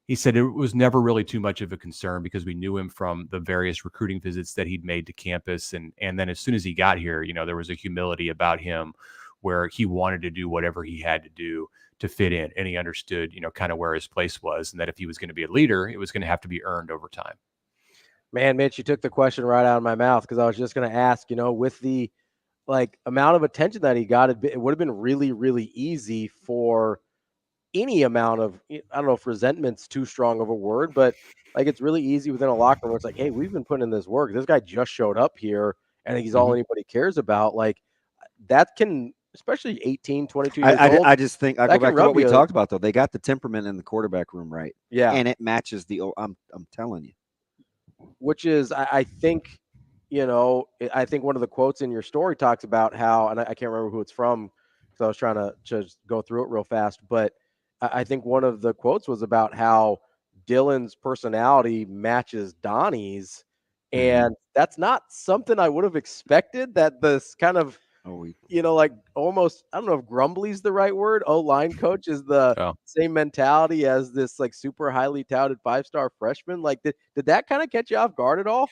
he said it was never really too much of a concern because we knew him from the various recruiting visits that he'd made to campus. And then as soon as he got here, there was a humility about him where he wanted to do whatever he had to do to fit in. And he understood, kind of where his place was, and that if he was going to be a leader, it was going to have to be earned over time. Man, Mitch, you took the question right out of my mouth, because I was just going to ask, with the amount of attention that he got, it would have been really, really easy for any amount of, I don't know if resentment's too strong of a word, but it's really easy within a locker room where it's like, hey, we've been putting in this work. This guy just showed up here and he's all anybody cares about. Like, that can, especially 18, 22 years old. I just think I go back to what we talked about, though. They got the temperament in the quarterback room right. Yeah. And it matches I'm telling you. Which is, I think, I think one of the quotes in your story talks about how, and I can't remember who it's from because I was trying to just go through it real fast, but I think one of the quotes was about how Dylan's personality matches Donnie's, and that's not something I would have expected, that this kind of, almost, I don't know if grumbly's the right word, line coach is the same mentality as this super highly touted 5-star freshman. Like, did that kind of catch you off guard at all?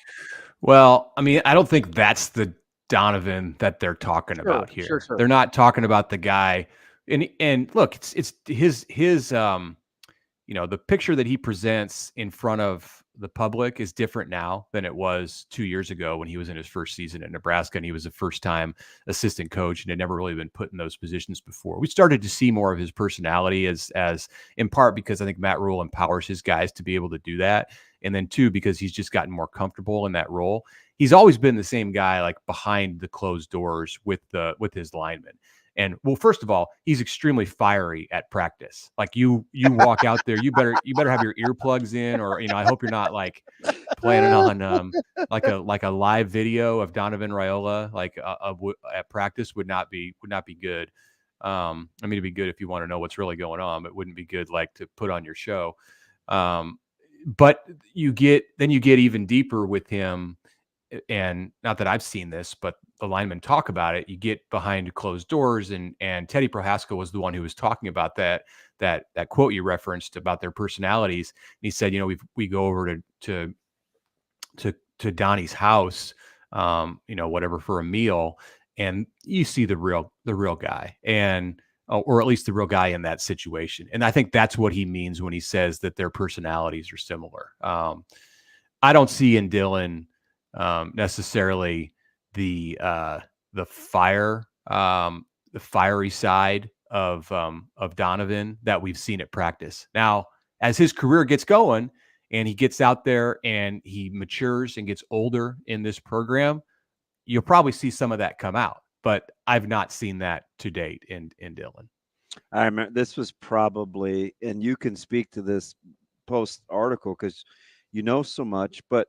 Well, I mean, I don't think that's the Donovan that they're talking about here. Sure. They're not talking about the guy. And look, it's his the picture that he presents in front of the public is different now than it was 2 years ago when he was in his first season at Nebraska, and he was a first-time assistant coach and had never really been put in those positions before. We started to see more of his personality as in part because I think Matt Rule empowers his guys to be able to do that, and then two, because he's just gotten more comfortable in that role. He's always been the same guy, like behind the closed doors with his linemen. And well, first of all, he's extremely fiery at practice. Like, you walk out there, you better have your earplugs in, or I hope you're not like planning on like a live video of Donovan Raiola at practice would not be good. I mean, it'd be good if you want to know what's really going on, but it wouldn't be good like to put on your show. But you get even deeper with him. And not that I've seen this, but the linemen talk about it. You get behind closed doors, and Teddy Prohaska was the one who was talking about that quote you referenced about their personalities. And he said, we go over to Donnie's house, whatever, for a meal, and you see the real guy, and or at least the real guy in that situation. And I think that's what he means when he says that their personalities are similar. I don't see in Dylan necessarily the fiery side of Donovan that we've seen at practice. Now, as his career gets going and he gets out there and he matures and gets older in this program, you'll probably see some of that come out. But I've not seen that to date in Dylan. I remember this was probably, and you can speak to this post article because you know so much, but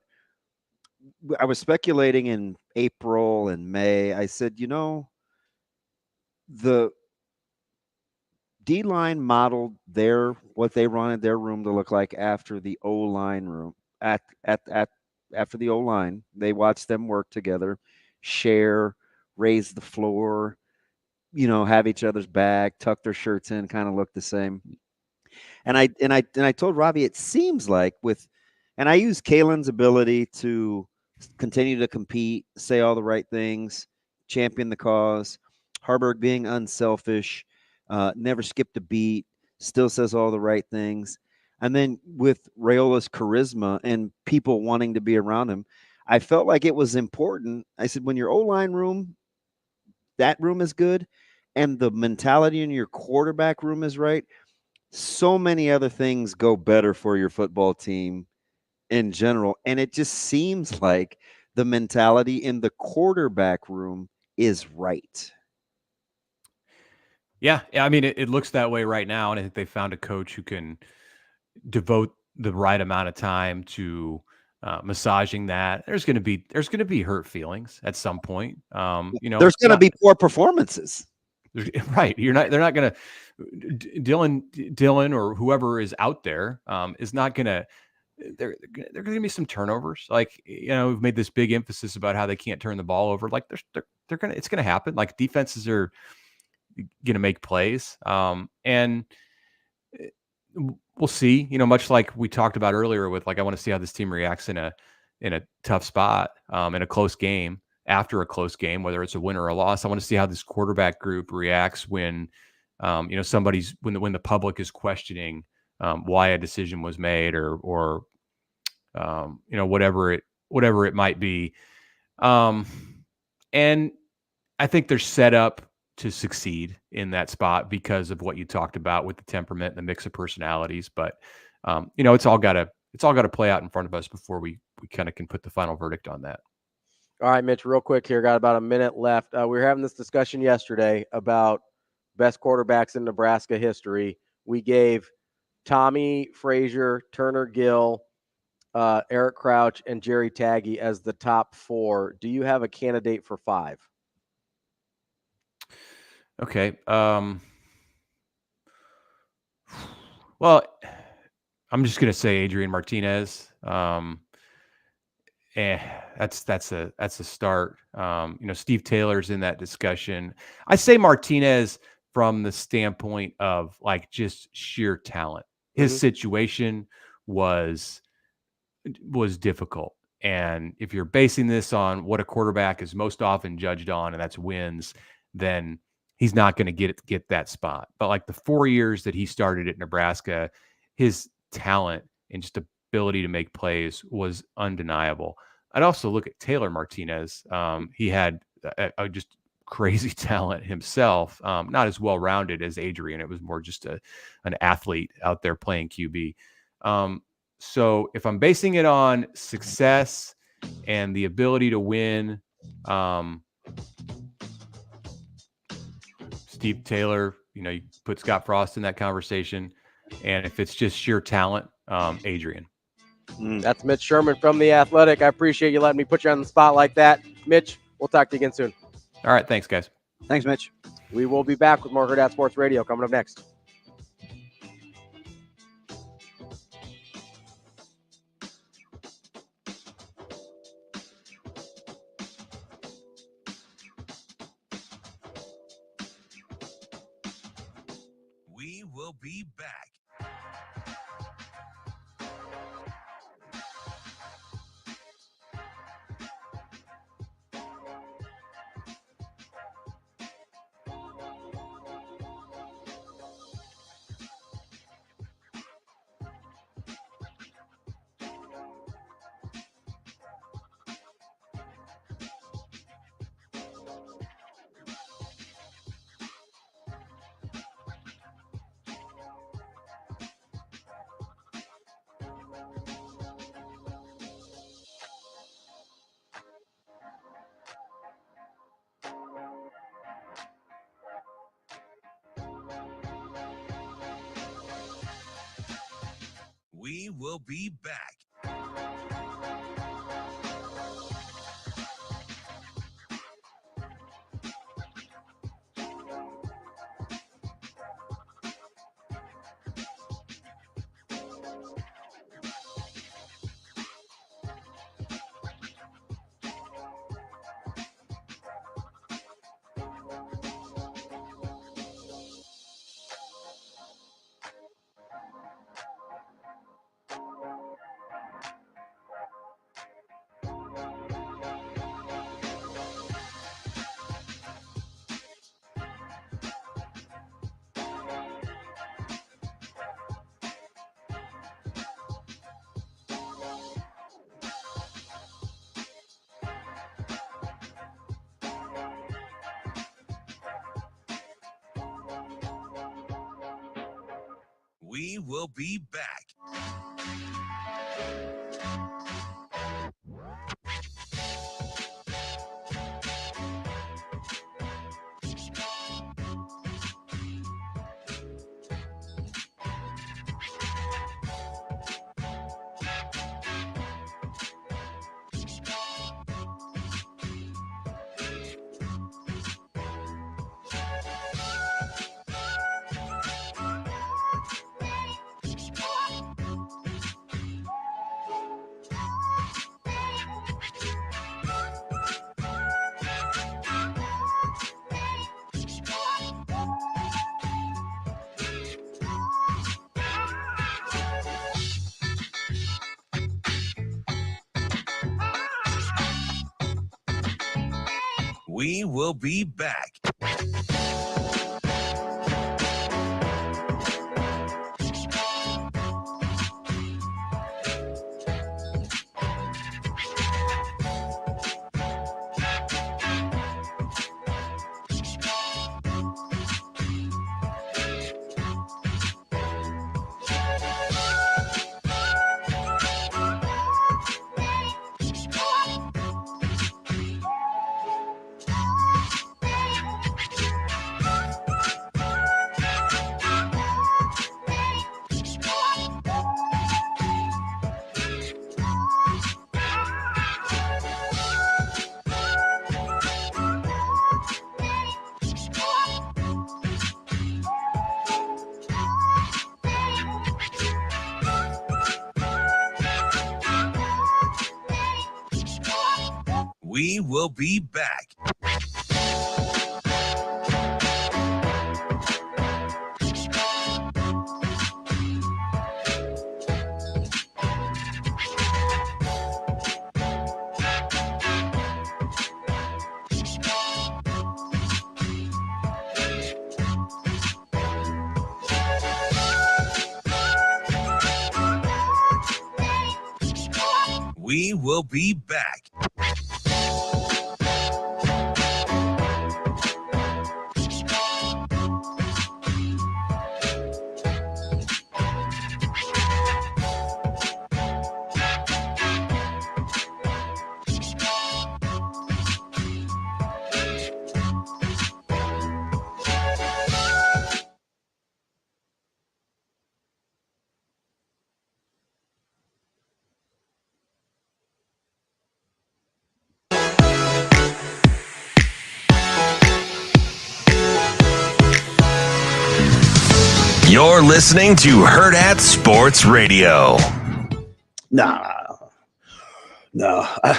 I was speculating in April and May. I said, the D-line modeled what they wanted their room to look like after the O-line room. After the O-line, they watched them work together, share, raise the floor, have each other's back, tuck their shirts in, kind of look the same. And I told Ravi, it seems like and I use Kalen's ability to continue to compete, say all the right things, champion the cause. Harburg being unselfish, never skipped a beat, still says all the right things. And then with Raiola's charisma and people wanting to be around him, I felt like it was important. I said, when your O-line room, that room is good, and the mentality in your quarterback room is right, so many other things go better for your football team in general. And it just seems like the mentality in the quarterback room is right. Yeah, I mean, it looks that way right now, and I think they found a coach who can devote the right amount of time to massaging that. There's going to be hurt feelings at some point. There's going to be poor performances, right? They're not going to. Dylan or whoever is out there is not going to. There are going to be some turnovers. Like, we've made this big emphasis about how they can't turn the ball over. Like, it's going to happen. Like, defenses are going to make plays. And we'll see, much like we talked about earlier with, like, I want to see how this team reacts in a tough spot, in a close game, after a close game, whether it's a win or a loss. I want to see how this quarterback group reacts when, when the public is questioning why a decision was made or whatever it might be. And I think they're set up to succeed in that spot because of what you talked about with the temperament and the mix of personalities. But it's all got to play out in front of us before we kind of can put the final verdict on that. All right, Mitch, real quick here. Got about a minute left. We were having this discussion yesterday about best quarterbacks in Nebraska history. We gave Tommy Frazier, Turner Gill, Eric Crouch, and Jerry Taggy as the top 4. Do you have a candidate for 5? Okay. Well, I'm just going to say Adrian Martinez. That's a start. Steve Taylor's in that discussion. I say Martinez from the standpoint of, like, just sheer talent. His situation was difficult. And if you're basing this on what a quarterback is most often judged on, and that's wins, then he's not going to get that spot. But, like, the 4 years that he started at Nebraska, his talent and just ability to make plays was undeniable. I'd also look at Taylor Martinez. He had a just crazy talent himself, not as well-rounded as Adrian. It was more just an athlete out there playing QB. So if I'm basing it on success and the ability to win, Steve Taylor, you put Scott Frost in that conversation. And if it's just sheer talent, Adrian. That's Mitch Sherman from The Athletic. I appreciate you letting me put you on the spot like that. Mitch, we'll talk to you again soon. All right. Thanks, guys. Thanks, Mitch. We will be back with more Hurrdat Sports Radio coming up next. We will be back. We will be back. We will be back. We will be back. We will be back. We will be back. You're listening to Hurrdat Sports Radio. No.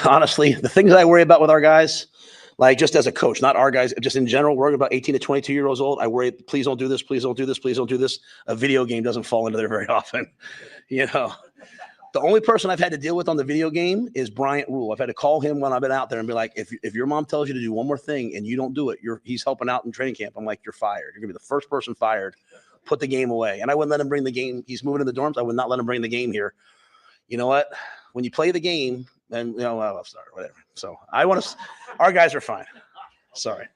Honestly, the things I worry about with our guys, like just as a coach, not our guys, just in general, worrying about 18 to 22 years old. I worry, please don't do this. Please don't do this. Please don't do this. A video game doesn't fall into there very often. You know, the only person I've had to deal with on the video game is Bryant Rule. I've had to call him when I've been out there and be like, if your mom tells you to do one more thing and you don't do it, he's helping out in training camp. I'm like, you're fired. You're gonna be the first person fired. Put the game away. And I wouldn't let him bring the game. He's moving in the dorms. I would not let him bring the game here. You know what? When you play the game, and I'm sorry, whatever. So our guys are fine. Sorry.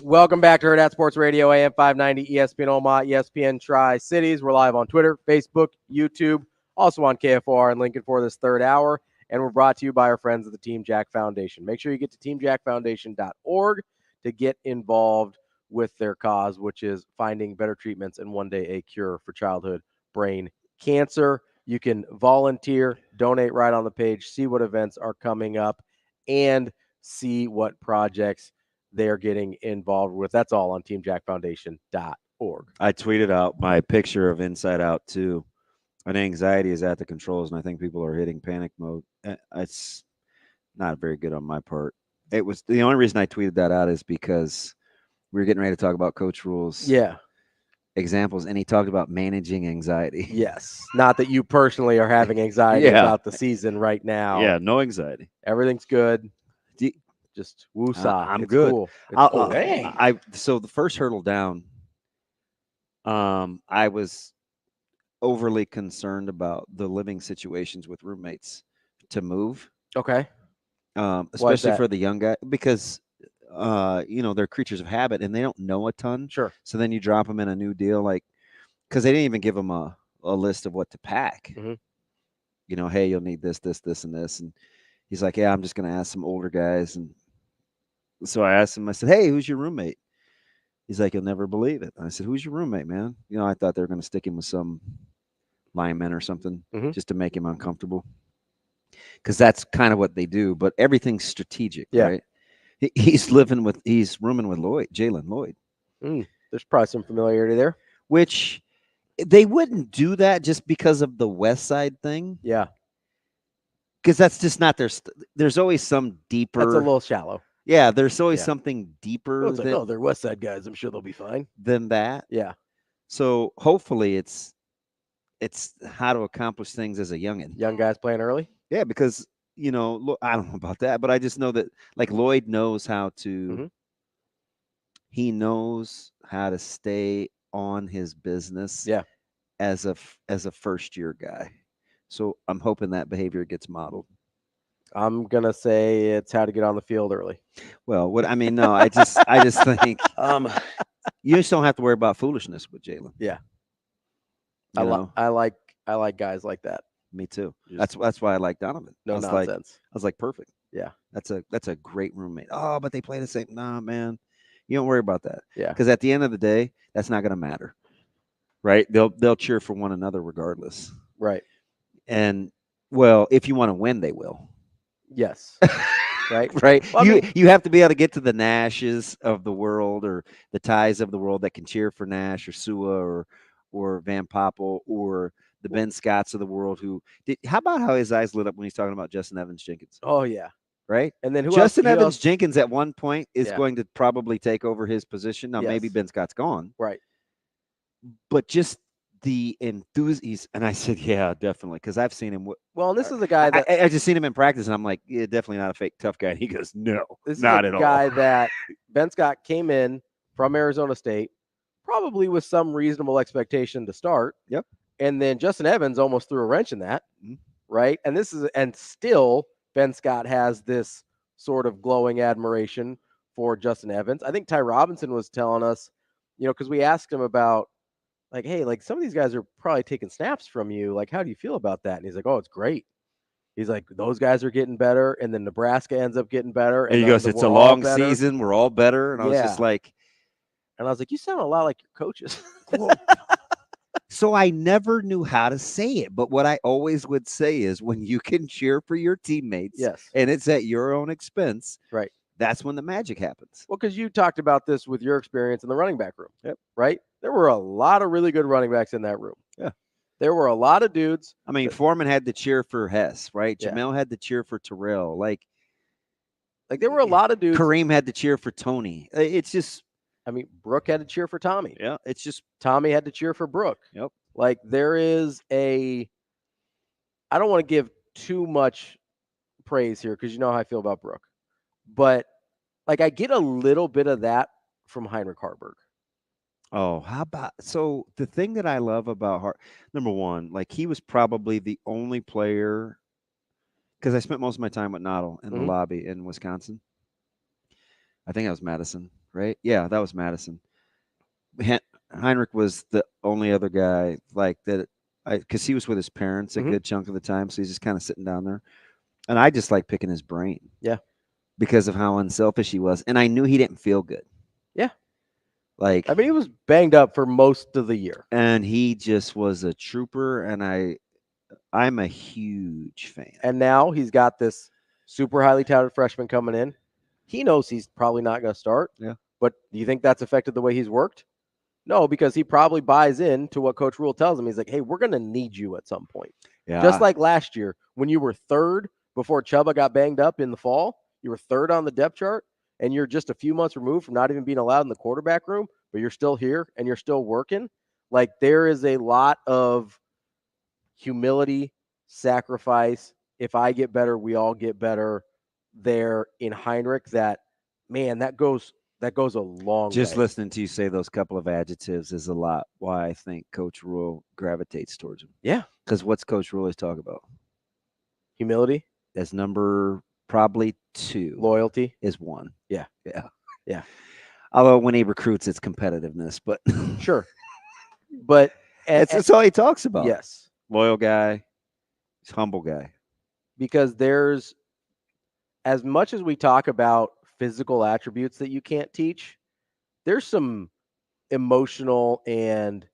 Welcome back to Hurrdat Sports Radio, AM 590, ESPN Omaha, ESPN Tri-Cities. We're live on Twitter, Facebook, YouTube, also on KFR and Lincoln for this third hour. And we're brought to you by our friends at the Team Jack Foundation. Make sure you get to teamjackfoundation.org to get involved with their cause, which is finding better treatments and one day a cure for childhood brain cancer. You can volunteer, donate right on the page, see what events are coming up, and see what projects they're getting involved with. That's all on teamjackfoundation.org. I tweeted out my picture of Inside Out 2. And anxiety is at the controls, and I think people are hitting panic mode. It's not very good on my part. It was the only reason I tweeted that out is because we were getting ready to talk about Coach Rule's examples, and he talked about managing anxiety. Yes. Not that you personally are having anxiety about the season right now. Yeah, no anxiety. Everything's good. Just woosah. I'm it's good. Cool. So the first hurdle down, I was overly concerned about the living situations with roommates to move. Okay. Especially for the young guy, because they're creatures of habit and they don't know a ton. Sure. So then you drop them in a new deal, like, because they didn't even give them a list of what to pack. Mm-hmm. Hey, you'll need this, this, this, and this. And he's like, yeah, I'm just going to ask some older guys. And so I asked him, I said, hey, who's your roommate? He's like, you'll never believe it. I said, who's your roommate, man? I thought they were going to stick him with some lineman or something just to make him uncomfortable. Because that's kind of what they do. But everything's strategic, right? He's rooming with Jalen Lloyd. There's probably some familiarity there. Which they wouldn't do that just because of the West Side thing. Yeah. Because that's just not there's always some deeper. That's a little shallow. Yeah, there's always something deeper. It's like, they're West Side guys. I'm sure they'll be fine. Than that. Yeah. So hopefully it's how to accomplish things as a youngin. Young guys playing early? Yeah, because, look, I don't know about that, but I just know that, like, Lloyd knows how to he knows how to stay on his business as a first-year guy. So I'm hoping that behavior gets modeled. I'm gonna say it's how to get on the field early. Well, no, I just think you just don't have to worry about foolishness with Jalen. Yeah, I like guys like that. Me too. That's why I like Donovan. No nonsense. I was like, perfect. Yeah, that's a great roommate. Oh, but they play the same. Nah, man, you don't worry about that. Yeah, because at the end of the day, that's not gonna matter, right? They'll cheer for one another regardless. Right. And well, if you want to win, they will. Yes. Right. Right. Well, you have to be able to get to the Nashes of the world or the Ties of the world that can cheer for Nash or Sua or Van Poppel or the Ben Scotts of the world how about how his eyes lit up when he's talking about Justin Evans Jenkins? Oh yeah. Right. And then Justin Evans Jenkins at one point is Yeah. going to probably take over his position. Now maybe Yes. Ben Scott's gone. Right. But just the enthusiasm, and I said, yeah, definitely, because I've seen him. Well, and this is a guy that I just seen him in practice, and I'm like, yeah, definitely not a fake tough guy. And he goes, no, this not is at a all. guy that Ben Scott came in from Arizona State, probably with some reasonable expectation to start. Yep. And then Justin Evans almost threw a wrench in that, right? And still Ben Scott has this sort of glowing admiration for Justin Evans. I think Ty Robinson was telling us, because we asked him about, like, hey, like some of these guys are probably taking snaps from you. Like, how do you feel about that? And he's like, oh, it's great. He's like, those guys are getting better. And then Nebraska ends up getting better. And he goes, it's a long season. We're all better. And I was just like. And I was like, you sound a lot like your coaches. So I never knew how to say it. But what I always would say is when you can cheer for your teammates and it's at your own expense. Right. That's when the magic happens. Well, because you talked about this with your experience in the running back room. Yep. Right? There were a lot of really good running backs in that room. Yeah. There were a lot of dudes. I mean, Foreman had to cheer for Hess, right? Yeah. Jamel had to cheer for Terrell. Like there were a lot of dudes. Kareem had to cheer for Tony. It's just. I mean, Brooke had to cheer for Tommy. Yeah. It's just. Tommy had to cheer for Brooke. Yep. Like there is I don't want to give too much praise here because you know how I feel about Brooke. But like I get a little bit of that from Heinrich Harburg. Oh, how about so the thing that I love about number one, like he was probably the only player because I spent most of my time with Noddle in the lobby in Wisconsin. I think that was Madison, right? Yeah, that was Madison. Heinrich was the only other guy like that because he was with his parents a good chunk of the time. So he's just kind of sitting down there. And I just like picking his brain. Yeah. Because of how unselfish he was. And I knew he didn't feel good. Yeah. Like, I mean, he was banged up for most of the year. And he just was a trooper. And I'm a huge fan. And now he's got this super highly touted freshman coming in. He knows he's probably not going to start. Yeah. But do you think that's affected the way he's worked? No, because he probably buys in to what Coach Rule tells him. He's like, hey, we're going to need you at some point. Yeah. Just like last year when you were third before Chubba got banged up in the fall. You were third on the depth chart, and you're just a few months removed from not even being allowed in the quarterback room, but you're still here and you're still working. Like there is a lot of humility, sacrifice. If I get better, we all get better there in Heinrich. That, man, that goes a long way. Just listening to you say those couple of adjectives is a lot why I think Coach Rule gravitates towards him. Yeah. Because what's Coach Rule always talk about? Humility. As number probably 2. Loyalty is 1. Yeah. Yeah. Yeah. Although when he recruits, it's competitiveness, but Sure. But it's all he talks about. Yes. Loyal guy. He's a humble guy. Because there's, as much as we talk about physical attributes that you can't teach, there's some emotional and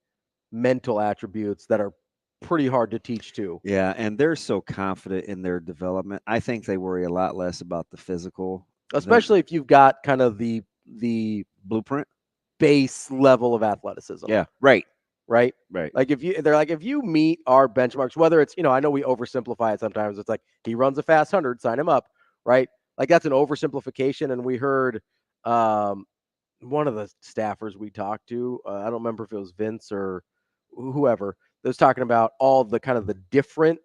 mental attributes that are pretty hard to teach too. Yeah, and they're so confident in their development. I think they worry a lot less about the physical, Especially if you've got kind of the blueprint base level of athleticism. Yeah, right. Right? Right. Like if you meet our benchmarks, whether it's, I know we oversimplify it sometimes. It's like he runs a fast 100, sign him up, right? Like that's an oversimplification. And we heard one of the staffers we talked to, I don't remember if it was Vince or whoever, that was talking about all the kind of the different.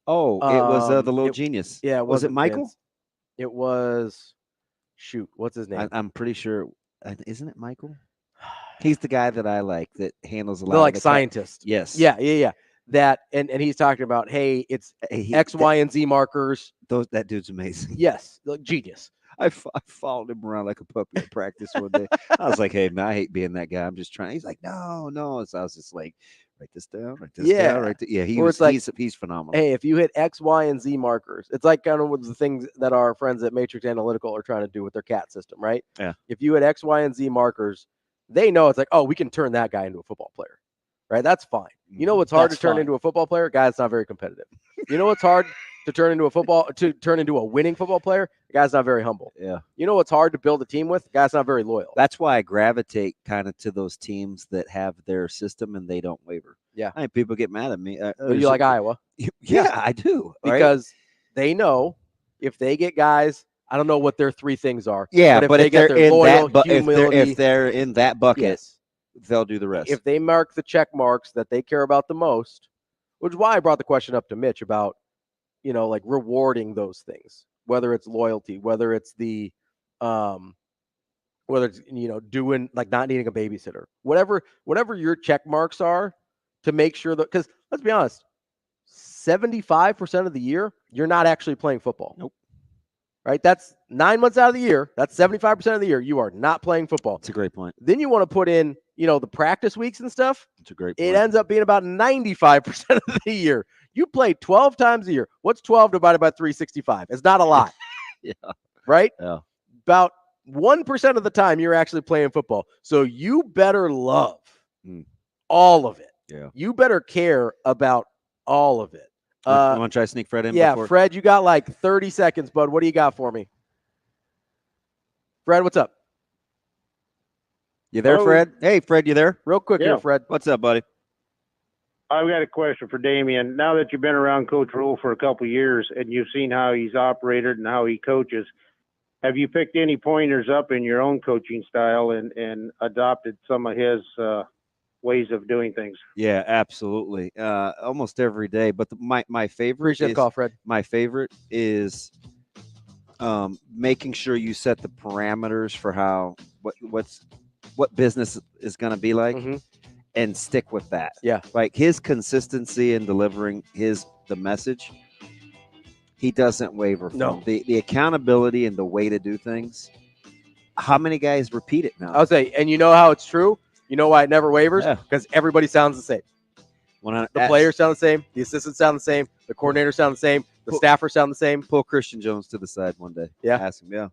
Oh, it was the little genius. Yeah, was it Michael? Vince. It was, what's his name? I'm pretty sure. Isn't it Michael? He's the guy that I like that handles a lot. The scientist. Yes. Yeah. That and he's talking about, hey, it's X, Y, and Z markers. That dude's amazing. Yes, genius. I followed him around like a puppy at practice one day. I was like, hey, man, I hate being that guy. I'm just trying. He's like, no. So I was just like, write this down, Yeah, he's phenomenal. Hey, if you hit X, Y, and Z markers, it's like kind of what the things that our friends at Matrix Analytical are trying to do with their CAT system, right? Yeah. If you hit X, Y, and Z markers, they know it's like, oh, we can turn that guy into a football player, right? That's fine. You know what's hard to turn into a football player? A guy that's not very competitive. You know what's hard to turn into a winning football player? A guy's not very humble. Yeah. You know what's hard to build a team with? A guy's not very loyal. That's why I gravitate kind of to those teams that have their system and they don't waver. Yeah. I mean, people get mad at me. You like Iowa? Yeah, I do. Because they know if they get guys, I don't know what their three things are. Yeah, but if they're in loyal, if they're in that bucket, yes, they'll do the rest. If they mark the check marks that they care about the most, which is why I brought the question up to Mitch about, like rewarding those things, whether it's loyalty, whether it's the, doing like not needing a babysitter, whatever your check marks are to make sure that, because let's be honest, 75% of the year, you're not actually playing football. Nope. Right? That's 9 months out of the year. That's 75% of the year. You are not playing football. That's a great point. Then you want to put in, the practice weeks and stuff. That's a great point. It ends up being about 95% of the year. You play 12 times a year. What's 12 divided by 365? It's not a lot. Yeah. Right? Yeah. About 1% of the time you're actually playing football. So you better love all of it. Yeah. You better care about all of it. You want to try to sneak Fred in? Yeah, before? Fred, you got like 30 seconds, bud. What do you got for me? Fred, what's up? You there, Hello? Fred? Hey, Fred, you there? Real quick here, Fred. What's up, buddy? I've got a question for Damien. Now that you've been around Coach Rule for a couple of years and you've seen how he's operated and how he coaches, have you picked any pointers up in your own coaching style and adopted some of his ways of doing things? Yeah, absolutely. Almost every day. But my favorite Appreciate the call, Fred. My favorite is making sure you set the parameters for what business is going to be like, and stick with that. Yeah, like his consistency in delivering the message. He doesn't waver from No. the accountability and the way to do things. How many guys repeat it now? I'll say, and you know how it's true? You know why it never wavers? Yeah. Because everybody sounds the same. The players sound the same. The assistants sound the same. The coordinators sound the same. The staffers sound the same. Pull Christian Jones to the side one day. Yeah. Ask him, yeah.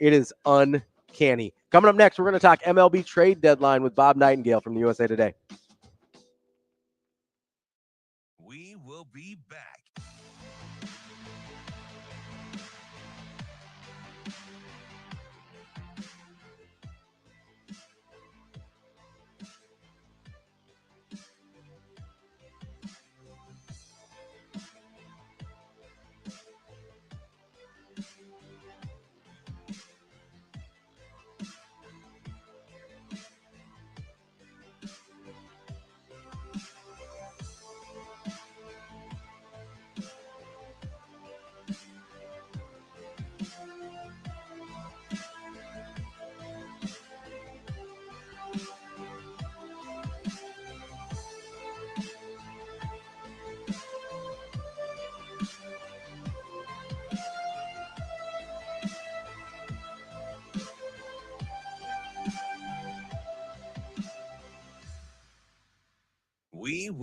It is uncanny. Coming up next, we're going to talk MLB trade deadline with Bob Nightingale from the USA Today. We will be back.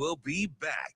will be back.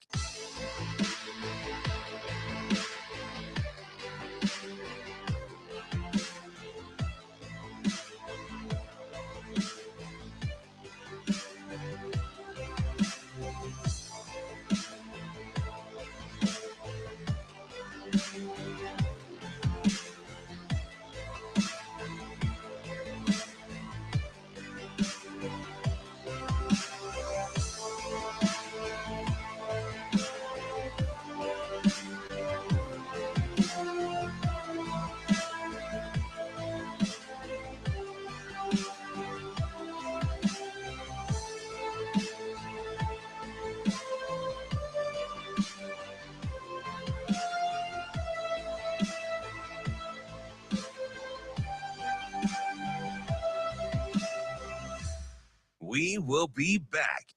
We will be back.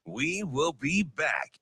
We will be back.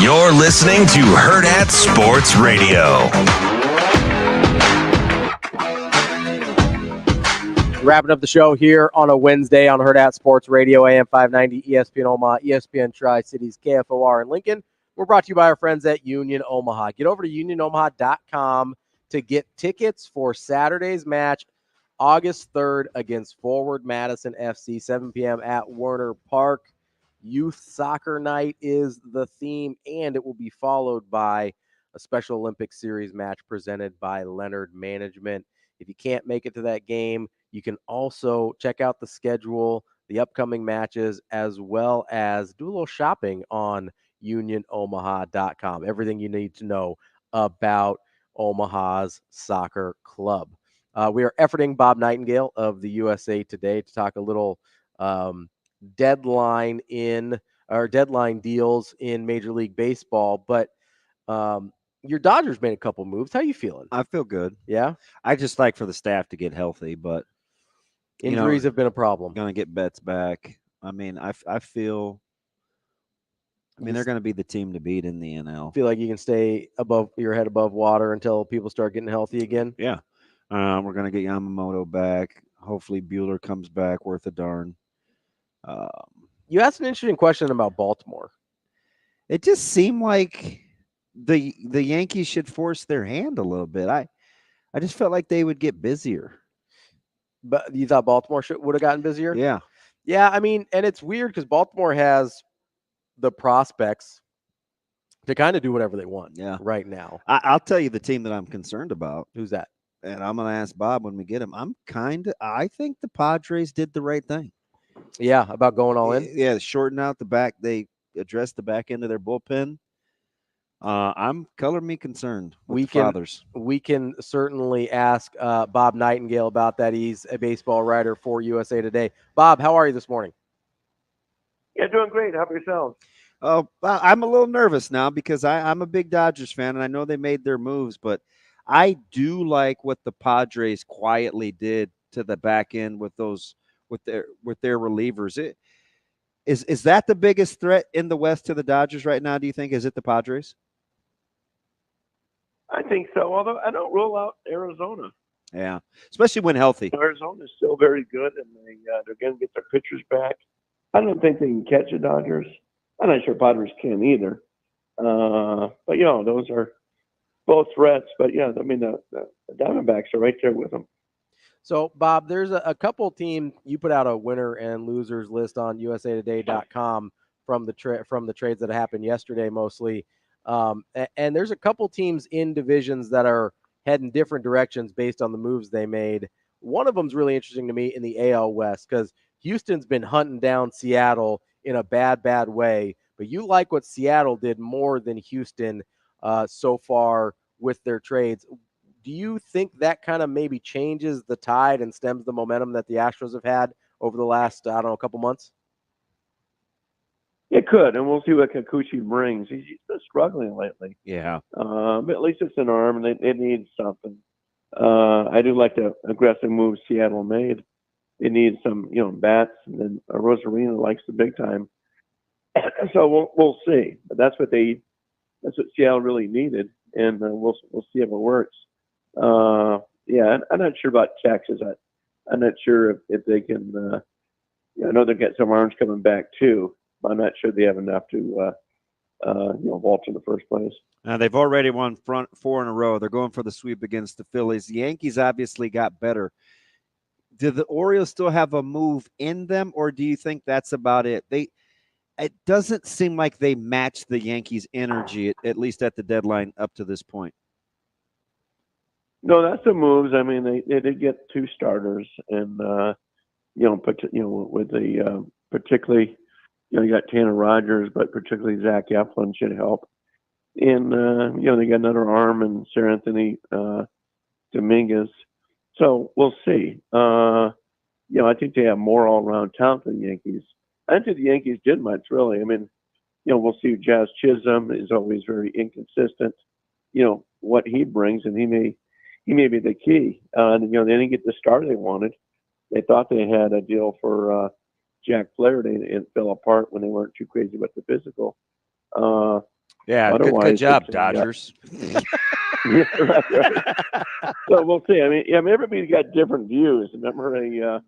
You're listening to Hurrdat Sports Radio. Wrapping up the show here on a Wednesday on Hurrdat Sports Radio, AM 590, ESPN Omaha, ESPN Tri-Cities, KFOR in Lincoln. We're brought to you by our friends at Union Omaha. Get over to unionomaha.com to get tickets for Saturday's match, August 3rd against Forward Madison FC, 7 p.m. at Werner Park. Youth Soccer Night is the theme, and it will be followed by a Special Olympics Series match presented by Leonard Management. If you can't make it to that game, you can also check out the schedule, the upcoming matches, as well as do a little shopping on unionomaha.com. Everything you need to know about Omaha's soccer club. We are efforting Bob Nightingale of the USA Today to talk a little deadline deals in Major League Baseball, but your Dodgers made a couple moves. How you feeling? I feel good. Yeah? I just like for the staff to get healthy, but injuries have been a problem. Going to get Betts back. I mean, I feel they're going to be the team to beat in the NL. Feel like you can stay above your head above water until people start getting healthy again? Yeah. We're going to get Yamamoto back. Hopefully Buehler comes back worth a darn. You asked an interesting question about Baltimore. It just seemed like the Yankees should force their hand a little bit. I just felt like they would get busier. But you thought Baltimore would have gotten busier? Yeah. Yeah, I mean, and it's weird because Baltimore has the prospects to kind of do whatever they want right now. I'll tell you the team that I'm concerned about. Who's that? And I'm going to ask Bob when we get him. I think the Padres did the right thing. Yeah, about going all in? Yeah, shorten out the back. They addressed the back end of their bullpen. I'm color me concerned with fathers. We can certainly ask Bob Nightingale about that. He's a baseball writer for USA Today. Bob, how are you this morning? Yeah, doing great. How about yourself? Oh, I'm a little nervous now because I'm a big Dodgers fan, and I know they made their moves, but I do like what the Padres quietly did to the back end with their relievers. Is that the biggest threat in the West to the Dodgers right now? Do you think? Is it the Padres? I think so, although I don't rule out Arizona. Yeah, especially when healthy. Arizona's still very good, and they're going to get their pitchers back. I don't think they can catch the Dodgers. I'm not sure Padres can either. But, those are both threats. But, yeah, I mean, the Diamondbacks are right there with them. So, Bob, there's a couple teams. You put out a winner and losers list on usatoday.com from the trades that happened yesterday mostly. And there's a couple teams in divisions that are heading different directions based on the moves they made. One of them's really interesting to me in the AL West because Houston's been hunting down Seattle in a bad way. But you like what Seattle did more than Houston so far with their trades. Do you think that kind of maybe changes the tide and stems the momentum that the Astros have had over the last, couple months? It could, and we'll see what Kikuchi brings. He's been struggling lately. Yeah. But at least it's an arm, and they need something. I do like the aggressive moves Seattle made. They need some, bats, and then Rosarino likes the big time. So we'll see. But that's what Seattle really needed, and we'll see if it works. Yeah, I'm not sure about Texas. I'm not sure if they can. I know they've got some arms coming back too, but I'm not sure they have enough to vault in the first place. They've already won 4 in a row. They're going for the sweep against the Phillies. The Yankees obviously got better. Do the Orioles still have a move in them, or do you think that's about it? It doesn't seem like they match the Yankees' energy, at least at the deadline up to this point. No, that's the moves. I mean, they did get 2 starters, and with the particularly, you got Tanner Rogers, but particularly Zach Eflin should help. And they got another arm in Sir Anthony Dominguez. So we'll see. I think they have more all-around talent than the Yankees. I don't think the Yankees did much, really. I mean, we'll see. Jazz Chisholm is always very inconsistent. What he brings, and he may be the key. They didn't get the star they wanted. They thought they had a deal for Jack Flaherty, and it fell apart when they weren't too crazy about the physical. Yeah, good job, Dodgers. Yeah, right. So we'll see. I mean, everybody's got different views. Remember the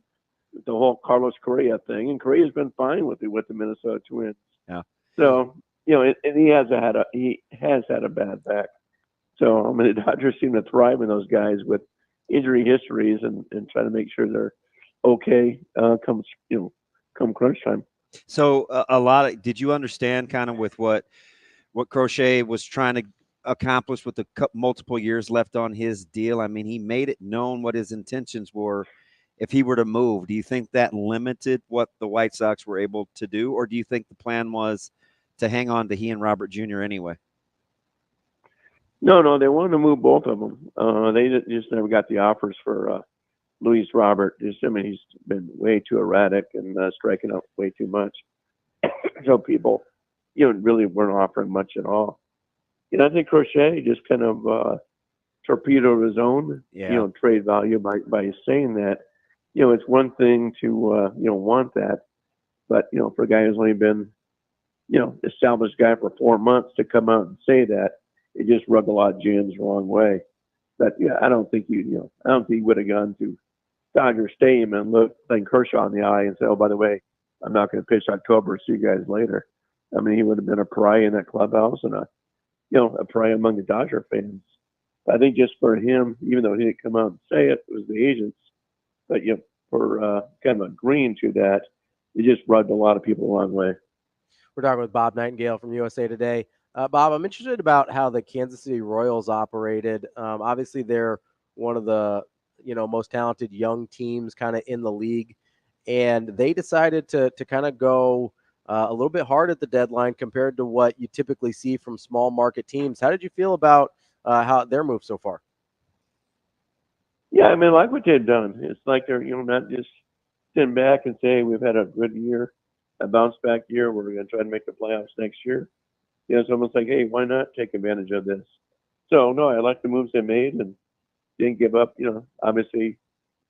whole Carlos Correa thing, and Correa's been fine with the Minnesota Twins. Yeah. So and he has had a bad back. So I mean, the Dodgers seem to thrive in those guys with injury histories and try to make sure they're okay come crunch time. So did you understand kind of with what Crochet was trying to accomplish with the multiple years left on his deal? I mean, he made it known what his intentions were if he were to move. Do you think that limited what the White Sox were able to do, or do you think the plan was to hang on to he and Robert Jr. anyway? No, they wanted to move both of them. They just never got the offers for Luis Robert. He's been way too erratic and striking out way too much. So people, really weren't offering much at all. I think Crochet just kind of torpedoed his own, trade value by saying that. It's one thing to want that, but for a guy who's only been, established guy for 4 months to come out and say that, it just rubbed a lot of jams the wrong way. But I don't think he would have gone to Dodger Stadium and looked Kershaw in the eye and said, "Oh, by the way, I'm not going to pitch October. See you guys later." I mean, he would have been a pariah in that clubhouse and a pariah among the Dodger fans. I think just for him, even though he didn't come out and say it, it was the agents. But for kind of agreeing to that, it just rubbed a lot of people the wrong way. We're talking with Bob Nightingale from USA Today. Bob, I'm interested about how the Kansas City Royals operated. Obviously, they're one of the most talented young teams kind of in the league, and they decided to kind of go a little bit hard at the deadline compared to what you typically see from small market teams. How did you feel about how their move so far? Yeah, I mean, like what they've done. It's like they're not just sitting back and saying we've had a good year. a bounce back year. We're going to try to make the playoffs next year. You know, it's almost like, hey, why not take advantage of this? So, no, I like the moves they made and didn't give up. You know, obviously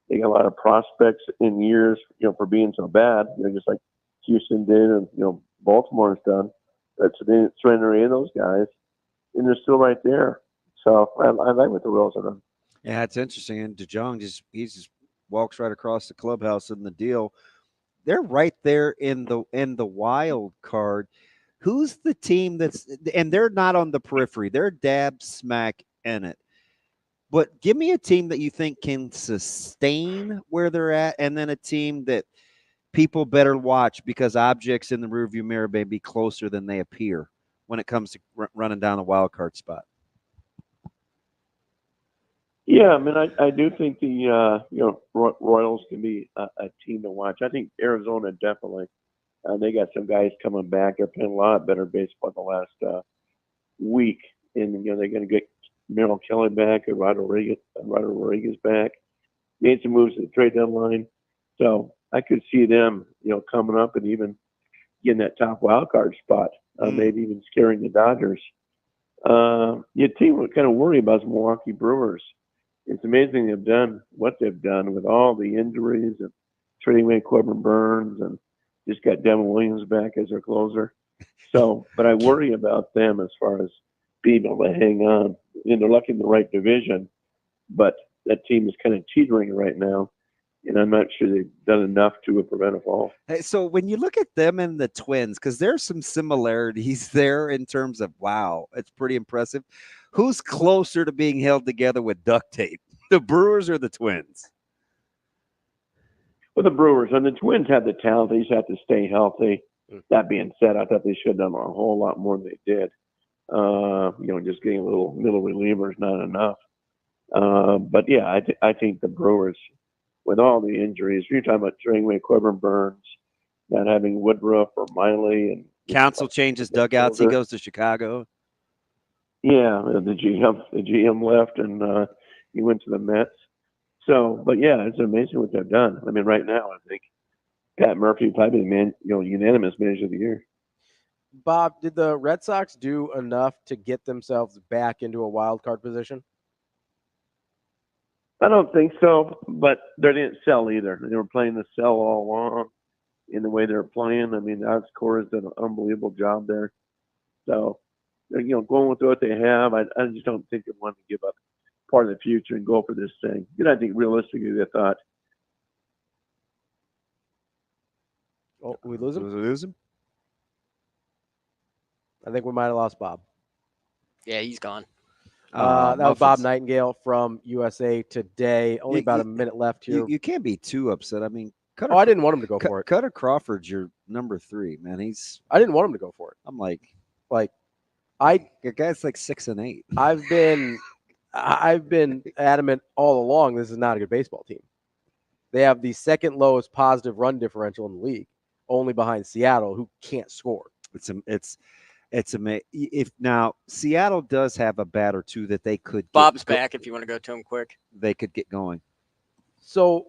they got a lot of prospects in years, you know, for being so bad, you know, just like Houston did and, you know, Baltimore's done. But so they didn't surrender any of those guys, and they're still right there. So I like what the Royals are doing. Yeah, it's interesting. And DeJong just walks right across the clubhouse in the deal. They're right there in the wild card. Who's the team and they're not on the periphery. They're dab smack in it. But give me a team that you think can sustain where they're at, and then a team that people better watch because objects in the rearview mirror may be closer than they appear when it comes to running down the wild card spot. Yeah, I mean, I do think the Royals can be a team to watch. I think Arizona definitely. They got some guys coming back. They're playing a lot better baseball the last week, and you know they're going to get Merrill Kelly back, and Rodriguez back. Made some moves at the trade deadline, so I could see them, you know, coming up and even getting that top wild card spot. Maybe even scaring the Dodgers. Your team would kind of worry about the Milwaukee Brewers. It's amazing they've done what they've done with all the injuries and trading away Corbin Burns and just got Damon Williams back as their closer. So, but I worry about them as far as being able to hang on. And they're lucky in the right division, but that team is kind of teetering right now. And I'm not sure they've done enough to prevent a fall. Hey, so when you look at them and the Twins, because there's some similarities there in terms of, wow, it's pretty impressive. Who's closer to being held together with duct tape, the Brewers or the Twins? Well, the Brewers and the Twins have the talent. They just have to stay healthy. That being said, I thought they should have done a whole lot more than they did. You know, just getting a little middle reliever is not enough. But yeah, I think the Brewers, with all the injuries, you're talking about trading away Corbin Burns, not having Woodruff or Miley, and Council changes dugouts. He goes to Chicago. Yeah, the GM left, and he went to the Mets. So, but yeah, it's amazing what they've done. I mean, right now, I think Pat Murphy probably the unanimous manager of the year. Bob, did the Red Sox do enough to get themselves back into a wild card position? I don't think so, but they didn't sell either. They were playing the sell all along in the way they're playing. I mean, Alex Cora's done an unbelievable job there. So, you know, going with what they have, I just don't think they want to give up part of the future and go for this thing. You know, I think realistically they thought. Oh, we lose him? Did we lose him? I think we might have lost Bob. Yeah, he's gone. That was Bob Nightingale from USA Today. Only about a minute left here. You can't be too upset. I mean, I didn't want him to go for it. Cutter Crawford's your number 3, man. I didn't want him to go for it. I'm like, your guy's like 6 and 8. I've been adamant all along. This is not a good baseball team. They have the second lowest positive run differential in the league, only behind Seattle, who can't score. It's amazing. If now Seattle does have a bat or two that they could. Bob's back. If you want to go to him quick, they could get going. So,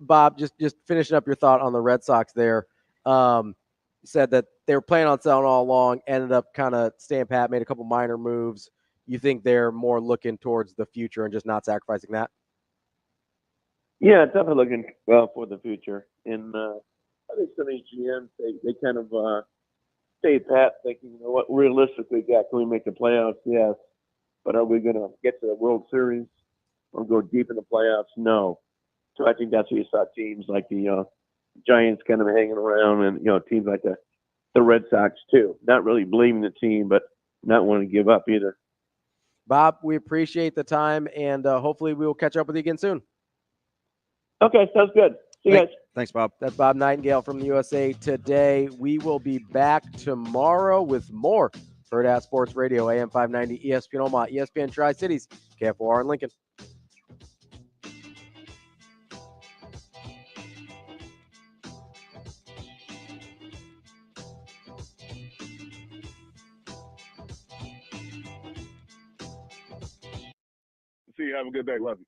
Bob, just finishing up your thought on the Red Sox there. Said that they were planning on selling all along, ended up kind of staying pat, made a couple minor moves. You think they're more looking towards the future and just not sacrificing that? Yeah, definitely looking well for the future. And I think some of these GMs, they kind of stay pat, thinking, you know what, realistically, can we make the playoffs? Yes. But are we going to get to the World Series or go deep in the playoffs? No. So I think that's what you saw teams like the Giants kind of hanging around, and, you know, teams like the Red Sox too. Not really believing the team, but not wanting to give up either. Bob, we appreciate the time, and hopefully we will catch up with you again soon. Okay, sounds good. See you guys. Thanks, Bob. That's Bob Nightingale from the USA Today. We will be back tomorrow with more Hurrdat Sports Radio, AM 590, ESPN Omaha, ESPN Tri-Cities, KFOR in Lincoln. See you. Have a good day. Love you.